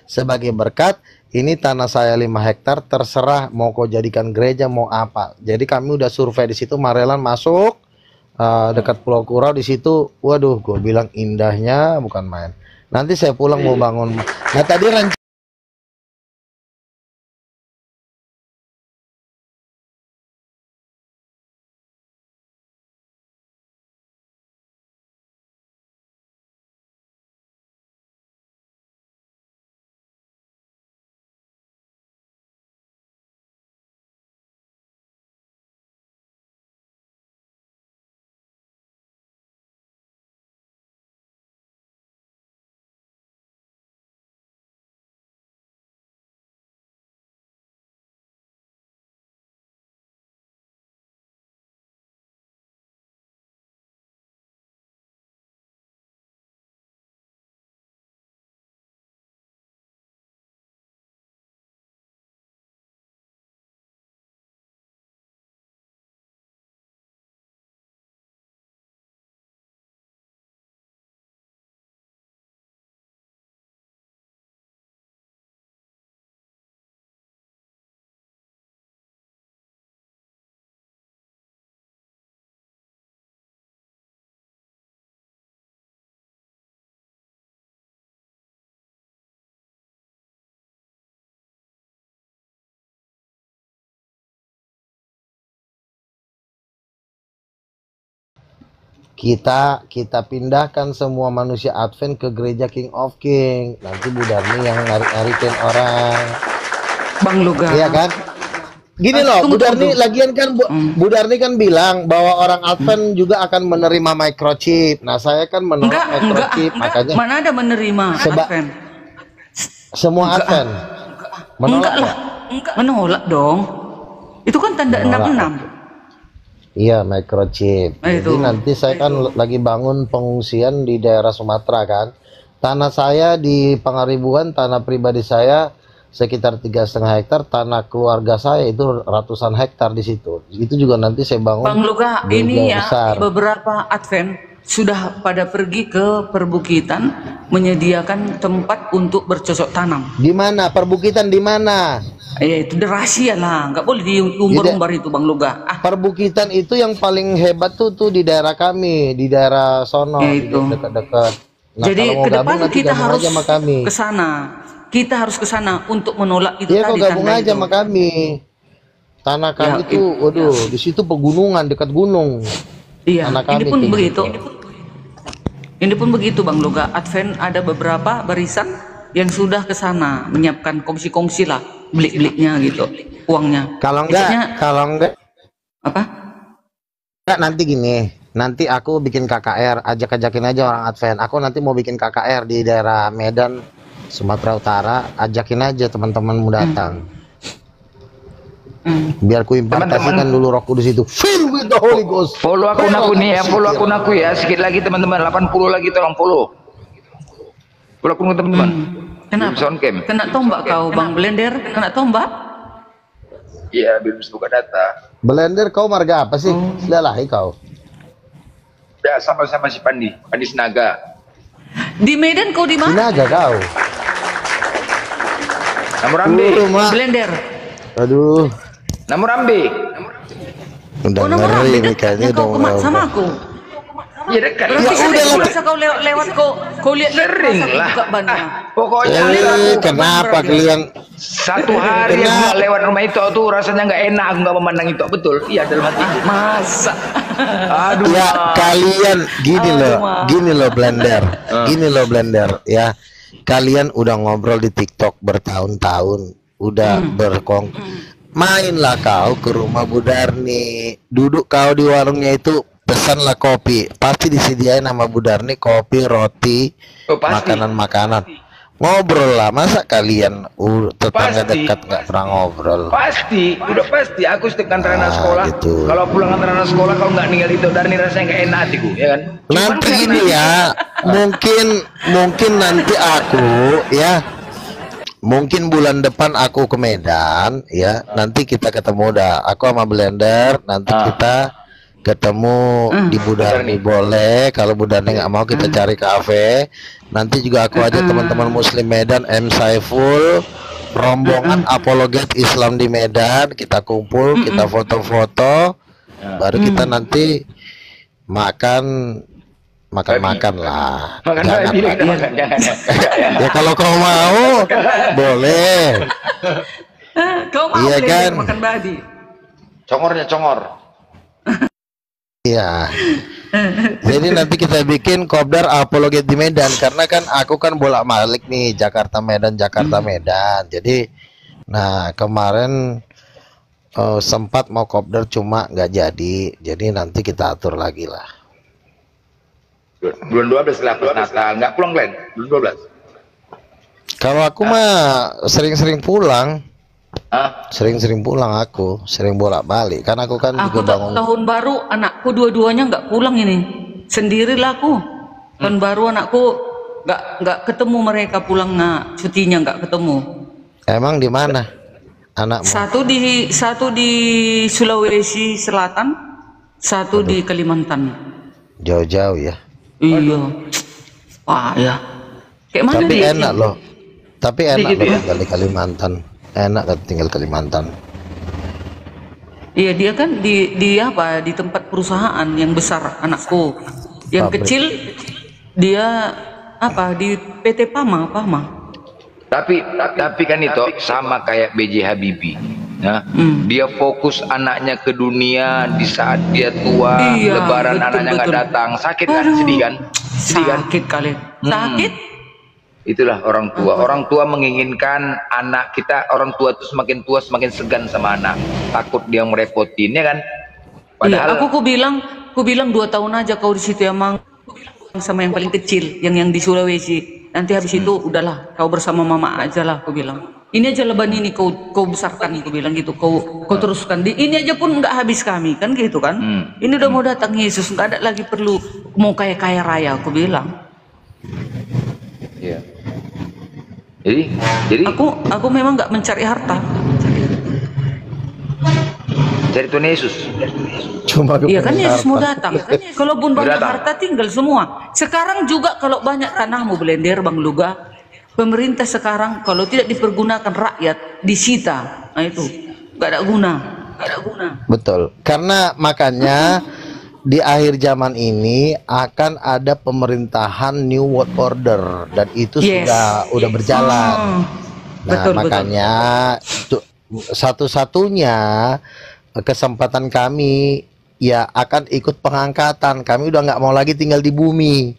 Sebagai berkat, ini tanah saya 5 hektar, terserah mau kau jadikan gereja mau apa. Jadi kami udah survei di situ, Marelan masuk, dekat Pulau Kurau di situ. Waduh, gue bilang indahnya bukan main. Nanti saya pulang mau bangun. Nah tadi kita pindahkan semua manusia Advent ke gereja King of King. Nanti Bu Darni yang narik-narikin orang. Bang Luga. Iya kan? Gini loh, Bu Darni lagian kan Bu Darni kan bilang bahwa orang Advent juga akan menerima microchip. Nah, saya kan menolak microchip, makanya Mana ada menerima Advent? Semua Advent. Menolak lah. Menolak dong. Itu kan tanda 66. Iya, microchip. Jadi nanti saya kan lagi bangun pengungsian di daerah Sumatera kan. Tanah saya di Pangaribuan, tanah pribadi saya sekitar 3,5 hektar, tanah keluarga saya itu ratusan hektar di situ. Itu juga nanti saya bangun. Bang Luga, ini ya besar. Beberapa Advent sudah pada pergi ke perbukitan menyediakan tempat untuk bercocok tanam. Di mana? Perbukitan di mana? Ya itu rahasia lah, nggak boleh diumbar-umbar itu Bang Luga. Perbukitan itu yang paling hebat tuh di daerah kami, di daerah sono, ya, itu dekat-dekat. Nah, jadi ke depan kita harus ke sana. Kita harus ke sana untuk menolak itu tadi. Iya, gabung aja sama kami. Tanah kami ya, tuh, waduh, di situ pegunungan, dekat gunung. Iya, ini pun begitu. Ini pun begitu Bang Luga. Advent ada beberapa barisan yang sudah ke sana menyiapkan kongsi-kongsi lah, beli-belinya gitu, uangnya. Kalau enggak apa? Enggak, nanti gini, nanti aku bikin KKR, ajak-ajakin aja orang Advent. Aku nanti mau bikin KKR di daerah Medan, Sumatera Utara, ajakin aja teman-temanmu datang. Biar ku impartasikan dulu Roh Kudus itu. Fill with the Holy Ghost. Follow akun aku nih ya, follow akun aku ya. Sedikit lagi teman-teman, 80 lagi tolong follow. Follow akun teman-teman. Kenapa? Kena tombak kau Bang Blender, kena tombak? Iya, belum buka data. Blender kau marga apa sih? Lalahi kau. Ya, sama-sama si Pandi Sinaga. Di Medan kau di mana? Sinaga kau. Namurambi. Blender. Aduh. Namurambi. Udah ngeri nih kayaknya kau kemat sama aku. Ya dekat. Ya udah masa kau lewat kau lihat sering lah. Pokoknya kenapa kalian satu hari yang lewat rumah itu tuh rasanya nggak enak, aku nggak memandang itu, betul? Iya dalam hati. Masa? Aduh. Ya kalian gini loh Blender, gini loh Blender ya. Kalian udah ngobrol di TikTok bertahun-tahun, udah mainlah kau ke rumah Bu Darni, duduk kau di warungnya itu, pesanlah kopi, pasti disediain sama Bu Darni kopi, roti, makanan-makanan. Ngobrol lah, masa kalian tetangga dekat nggak pernah ngobrol? Pasti, udah pasti. Aku setekan anak sekolah. Gitu. Kalau pulang antar anak sekolah, kalau nggak ninggal itu Darni rasanya nggak enak hatiku, ya kan? Nanti ini ya, mungkin nanti aku ya. Mungkin bulan depan aku ke Medan ya, nanti kita ketemu dah. Aku sama Blender, nanti kita ketemu di Bu Darni boleh. Kalau Bu Darni nggak mau, kita cari kafe. Nanti juga aku ajak teman-teman Muslim Medan, M Saiful, rombongan apologet Islam di Medan. Kita kumpul, kita foto-foto, baru kita nanti makan lah. Makan Jangan babi, makan. makan jangan. Ya kalau kau mau boleh. Kau mau Iya blender kan? makan babi? Congornya congor. Iya. Jadi nanti kita bikin kopdar apologet di Medan, karena kan aku kan bolak-balik nih Jakarta Medan. Jadi nah kemarin sempat mau kopdar cuma nggak jadi. Jadi nanti kita atur lagi lah. Bulan 12 lah pas Natal. Nggak pulang Glenn? Bulan 12. Kalau aku mah sering-sering pulang. Hah? Sering-sering pulang aku, sering bolak-balik. Karena aku kan Aku juga bangun. tahun baru anakku dua-duanya nggak pulang ini. Sendirilah aku. Tahun baru anakku nggak ketemu mereka pulang cutinya nggak ketemu. Emang di mana anakmu? Satu di Sulawesi Selatan, satu di Kalimantan. Jauh-jauh ya. Iya. Wah ya. Kayak mana Tapi dia? enak loh. Tapi enak Gitu loh ya? tinggal di Kalimantan. Enak kan tinggal Kalimantan. Iya dia kan di tempat perusahaan yang besar anakku. Yang Pabrik. kecil dia di PT Pama. Tapi kan itu sama kayak B.J. Habibie. Ya. Dia fokus anaknya ke dunia di saat dia tua, Iya, lebaran betul, anaknya nggak betul. datang. Sakit kan? Aduh. Sedih kan? Sedih kan? Sakit kali. Sakit. Itulah orang tua. Orang tua menginginkan anak kita, orang tua itu semakin tua semakin segan sama anak. Takut dia merepotin, ya kan? Iya, Padahal aku bilang 2 tahun aja kau di situ emang sama yang paling kecil, yang di Sulawesi. Nanti habis itu udahlah, kau bersama mama aja lah, aku bilang. Ini aja leban ini kau besarkan, aku bilang gitu. Kau teruskan. Ini aja pun nggak habis kami, kan gitu kan? Ini udah mau datang Yesus, nggak ada lagi perlu mau kaya raya, aku bilang. Iya. Jadi aku memang nggak mencari harta. cari Tuhan Yesus. Cuma Iya kan kepengen Yesus mau harta. datang. Kalaupun banyak Datang. harta tinggal semua. Sekarang juga kalau banyak tanahmu blender Bang Luga, pemerintah sekarang kalau tidak dipergunakan rakyat disita. Nah itu nggak ada guna. Betul. Karena makanya di akhir zaman ini akan ada pemerintahan New World Order dan itu Yes. sudah berjalan. Nah, Betul, makanya itu satu-satunya kesempatan kami ya akan ikut pengangkatan. Kami udah nggak mau lagi tinggal di bumi,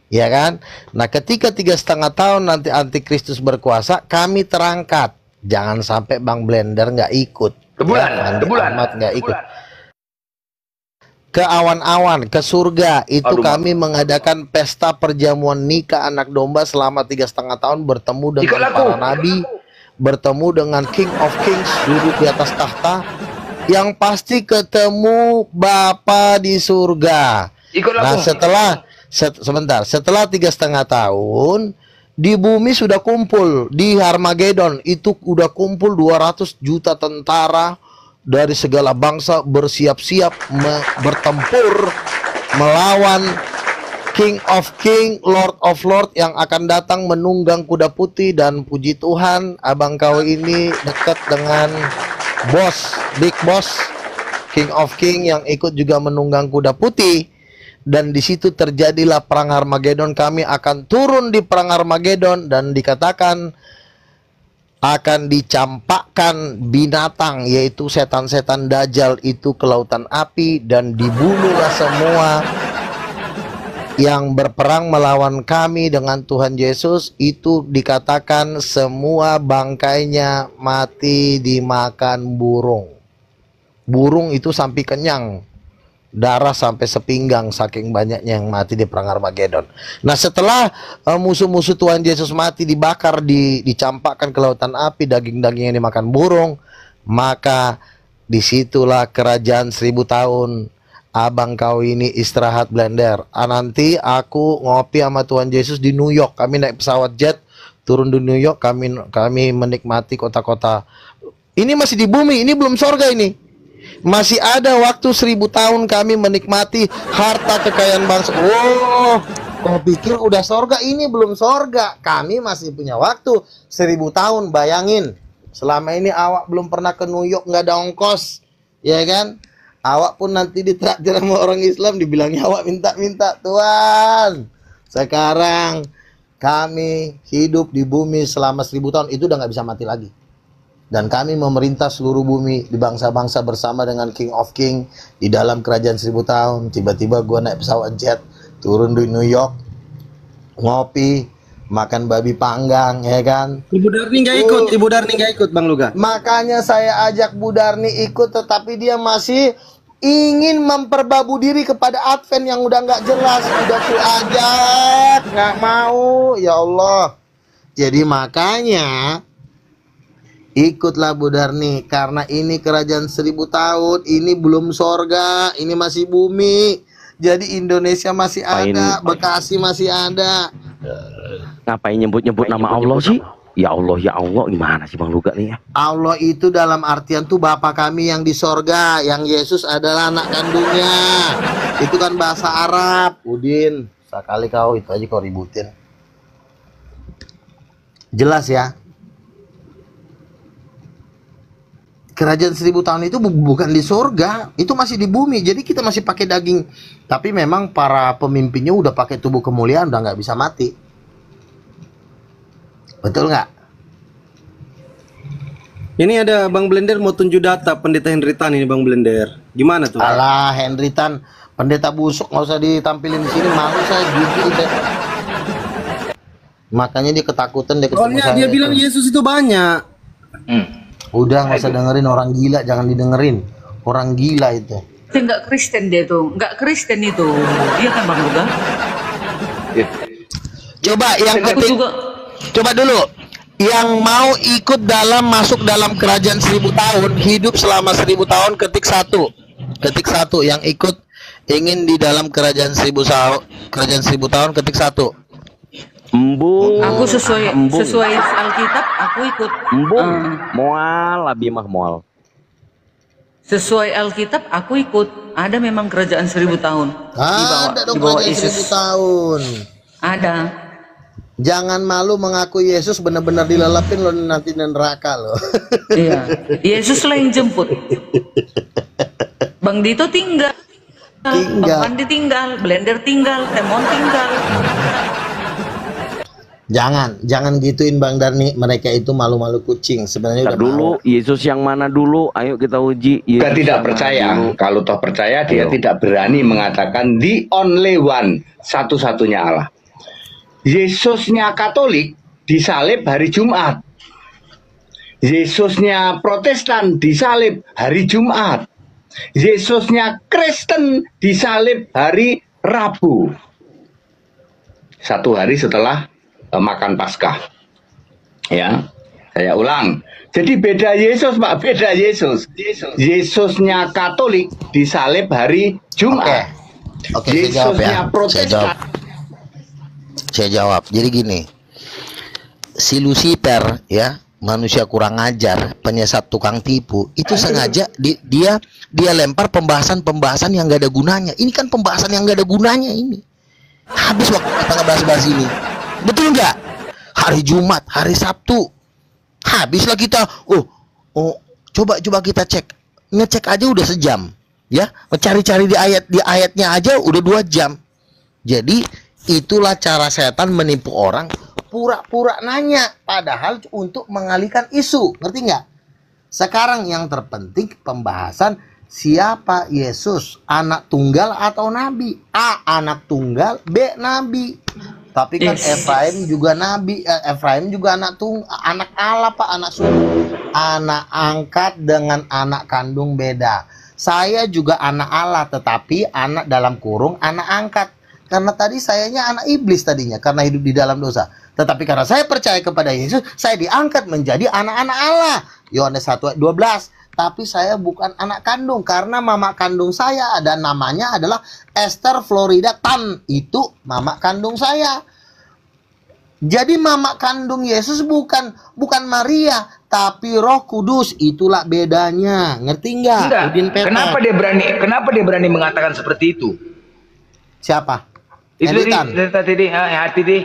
ya kan? Nah, ketika 3,5 tahun nanti antikristus berkuasa, kami terangkat. Jangan sampai Bang Blender nggak ikut. Kebulan. Ahmad nggak ikut. Ke awan-awan, ke surga itu Aduh, kami mengadakan pesta perjamuan nikah anak domba selama 3,5 tahun, bertemu dengan Ikut laku. para nabi, bertemu dengan King of Kings duduk di atas tahta, yang pasti ketemu Bapa di surga. Ikut Nah, laku. setelah 3,5 tahun di bumi sudah kumpul di Harmagedon, itu udah kumpul 200 juta tentara dari segala bangsa bersiap-siap bertempur melawan King of King, Lord of Lord yang akan datang menunggang kuda putih. Dan puji Tuhan, abang kau ini dekat dengan Big Boss, King of King yang ikut juga menunggang kuda putih. Dan di situ terjadilah perang Armageddon. Kami akan turun di perang Armageddon dan dikatakan akan dicampakkan binatang, yaitu setan-setan Dajjal itu ke lautan api, dan dibunuhlah semua yang berperang melawan kami dengan Tuhan Yesus. Itu dikatakan semua bangkainya mati dimakan burung. Burung itu sampai kenyang, darah sampai sepinggang saking banyaknya yang mati di perang Armageddon. Nah, setelah musuh-musuh Tuhan Yesus mati, dibakar, dicampakkan ke lautan api, daging-daging yang dimakan burung, maka disitulah kerajaan 1000 tahun. Abang kau ini istirahat Blender. Nanti aku ngopi sama Tuhan Yesus di New York. Kami naik pesawat jet turun di New York. Kami menikmati kota-kota. Ini masih di bumi, ini belum sorga ini. Masih ada waktu 1000 tahun kami menikmati harta kekayaan bangsa. Oh, kau pikir udah sorga? Ini belum sorga. Kami masih punya waktu 1000 tahun. Bayangin, selama ini awak belum pernah ke New York, nggak ada ongkos, ya kan? Awak pun nanti ditraktir sama orang Islam, dibilangnya awak minta-minta. Tuhan, sekarang kami hidup di bumi selama 1000 tahun, itu udah nggak bisa mati lagi. Dan kami memerintah seluruh bumi di bangsa-bangsa bersama dengan King of King di dalam kerajaan 1000 tahun. Tiba-tiba gua naik pesawat jet, turun di New York, ngopi, makan babi panggang, ya kan? Ibu Darni nggak ikut, Ibu Darni nggak ikut, Bang Luga. Makanya saya ajak Bu Darni ikut, tetapi dia masih ingin memperbabu diri kepada Advent yang udah nggak jelas. Udah ku ajak, nggak mau, ya Allah. Jadi makanya ikutlah Bu Darni, karena ini kerajaan 1000 tahun, ini belum sorga, ini masih bumi. Jadi Indonesia masih ada, Bekasi masih ada. Ngapain nyebut-nyebut nama Allah sih? Ya Allah, gimana sih Bang Luga nih ya? Allah itu dalam artian tuh Bapa kami yang di sorga, yang Yesus adalah anak kandungnya. Itu kan bahasa Arab. Udin, sekali kau itu aja kau ributin. Jelas ya? Kerajaan 1000 tahun itu bukan di sorga, itu masih di bumi. Jadi kita masih pakai daging. Tapi memang para pemimpinnya udah pakai tubuh kemuliaan, udah nggak bisa mati. Betul nggak? Ini ada Bang Blender mau tunjuk data pendeta Henritan ini, Bang Blender. Gimana tuh? Alah, Henritan, pendeta busuk, nggak usah ditampilin di sini, malu saya jujur deh. Makanya dia ketakutan, dia ketemu Soalnya saya. dia bilang Yesus itu banyak. Udah, nggak usah dengerin orang gila, jangan didengerin. Orang gila itu. Itu nggak Kristen dia tuh, nggak Kristen itu. Iya kan Bang Luga? Coba yang coba dulu, yang mau ikut masuk dalam kerajaan 1000 tahun, hidup selama 1000 tahun, ketik satu, yang ikut ingin di dalam kerajaan 1000 tahun, ketik satu. Embung. Aku sesuai Alkitab, aku ikut. Embung. Mual, abi mah mual. Sesuai Alkitab, aku ikut. Ada memang kerajaan 1000 tahun. Ada dong kerajaan 1000 tahun. Ada. Jangan malu mengaku Yesus, benar-benar dilelepin lo nanti di neraka lo. Iya. Yesus lah yang jemput. Bang Dito tinggal. Bang Pandi tinggal, Blender tinggal, Temon tinggal. Jangan gituin Bang Darni, mereka itu malu-malu kucing. Sebenarnya udah dulu mau. Yesus yang mana dulu? Ayo kita uji. Kita tidak percaya. Kalau toh percaya, dia tidak berani mengatakan the only one, satu-satunya Allah. Yesusnya Katolik disalib hari Jumat. Yesusnya Protestan disalib hari Jumat. Yesusnya Kristen disalib hari Rabu. 1 hari setelah makan Paskah. Ya, saya ulang. Jadi beda Yesus, Pak, beda Yesus. Yesusnya Katolik disalib hari Jumat. Oke, saya jawab ya. Protestan. Saya jawab. Jadi gini, si Lucifer ya, manusia kurang ajar, penyesat, tukang tipu, itu sengaja dia lempar pembahasan yang gak ada gunanya. Ini kan pembahasan yang gak ada gunanya ini. Habis waktu kita ngebahas ini. Betul nggak? Hari Jumat, hari Sabtu, habislah kita. Coba kita ngecek aja udah sejam, ya. Mencari-cari di ayatnya aja udah 2 jam. Jadi itulah cara setan menipu orang, pura-pura nanya, padahal untuk mengalihkan isu, ngerti nggak? Sekarang yang terpenting pembahasan siapa Yesus, anak tunggal atau nabi? A, anak tunggal, B, nabi. Tapi kan Efraim juga nabi, Efraim juga anak Allah, Pak, anak sulung. Anak angkat dengan anak kandung beda. Saya juga anak Allah, tetapi anak dalam kurung anak angkat. Karena tadi sayanya anak iblis tadinya, karena hidup di dalam dosa. Tetapi karena saya percaya kepada Yesus, saya diangkat menjadi anak-anak Allah. Yohanes 1:12. Tapi saya bukan anak kandung, karena mama kandung saya ada namanya adalah Esther Florida Tan. Itu mama kandung saya. Jadi mama kandung Yesus bukan Maria, tapi Roh Kudus. Itulah bedanya. Ngerti nggak? Kenapa dia berani mengatakan seperti itu? Siapa? Itu tadi hati deh.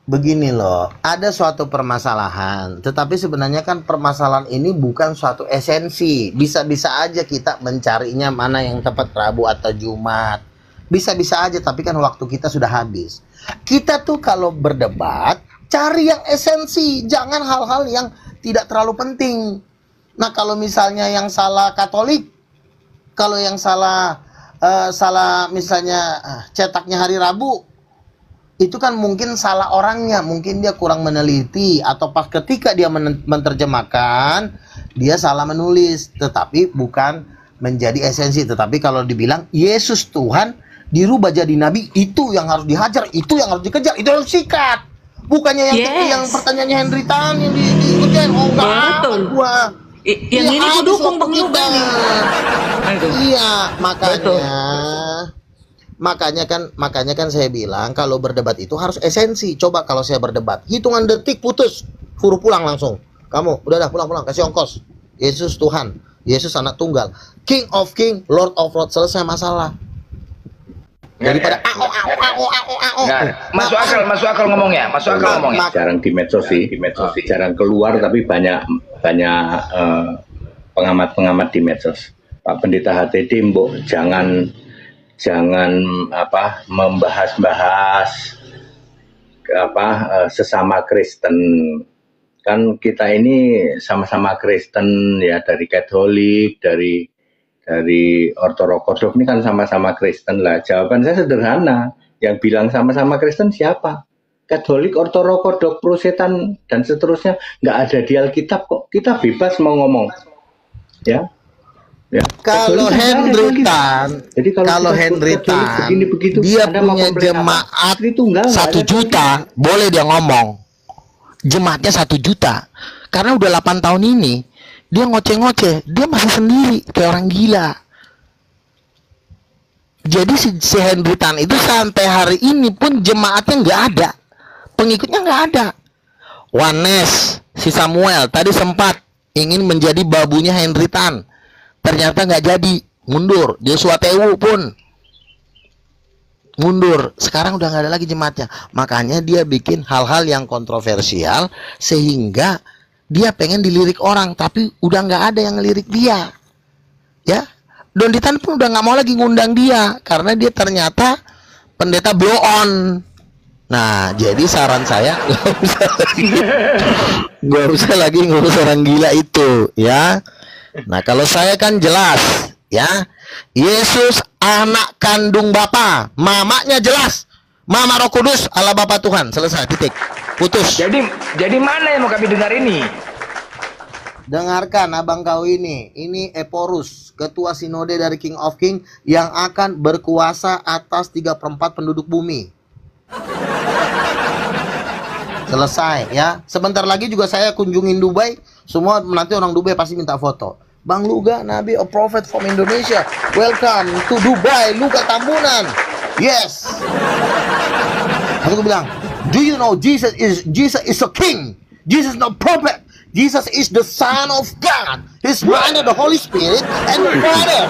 begini loh, ada suatu permasalahan, tetapi sebenarnya kan permasalahan ini bukan suatu esensi. Bisa-bisa aja kita mencarinya mana yang tepat, Rabu atau Jumat. Bisa-bisa aja, tapi kan waktu kita sudah habis. Kita tuh kalau berdebat, cari yang esensi, jangan hal-hal yang tidak terlalu penting. Nah, kalau misalnya yang salah Katolik, kalau yang salah misalnya cetaknya hari Rabu, itu kan mungkin salah orangnya, mungkin dia kurang meneliti, atau pas ketika dia menerjemahkan dia salah menulis, tetapi bukan menjadi esensi. Tetapi kalau dibilang Yesus Tuhan dirubah jadi nabi, itu yang harus dihajar, itu yang harus dikejar, itu harus sikat. Bukannya yang pertanyaannya Henry Tan yang diikutin. Oh enggak, gua yang ini ku dukung Bang Luga nih. Iya, makanya kan saya bilang kalau berdebat itu harus esensi. Coba kalau saya berdebat, hitungan detik putus, suruh pulang langsung. Kamu udah pulang, kasih ongkos. Yesus Tuhan, Yesus anak tunggal, King of King, Lord of Lord, selesai masalah. Daripada masuk akal ngomongnya, jarang di medsos sih, jarang keluar, tapi banyak pengamat di medsos. Pak Pendeta HTD, mbok jangan membahas sesama Kristen. Kan kita ini sama-sama Kristen ya, dari Katolik, dari Ortodoks ini kan sama-sama Kristen lah. Jawaban saya sederhana, yang bilang sama-sama Kristen siapa? Katolik, Ortodoks, Protestan dan seterusnya, nggak ada di Alkitab kok. Kita bebas mau ngomong, ya. Kalau Henry Tan, dia punya jemaat 1 juta, boleh dia ngomong. Jemaatnya 1 juta, karena udah 8 tahun ini dia ngoceh-ngoceh, dia masih sendiri kayak orang gila. Jadi si Henry Tan itu sampai hari ini pun jemaatnya nggak ada, pengikutnya nggak ada. Wanes, si Samuel tadi sempat ingin menjadi babunya Henry Tan, ternyata nggak jadi, mundur. Joshua Tewu pun mundur, sekarang udah nggak ada lagi jemaatnya. Makanya dia bikin hal-hal yang kontroversial sehingga dia pengen dilirik orang, tapi udah nggak ada yang ngelirik dia, ya. Don Ditan pun udah nggak mau lagi ngundang dia karena dia ternyata pendeta blow on. Nah, jadi saran saya nggak usah lagi ngurus orang gila itu, ya. Nah, kalau saya kan jelas, ya, Yesus anak kandung Bapa, mamanya jelas, Mama Roh Kudus Allah Bapa Tuhan, selesai, titik, putus. Jadi mana yang mau kami dengar ini? Dengarkan abang kau ini Eporus, ketua sinode dari King of King yang akan berkuasa atas 3/4 penduduk bumi. Selesai, ya. Sebentar lagi juga saya kunjungin Dubai, semua nanti orang Dubai pasti minta foto. Bang Luga, Nabi, a prophet from Indonesia, welcome to Dubai, Luga Tambunan. Yes. Aku bilang, do you know Jesus is a king? Jesus is not prophet. Jesus is the Son of God. He's under the Holy Spirit and the Father.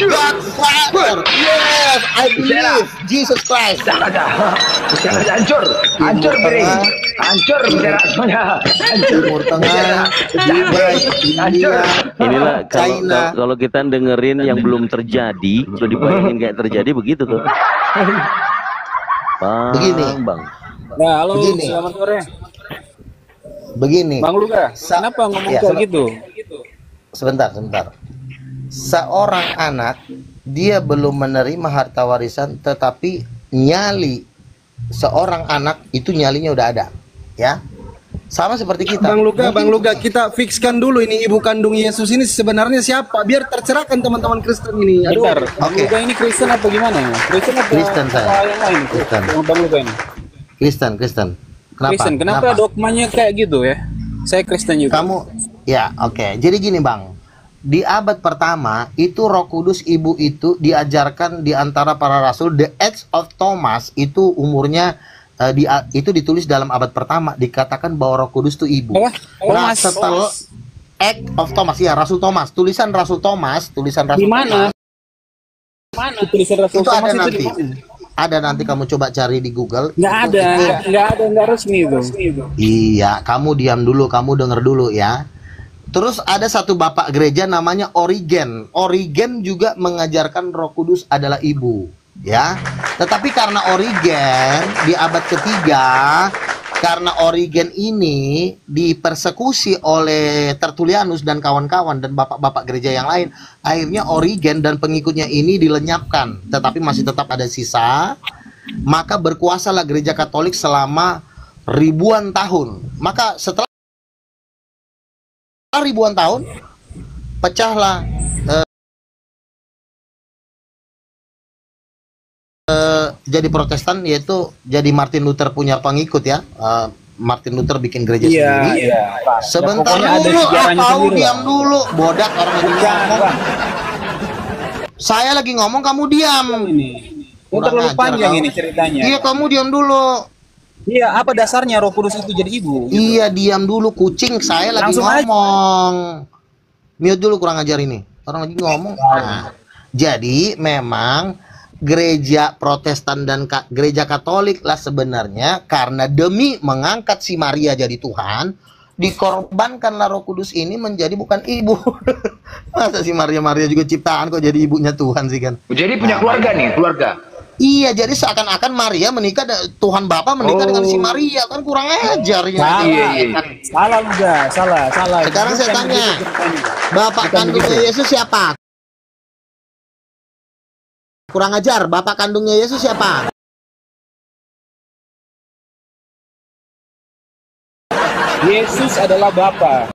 God Father. Yes, I believe Jesus Christ. Hancur piring. Hancur bendera semuanya. Timur Tengah, Dubai, India, Inilah China. kalau kita dengerin yang belum terjadi, sudah dibayangin kayak terjadi begitu tuh. Begini. Bang. Nah, halo, Begini. selamat sore. Begini. Bang Luga, kenapa ngomong kayak gitu? Sebentar. Seorang anak, dia belum menerima harta warisan, tetapi nyali seorang anak itu nyalinya udah ada, ya. Sama seperti kita. Bang Luga, kita fixkan dulu ini ibu kandung Yesus ini sebenarnya siapa? Biar tercerahkan teman-teman Kristen ini. Aduh. Bentar, Bang Luga ini Kristen apa gimana? Kristen apa? Kristen saya. Apa yang lain? Kristen. Bang Luga ini. Kristen. Kenapa dogmanya kayak gitu ya? Saya Kristen juga. Kamu, ya, oke. Jadi gini Bang, di abad pertama itu Roh Kudus Ibu itu diajarkan di antara para rasul. The Acts of Thomas itu umurnya itu ditulis dalam abad pertama, dikatakan bahwa Roh Kudus itu Ibu. Nah, setelah Act of Thomas, ya, Rasul Thomas, tulisan Rasul Thomas. Di mana? Tulisan Rasul itu Thomas ada nanti. Ada, nanti kamu coba cari di Google. Nggak ada, nggak resmi itu. Iya, kamu diam dulu, kamu denger dulu ya. Terus ada satu bapak gereja namanya Origen. Origen juga mengajarkan Roh Kudus adalah ibu, ya. Tetapi karena Origen di abad ketiga, karena Origen ini dipersekusi oleh Tertullianus dan kawan-kawan dan bapak-bapak gereja yang lain, akhirnya Origen dan pengikutnya ini dilenyapkan. Tetapi masih tetap ada sisa. Maka berkuasalah gereja Katolik selama ribuan tahun. Maka setelah ribuan tahun pecahlah jadi Protestan, yaitu jadi Martin Luther punya pengikut ya. Martin Luther bikin gereja sendiri. Sebentar dulu, kau diam dulu, bodak, orang lagi ngomong. Saya lagi ngomong, kamu diam. Terlalu panjang ini ceritanya. Iya, kamu diam dulu. Iya, apa dasarnya Roh Kudus itu jadi ibu? Iya, diam dulu, kucing. Saya lagi ngomong. Mute dulu, kurang ajar ini. Orang lagi ngomong. Nah, jadi memang gereja Protestan dan gereja Katolik lah sebenarnya karena demi mengangkat si Maria jadi Tuhan, dikorbankanlah Roh Kudus ini menjadi bukan ibu. Masa si Maria juga ciptaan kok jadi ibunya Tuhan sih kan? Jadi punya keluarga nih, keluarga. Iya, jadi seakan-akan Maria menikah, Tuhan Bapa menikah dengan si Maria, kan kurang ajar ya. Salah juga, salah. Sekarang saya tanya, bapak kandungnya Yesus siapa? Kurang ajar, bapak kandungnya Yesus siapa? Yesus adalah Bapa.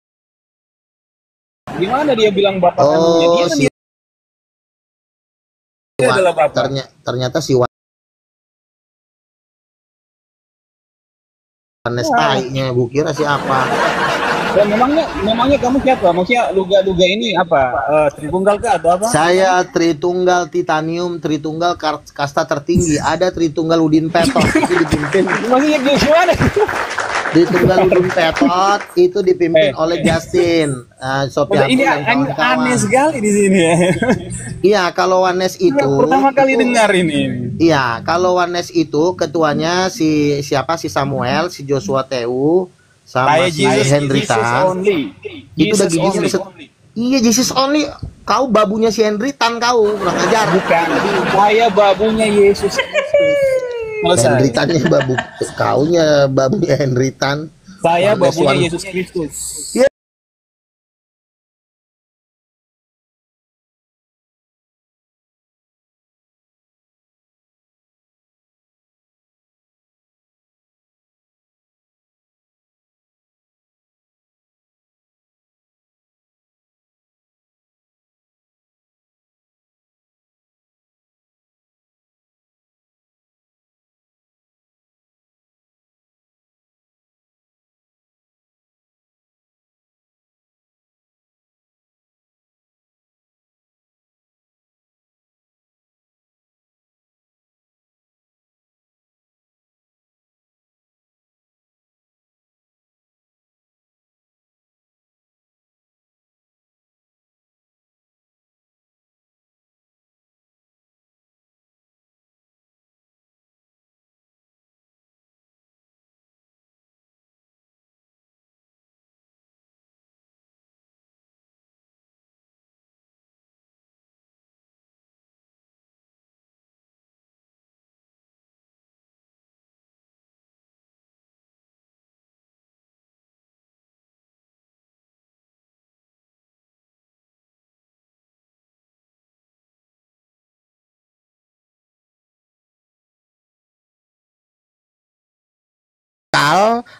Gimana dia bilang Bapa kandungnya? Dia adalah Bapa. Ternyata si Yohanes tainya, Bu kira siapa? Dan memangnya kamu siapa? Maksudnya luga ini apa? Tritunggal kah atau apa? Saya Tritunggal Titanium, Tritunggal kasta tertinggi. Ada Tritunggal Udin Petot itu dipimpin. Maksudnya gimana? Tritunggal Udin Petot itu dipimpin oleh Justin. Ini aneh sekali di sini ya. Iya, kalau Wanes itu pertama kali dengar ini. Iya, kalau Wanes itu ketuanya si Samuel, si Joshua Teu, sama si Henry Tan. Itu udah gini. Iya, Jesus only. Kau babunya si Henry Tan, kau kurang ajar. Bukan, saya babunya Yesus. Henry Tannya babu, kaunya babunya Henry Tan. Saya babunya Yesus Kristus. Yeah.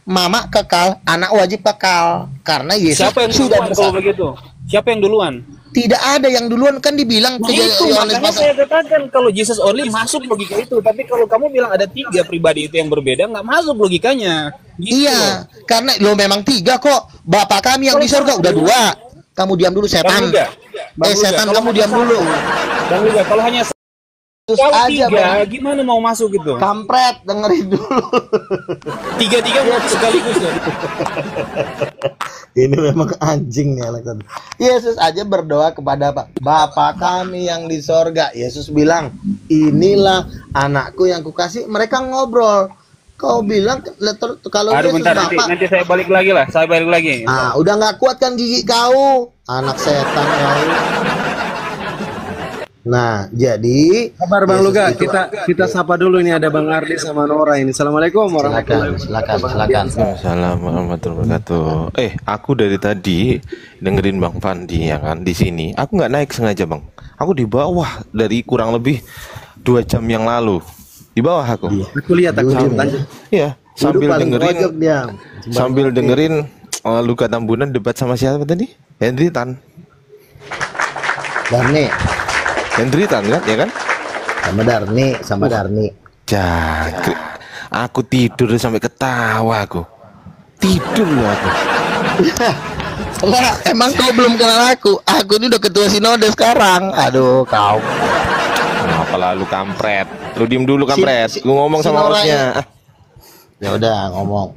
Mama kekal, anak wajib kekal karena Yesus siapa yang sudah kalau begitu? Siapa yang duluan? Tidak ada yang duluan, kan dibilang itu makanya saya katakan kalau Jesus only masuk logika itu, tapi kalau kamu bilang ada 3 pribadi itu yang berbeda, nggak masuk logikanya. Gitu. Iya, karena lo memang 3 kok. Bapak kami yang di surga udah 2. Kamu diam dulu setan. Bang Luga, setan kamu diam dulu. Bang Luga, kalau hanya Kau aja, tiga, Bang. gimana mau masuk gitu? Kampret, dengerin dulu. Tiga-tiga mau sekaligus ya? Ini memang anjing nih anak tadi. Yesus aja berdoa kepada Bapa kami yang di sorga. Yesus bilang, inilah anakku yang kukasih. Mereka ngobrol. Kau bilang kalau Aduh, Yesus bentar, Bapak. nanti saya balik lagi lah. Saya balik lagi. Ah, udah nggak kuat kan gigi kau, anak setan kau. Nah, jadi Kabar Bang Yesus Luga, itu- kita sapa dulu ini ada Bang Ardi sama Nora ini. Assalamualaikum warahmatullahi silakan. Assalamualaikum warahmatullahi wabarakatuh. Aku dari tadi dengerin Bang Fandi ya kan di sini. Aku nggak naik sengaja Bang. Aku di bawah dari kurang lebih 2 jam yang lalu. Di bawah aku. Aku lihat aku lanjut. Iya, sambil paling dengerin pojok dia. sambil dengerin Luka Tambunan debat sama siapa tadi? Henry Tan. Darni, Henry Tan kan, ya kan? sama Darni. Jangkrik. Aku tidur sampai ketawa aku. Tidur loh aku. Lah, emang kau belum kenal aku? Aku ini udah ketua sinode sekarang. Aduh, kau. Apa lalu kampret? Lu diem dulu kampret. Lu ngomong sama Nora hostnya. Ya udah ngomong.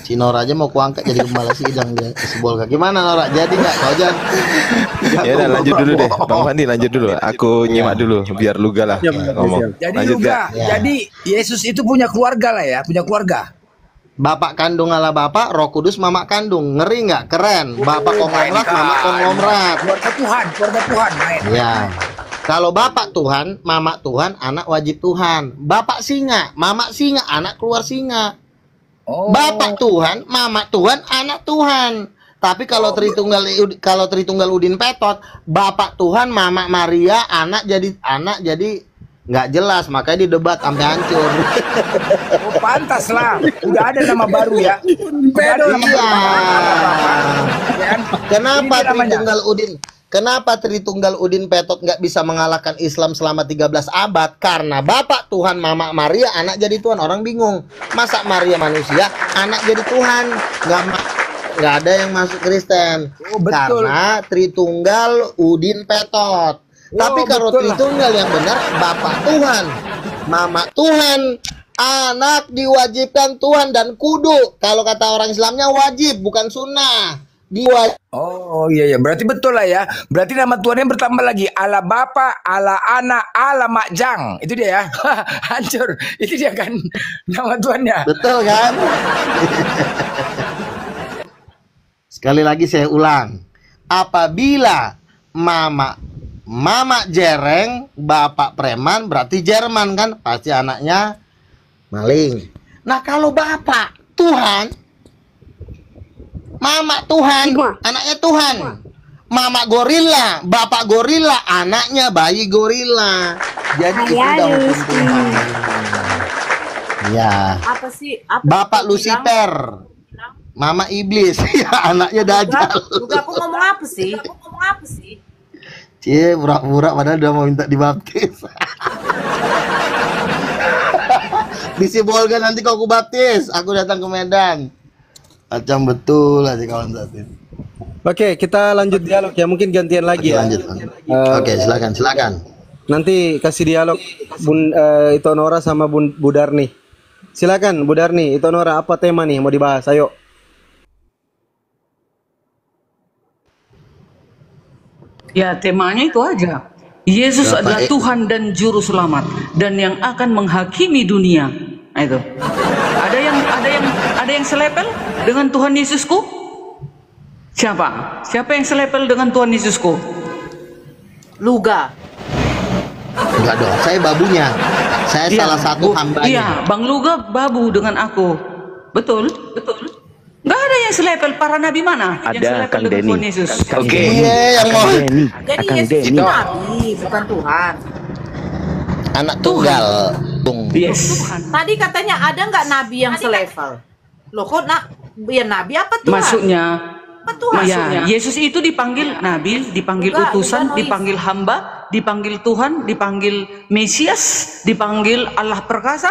Si Nora aja mau kuangkat jadi kepala sidang dia Sibolga. Gimana Nora? Jadi nggak? Kau jangan. Ya udah lanjut dulu deh, Bang Fandi lanjut dulu. Aku nyimak dulu biar Luga lah ngomong. Jadi Lanjut juga, gak? jadi Yesus itu punya keluarga lah ya, punya keluarga. Bapak kandung ala bapak, Roh Kudus mama kandung. Ngeri nggak? Keren. Bapak konglomerat, mama konglomerat. Keluarga Tuhan, main. Ya. Kalau bapak Tuhan, mama Tuhan, anak wajib Tuhan. Bapak singa, mama singa, anak keluar singa. Bapak Tuhan, mama Tuhan, anak Tuhan. Tapi kalau Tritunggal Udin Petot, bapak Tuhan, mama Maria, anak jadi nggak jelas, makanya didebat sampai hancur. Oh, pantas lah. Udah ada nama baru ya. Udah ada nama baru. Kenapa Tritunggal Udin Petot nggak bisa mengalahkan Islam selama 13 abad? Karena Bapak Tuhan, Mama Maria, anak jadi Tuhan. Orang bingung. Masa Maria manusia, anak jadi Tuhan? Nggak ada yang masuk Kristen. Betul. Karena Tritunggal Udin Petot. Tapi kalau betul lah. Tritunggal yang benar, Bapak Tuhan, Mama Tuhan, anak diwajibkan Tuhan dan kudu. Kalau kata orang Islamnya wajib, bukan sunnah. Oh iya, berarti betul lah ya. Berarti nama Tuhannya bertambah lagi. Ala Bapa, ala Anak, ala Makjang. Itu dia ya. Hancur. Itu dia kan nama Tuhannya. Betul kan? Sekali lagi saya ulang. Apabila Mama jereng, bapak preman, berarti Jerman kan? Pasti anaknya maling. Nah kalau bapak Tuhan, mama Tuhan, anaknya Tuhan. Mama gorila, bapak gorila, anaknya bayi gorila. Jadi itu udah hukum Tuhan. Ya. Apa sih? Bapak Lucifer, mama iblis, ya anaknya Dajjal. Juga aku ngomong apa sih? Cie, pura-pura padahal udah mau minta dibaptis. Di Sibolga nanti kau baptis, aku datang ke Medan. Macam betul aja kawan saat ini. Oke, kita lanjut dialog ya. Mungkin gantian lagi ya. Lanjut. Oke, silakan. Nanti kasih dialog Ito Nora sama Bu Darni. Silakan Bu Darni, Ito Nora, apa tema nih mau dibahas? Ayo. Ya, temanya itu aja. Yesus Berapa, adalah Tuhan dan Juru Selamat dan yang akan menghakimi dunia. Nah, itu. Ada yang selepel dengan Tuhan Yesusku? Siapa? Siapa yang selepel dengan Tuhan Yesusku? Luga. Enggak dong, saya babunya. Saya salah satu hambanya. Iya, Bang Luga babu dengan aku. Betul. Nggak ada yang selepel, para nabi mana? Yang Ada selepel Kang dengan Denny. Tuhan Yesus. Oke. Iya, yang mau. Jadi Yesus itu nabi, bukan Tuhan. Anak tunggal. Yes. Tadi katanya ada nggak nabi yang selevel? Loh kok ya nabi apa Tuhan? Maksudnya, apa Tuhan? ya, Yesus itu dipanggil nabi, dipanggil Enggak, utusan, bukan dipanggil hamba, dipanggil Tuhan, dipanggil Mesias, dipanggil Allah perkasa,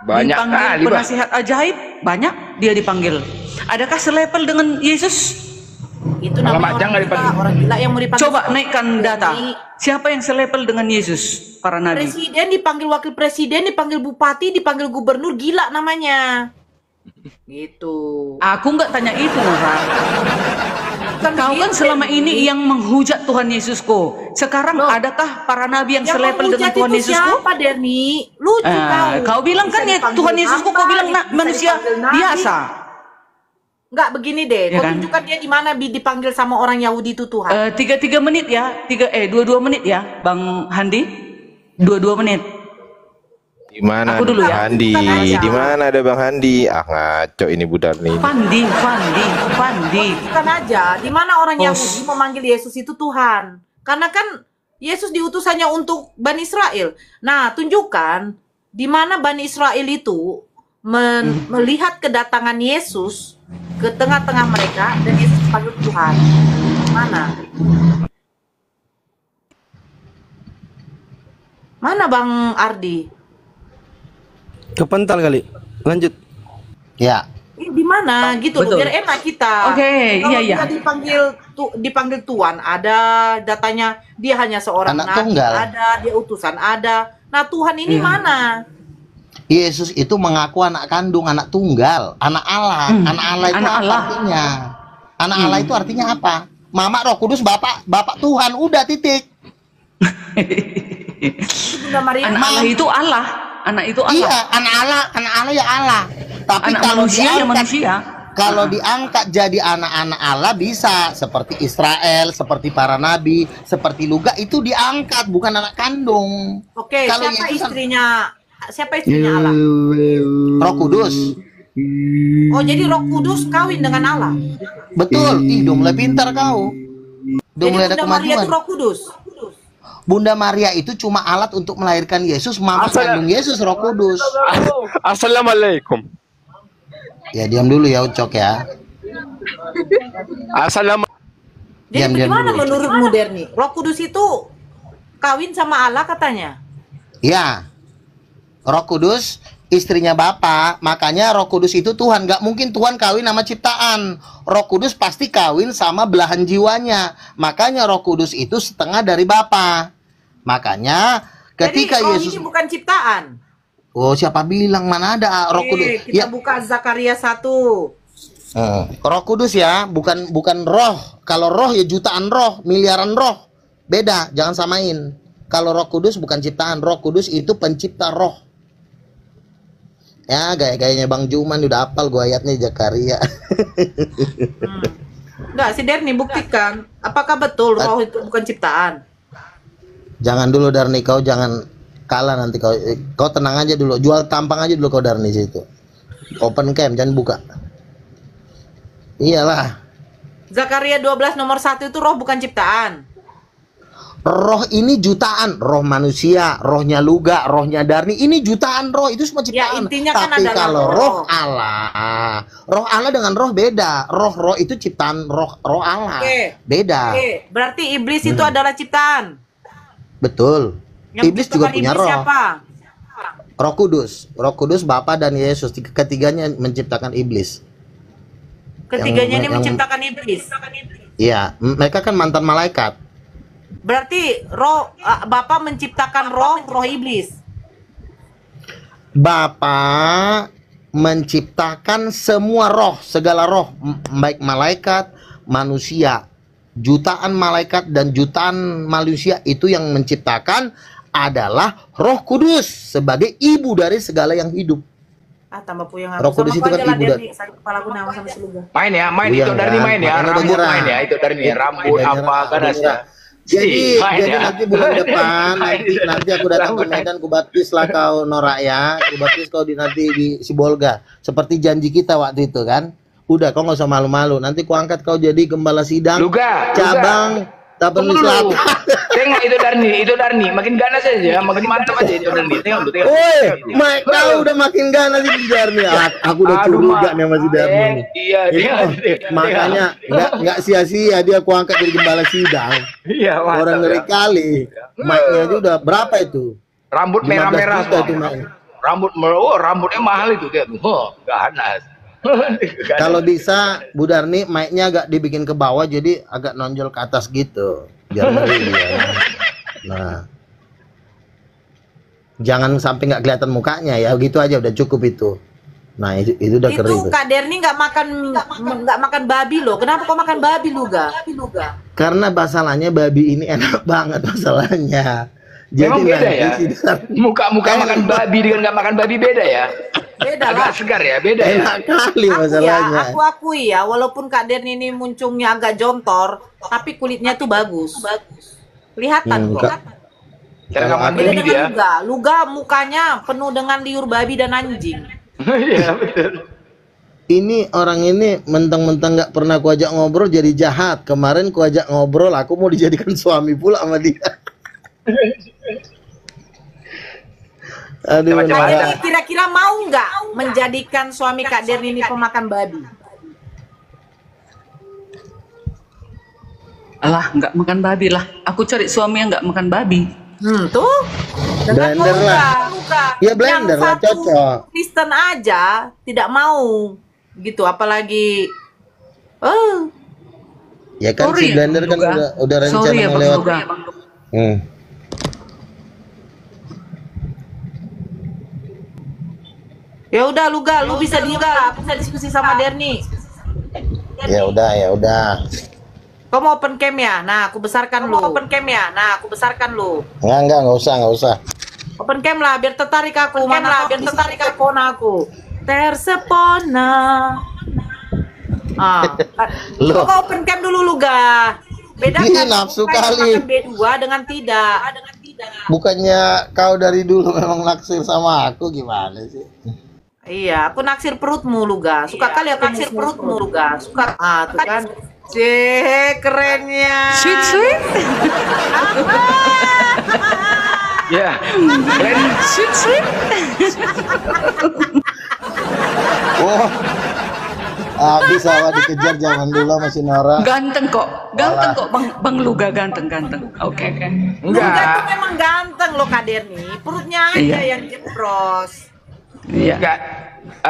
Banyak dipanggil kali, Bang. penasihat ajaib, banyak dia dipanggil. Adakah selepel dengan Yesus? Itu Kalau namanya majang nggak dipanggil. orang gila yang mau dipanggil. Coba naikkan data. Siapa yang selevel dengan Yesus? Para nabi. Presiden dipanggil wakil presiden, dipanggil bupati, dipanggil gubernur, gila namanya. Gitu. Aku nggak tanya itu, Nora. Kau kan selama ini yang menghujat Tuhan Yesusku. Sekarang adakah para nabi yang selevel dengan Tuhan Yesusku? Siapa, Derni? Lucu Kau bilang kan ya Tuhan Yesusku, kau bilang manusia biasa. Enggak begini deh, Ya kau kan? tunjukkan dia di mana dipanggil sama orang Yahudi itu Tuhan. 3 menit ya, 22 menit ya, Bang Handi. 22 menit. Di mana Aku dulu ya. Handi? Bukan aja. Di mana ada Bang Handi? Ah, ngaco ini Bu Darni. Fandi. Bukan aja, di mana orang Yahudi memanggil Yesus itu Tuhan. Karena kan Yesus diutusannya untuk Bani Israel. Nah, tunjukkan di mana Bani Israel itu melihat kedatangan Yesus ke tengah-tengah mereka dan Yesus dipanggil Tuhan. Mana? Mana Bang Ardi? Kepental kali. Lanjut. Ya. Di mana gitu loh, Betul. biar enak kita. Oke, Kalau iya. kita dipanggil Tuhan, ada datanya dia hanya seorang Anak nabi, tunggal. ada dia utusan, ada. Nah, Tuhan ini mana? Yesus itu mengaku anak kandung, anak tunggal, anak Allah. Anak Allah itu Anak apa Allah. artinya? Anak Allah itu artinya apa? Mama Roh Kudus, Bapak Tuhan, udah titik. Bunda Maria. Anak Allah itu Allah. Anak itu Allah. Iya, anak Allah ya Allah. Tapi Anak kalau manusia ya diangkat, manusia. kalau diangkat jadi anak-anak Allah bisa seperti Israel, seperti para nabi, seperti Luga itu diangkat bukan anak kandung. Oke, Kalau siapa Yesus kan- istrinya? Siapa istrinya Allah? Roh Kudus. Oh, jadi Roh Kudus kawin dengan Allah. Betul. Ih, udah mulai pintar kau. Udah Jadi mulai ada Bunda Maria kemajuan. itu Roh Kudus. Bunda Maria itu cuma alat untuk melahirkan Yesus, mama kandung Yesus Roh Kudus. Assalamualaikum. Ya diam dulu ya Ucok ya. Jadi Diam bagaimana dulu. menurutmu Derni? Roh Kudus itu kawin sama Allah katanya. Ya. Roh Kudus istrinya Bapa, makanya Roh Kudus itu Tuhan. Gak mungkin Tuhan kawin sama ciptaan. Roh Kudus pasti kawin sama belahan jiwanya. Makanya Roh Kudus itu setengah dari Bapa. Makanya ketika Jadi roh Yesus, ini bukan ciptaan. oh siapa bilang mana ada Roh Kudus? Kita buka Zakaria 1. Roh Kudus ya, bukan roh. Kalau roh ya jutaan roh, miliaran roh. Beda, jangan samain. Kalau Roh Kudus bukan ciptaan, Roh Kudus itu pencipta roh. Ya, gaya-gayanya Bang Juman udah hafal gua ayatnya Zakaria. Enggak, si Derni buktikan. Apakah betul roh itu bukan ciptaan? Jangan dulu Darni, kau jangan kalah nanti kau tenang aja dulu, jual tampang aja dulu kau Darni situ. Open cam jangan buka. Iyalah. Zakaria 12 nomor 1 itu roh bukan ciptaan. Roh ini jutaan, roh manusia, rohnya Luga, rohnya Darni, ini jutaan roh, itu semua ciptaan. intinya kan Tapi adalah kalau roh. roh Allah dengan roh beda. Roh itu ciptaan roh Allah. Oke. Beda. Oke, berarti iblis itu adalah ciptaan. Betul. Yang Iblis juga menciptakan punya iblis roh. siapa? Roh Kudus, Bapa dan Yesus, ketiganya menciptakan iblis. Ketiganya ini yang- menciptakan iblis. Iya, mereka kan mantan malaikat. Berarti roh Bapa menciptakan roh iblis. Bapa menciptakan semua roh, segala roh, baik malaikat, manusia. Jutaan malaikat dan jutaan manusia itu yang menciptakan adalah Roh Kudus sebagai ibu dari segala yang hidup. Tambah puyeng Roh Kudus itu kan ibu dari Sakit kepala aku nama sama seluga. Main ya, main Buyang itu Darni kan, main ya, makanya udah rambut nyerah. main ya, itu Darni ya, rambut Udah apa nyerah, ganas udah ya. Jadi Main ya. nanti bulan depan Main itu. nanti aku datang ke Medan, ku baptis lah kau Nora ya, ku baptis kau nanti di Sibolga seperti janji kita waktu itu kan. Udah kau nggak usah malu-malu, nanti ku angkat kau jadi gembala sidang Luga, cabang Tapanuli Tunggu dulu. Selatan. Tengok itu Darni, makin ganas aja, makin mantap aja itu Darni. Tengok tuh, tengok. Woi, Mike, kau udah makin ganas di Darni. Aku udah Aduh, curiga Mak. nih sama si Darni nih. Iya, Ini, iya, oh, iya. makanya nggak sia-sia dia aku angkat jadi gembala sidang. Iya, mantap. Orang ngeri Ya. kali. Mike-nya aja udah berapa itu? Rambut 15 merah-merah juta semua. tuh, Mike. Rambutnya mahal itu kayak tuh. Oh, ganas. Kalau bisa Bu Darni mic-nya agak dibikin ke bawah jadi agak nonjol ke atas gitu. Biar ngeri dia. Nah. Jangan sampai nggak kelihatan mukanya ya, gitu aja udah cukup itu. Nah, itu udah Itu kering. Kak Derni nggak makan babi loh. Kenapa kok makan babi Luga? Karena masalahnya babi ini enak banget masalahnya. Memang beda ya? nanti Muka-muka makan babi dengan nggak makan babi beda ya? Beda Agak lah. segar ya, beda ya? enak kali masalahnya. Aku akui ya, walaupun Kak Derni ini muncungnya agak jontor, tapi kulitnya tuh bagus. Kelihatan kok. Cara nggak makan Beda babi dia. dengan Luga mukanya penuh dengan liur babi dan anjing. Iya betul. Ini orang ini mentang-mentang nggak pernah kuajak ngobrol jadi jahat. Kemarin kuajak ngobrol, aku mau dijadikan suami pula sama dia. Aduh, Kak Nora. Derni kira-kira mau nggak menjadikan suami Kak Derni ini pemakan babi? Alah, nggak makan babi lah. Aku cari suami yang nggak makan babi. Tuh. Dengan Blender lah. Ya blender yang lah, satu cocok. Kristen aja tidak mau gitu, apalagi Ya kan Sorry si ya, blender Bang kan Luga. udah rencana Sorry ya, mau Bang lewat. Luga. Ya udah Luga, lu bisa diskusi sama Derni. Ya udah. Kau mau open cam ya? Nah, aku besarkan lu. Enggak usah. Open cam lah biar tertarik aku. Biar tertarik aku. Tersepona. Loh. Coba open cam dulu Luga. Bedakan Ih, nafsu bukan kali. makan B2 dengan tidak. Bukannya kau dari dulu memang naksir sama aku, gimana sih? Iya, aku naksir perutmu Luga. Suka kali aku naksir perutmu Luga. Suka. Tuh kan. Kerennya. Sweet. Ya. Sweet. Oh. Habis awak dikejar zaman dulu masih Nora. Ganteng kok Bang Luga ganteng. Oke. Luga tuh memang ganteng loh Kak Derni. Perutnya aja yang jepros. Iya. Enggak.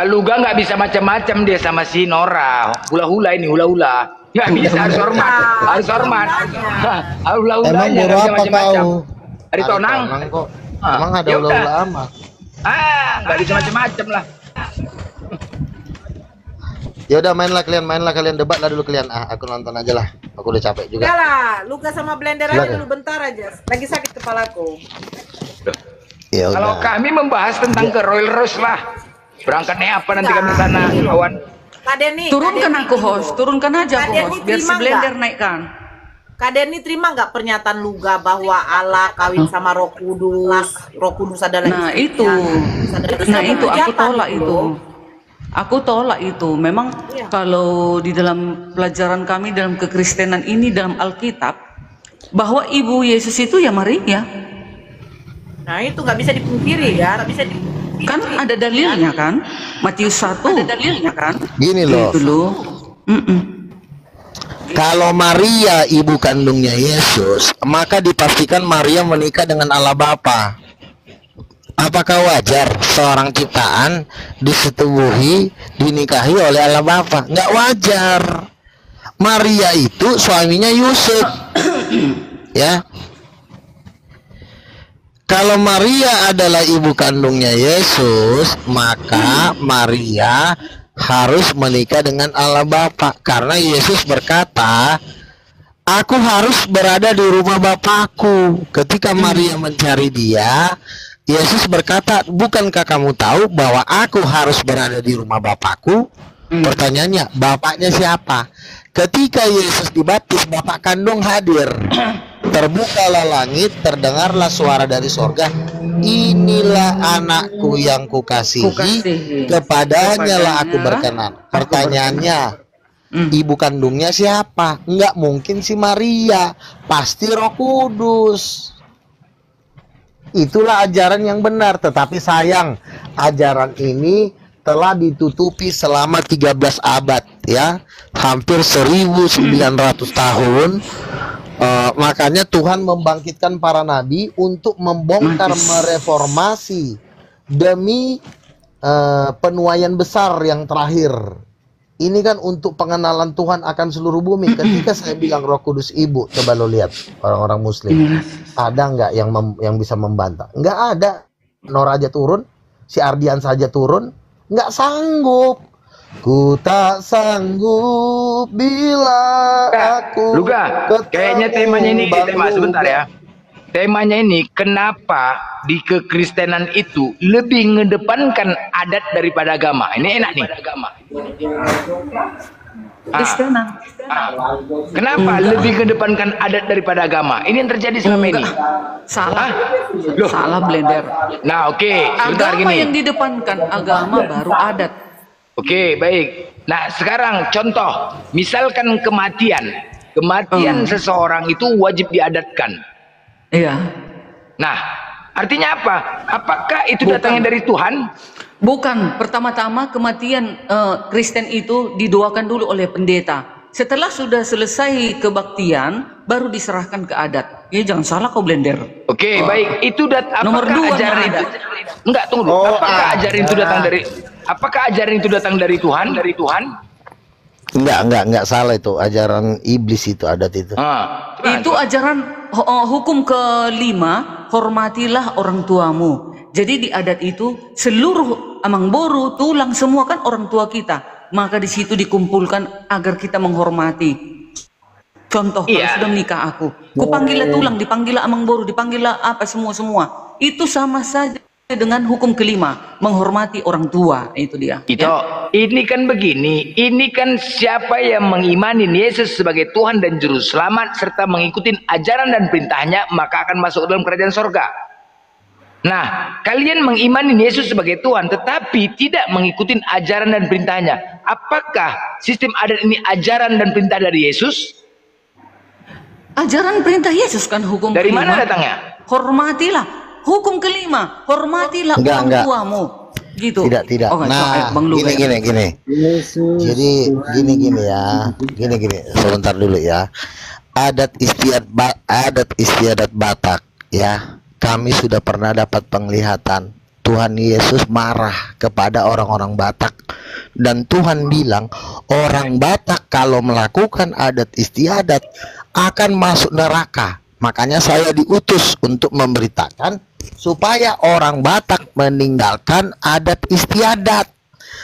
Luga nggak bisa macam-macam dia sama si Nora. Hula-hula ini hula-hula. Nggak bisa, harus hormat. Hula-hulanya Emang nggak baru bisa apa macam-macam. kau? Hari Tonang. kok. Emang ada Ya hula-hula udah. ama. Nggak bisa macam-macam lah. Ya udah mainlah kalian debatlah dulu kalian. Aku nonton aja lah. Aku udah capek juga. Udah lah, Luga sama blender aja Silakan. dulu bentar aja. Lagi sakit kepalaku. Ya Kalau udah. kami membahas tentang ke Royal Roast lah. Berangkatnya apa nanti kami sana, kawan? Kak Derni, Turunkan aku host, turunkan aja aku Kak Derni host biar si terima blender nggak? naikkan. Kak Derni terima nggak pernyataan Luga bahwa Allah kawin sama Roh Kudus adalah Nah istrinya? itu aku hujatan tolak itu. Aku tolak itu. Memang kalau di dalam pelajaran kami dalam kekristenan ini dalam Alkitab bahwa ibu Yesus itu ya Maria. Nah itu nggak bisa dipungkiri ya, nggak bisa Kan ada dalilnya kan? Matius 1 ada dalilnya kan? Gini loh. Gitu loh. Kalau Maria ibu kandungnya Yesus, maka dipastikan Maria menikah dengan Allah Bapa. Apakah wajar seorang ciptaan disetubuhi, dinikahi oleh Allah Bapa? Nggak wajar. Maria itu suaminya Yusuf. Ya. Kalau Maria adalah ibu kandungnya Yesus, maka Maria harus menikah dengan Allah Bapa. Karena Yesus berkata, aku harus berada di rumah Bapakku. Ketika Maria mencari dia, Yesus berkata, bukankah kamu tahu bahwa aku harus berada di rumah Bapakku? Pertanyaannya, bapaknya siapa? Ketika Yesus dibaptis, bapak kandung hadir. Terbukalah langit, terdengarlah suara dari sorga, inilah anakku yang kukasihi, kepadanya lah aku berkenan. Pertanyaannya, ibu kandungnya siapa? Enggak mungkin si Maria, pasti Roh Kudus. Itulah ajaran yang benar, tetapi sayang ajaran ini telah ditutupi selama 13 abad ya, hampir 1900 tahun. Makanya Tuhan membangkitkan para nabi untuk membongkar, mereformasi demi penuaian besar yang terakhir. Ini kan untuk pengenalan Tuhan akan seluruh bumi. Ketika saya bilang Roh Kudus Ibu, coba lo lihat orang-orang Muslim, ada nggak yang bisa membantah? Nggak ada. Nora aja turun, si Ardian saja turun, nggak sanggup. Ku tak sanggup bila aku. Luga, kayaknya temanya ini sebentar ya. Temanya ini kenapa di kekristenan itu lebih mengedepankan adat daripada agama. Ini enak nih. Kristenan. Kenapa lebih mengedepankan adat daripada agama? Ini yang terjadi selama ini. Salah. Salah blender. Nah, oke. Sebentar Agama gini. yang didepankan, agama baru adat. Oke, baik. Nah, sekarang contoh, misalkan kematian seseorang itu wajib diadatkan. Iya. Nah, artinya apa? Apakah itu datangnya dari Tuhan? Bukan. Pertama-tama kematian Kristen itu didoakan dulu oleh pendeta. Setelah sudah selesai kebaktian, baru diserahkan ke adat. Ya jangan salah kau blender. Oke, baik. Itu Nomor dua ajaran itu? Enggak, tunggu dulu. Apakah ajaran itu datang dari? Apakah ajaran itu datang dari Tuhan? Dari Tuhan? Enggak salah itu. Ajaran iblis itu, adat itu. Itu ajaran hukum kelima, hormatilah orang tuamu. Jadi di adat itu seluruh amang boru, tulang semua kan orang tua kita. Maka di situ dikumpulkan agar kita menghormati. Contoh kalau sudah menikah aku, kupanggillah tulang, dipanggillah amang boru, dipanggillah apa semua. Itu sama saja dengan hukum kelima, menghormati orang tua. Itu dia. Ini kan begini, ini kan siapa yang mengimani Yesus sebagai Tuhan dan Juru Selamat serta mengikuti ajaran dan perintahnya, maka akan masuk dalam kerajaan sorga. Nah, kalian mengimani Yesus sebagai Tuhan tetapi tidak mengikuti ajaran dan perintahnya. Apakah sistem adat ini ajaran dan perintah dari Yesus? Ajaran perintah Yesus kan hukum dari kelima. Dari mana datangnya? Hormatilah. Hukum kelima, hormatilah orang tuamu. Gitu. Tidak. Oh, nah, gini. Jadi gini ya. Gini. Sebentar dulu ya. Adat istiadat Batak ya. Kami sudah pernah dapat penglihatan Tuhan Yesus marah kepada orang-orang Batak, dan Tuhan bilang orang Batak kalau melakukan adat istiadat akan masuk neraka. Makanya saya diutus untuk memberitakan supaya orang Batak meninggalkan adat istiadat.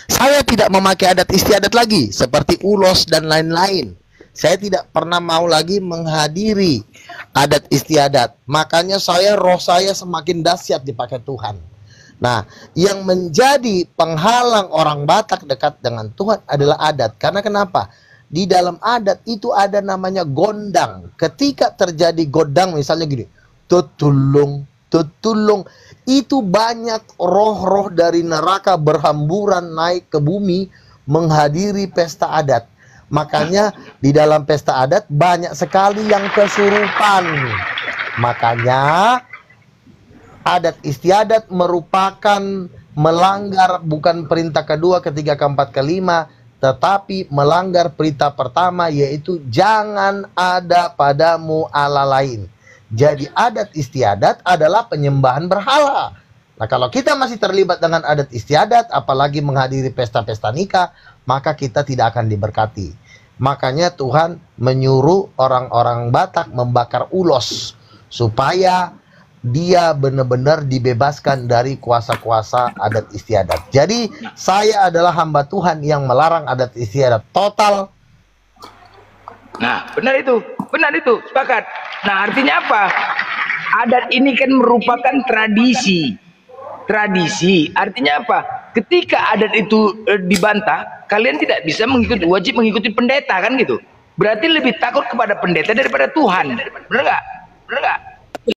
Saya tidak memakai adat istiadat lagi seperti ulos dan lain-lain. Saya tidak pernah mau lagi menghadiri adat istiadat. Makanya roh saya semakin dahsyat dipakai Tuhan. Nah, yang menjadi penghalang orang Batak dekat dengan Tuhan adalah adat. Karena kenapa? Di dalam adat itu ada namanya gondang. Ketika terjadi gondang, misalnya gini, tutulung, itu banyak roh-roh dari neraka berhamburan naik ke bumi menghadiri pesta adat. Makanya di dalam pesta adat banyak sekali yang kesurupan. Makanya adat istiadat merupakan melanggar bukan perintah kedua, ketiga, keempat, kelima, tetapi melanggar perintah pertama, yaitu jangan ada padamu Allah lain. Jadi adat istiadat adalah penyembahan berhala. Nah, kalau kita masih terlibat dengan adat istiadat, apalagi menghadiri pesta-pesta nikah, maka kita tidak akan diberkati. Makanya Tuhan menyuruh orang-orang Batak membakar ulos supaya dia benar-benar dibebaskan dari kuasa-kuasa adat istiadat. Jadi saya adalah hamba Tuhan yang melarang adat istiadat total. Nah, benar itu, sepakat. Nah, artinya apa? Adat ini kan merupakan tradisi. Artinya apa? Ketika adat itu dibantah, kalian tidak bisa wajib mengikuti pendeta kan gitu. Berarti lebih takut kepada pendeta daripada Tuhan. Benar nggak?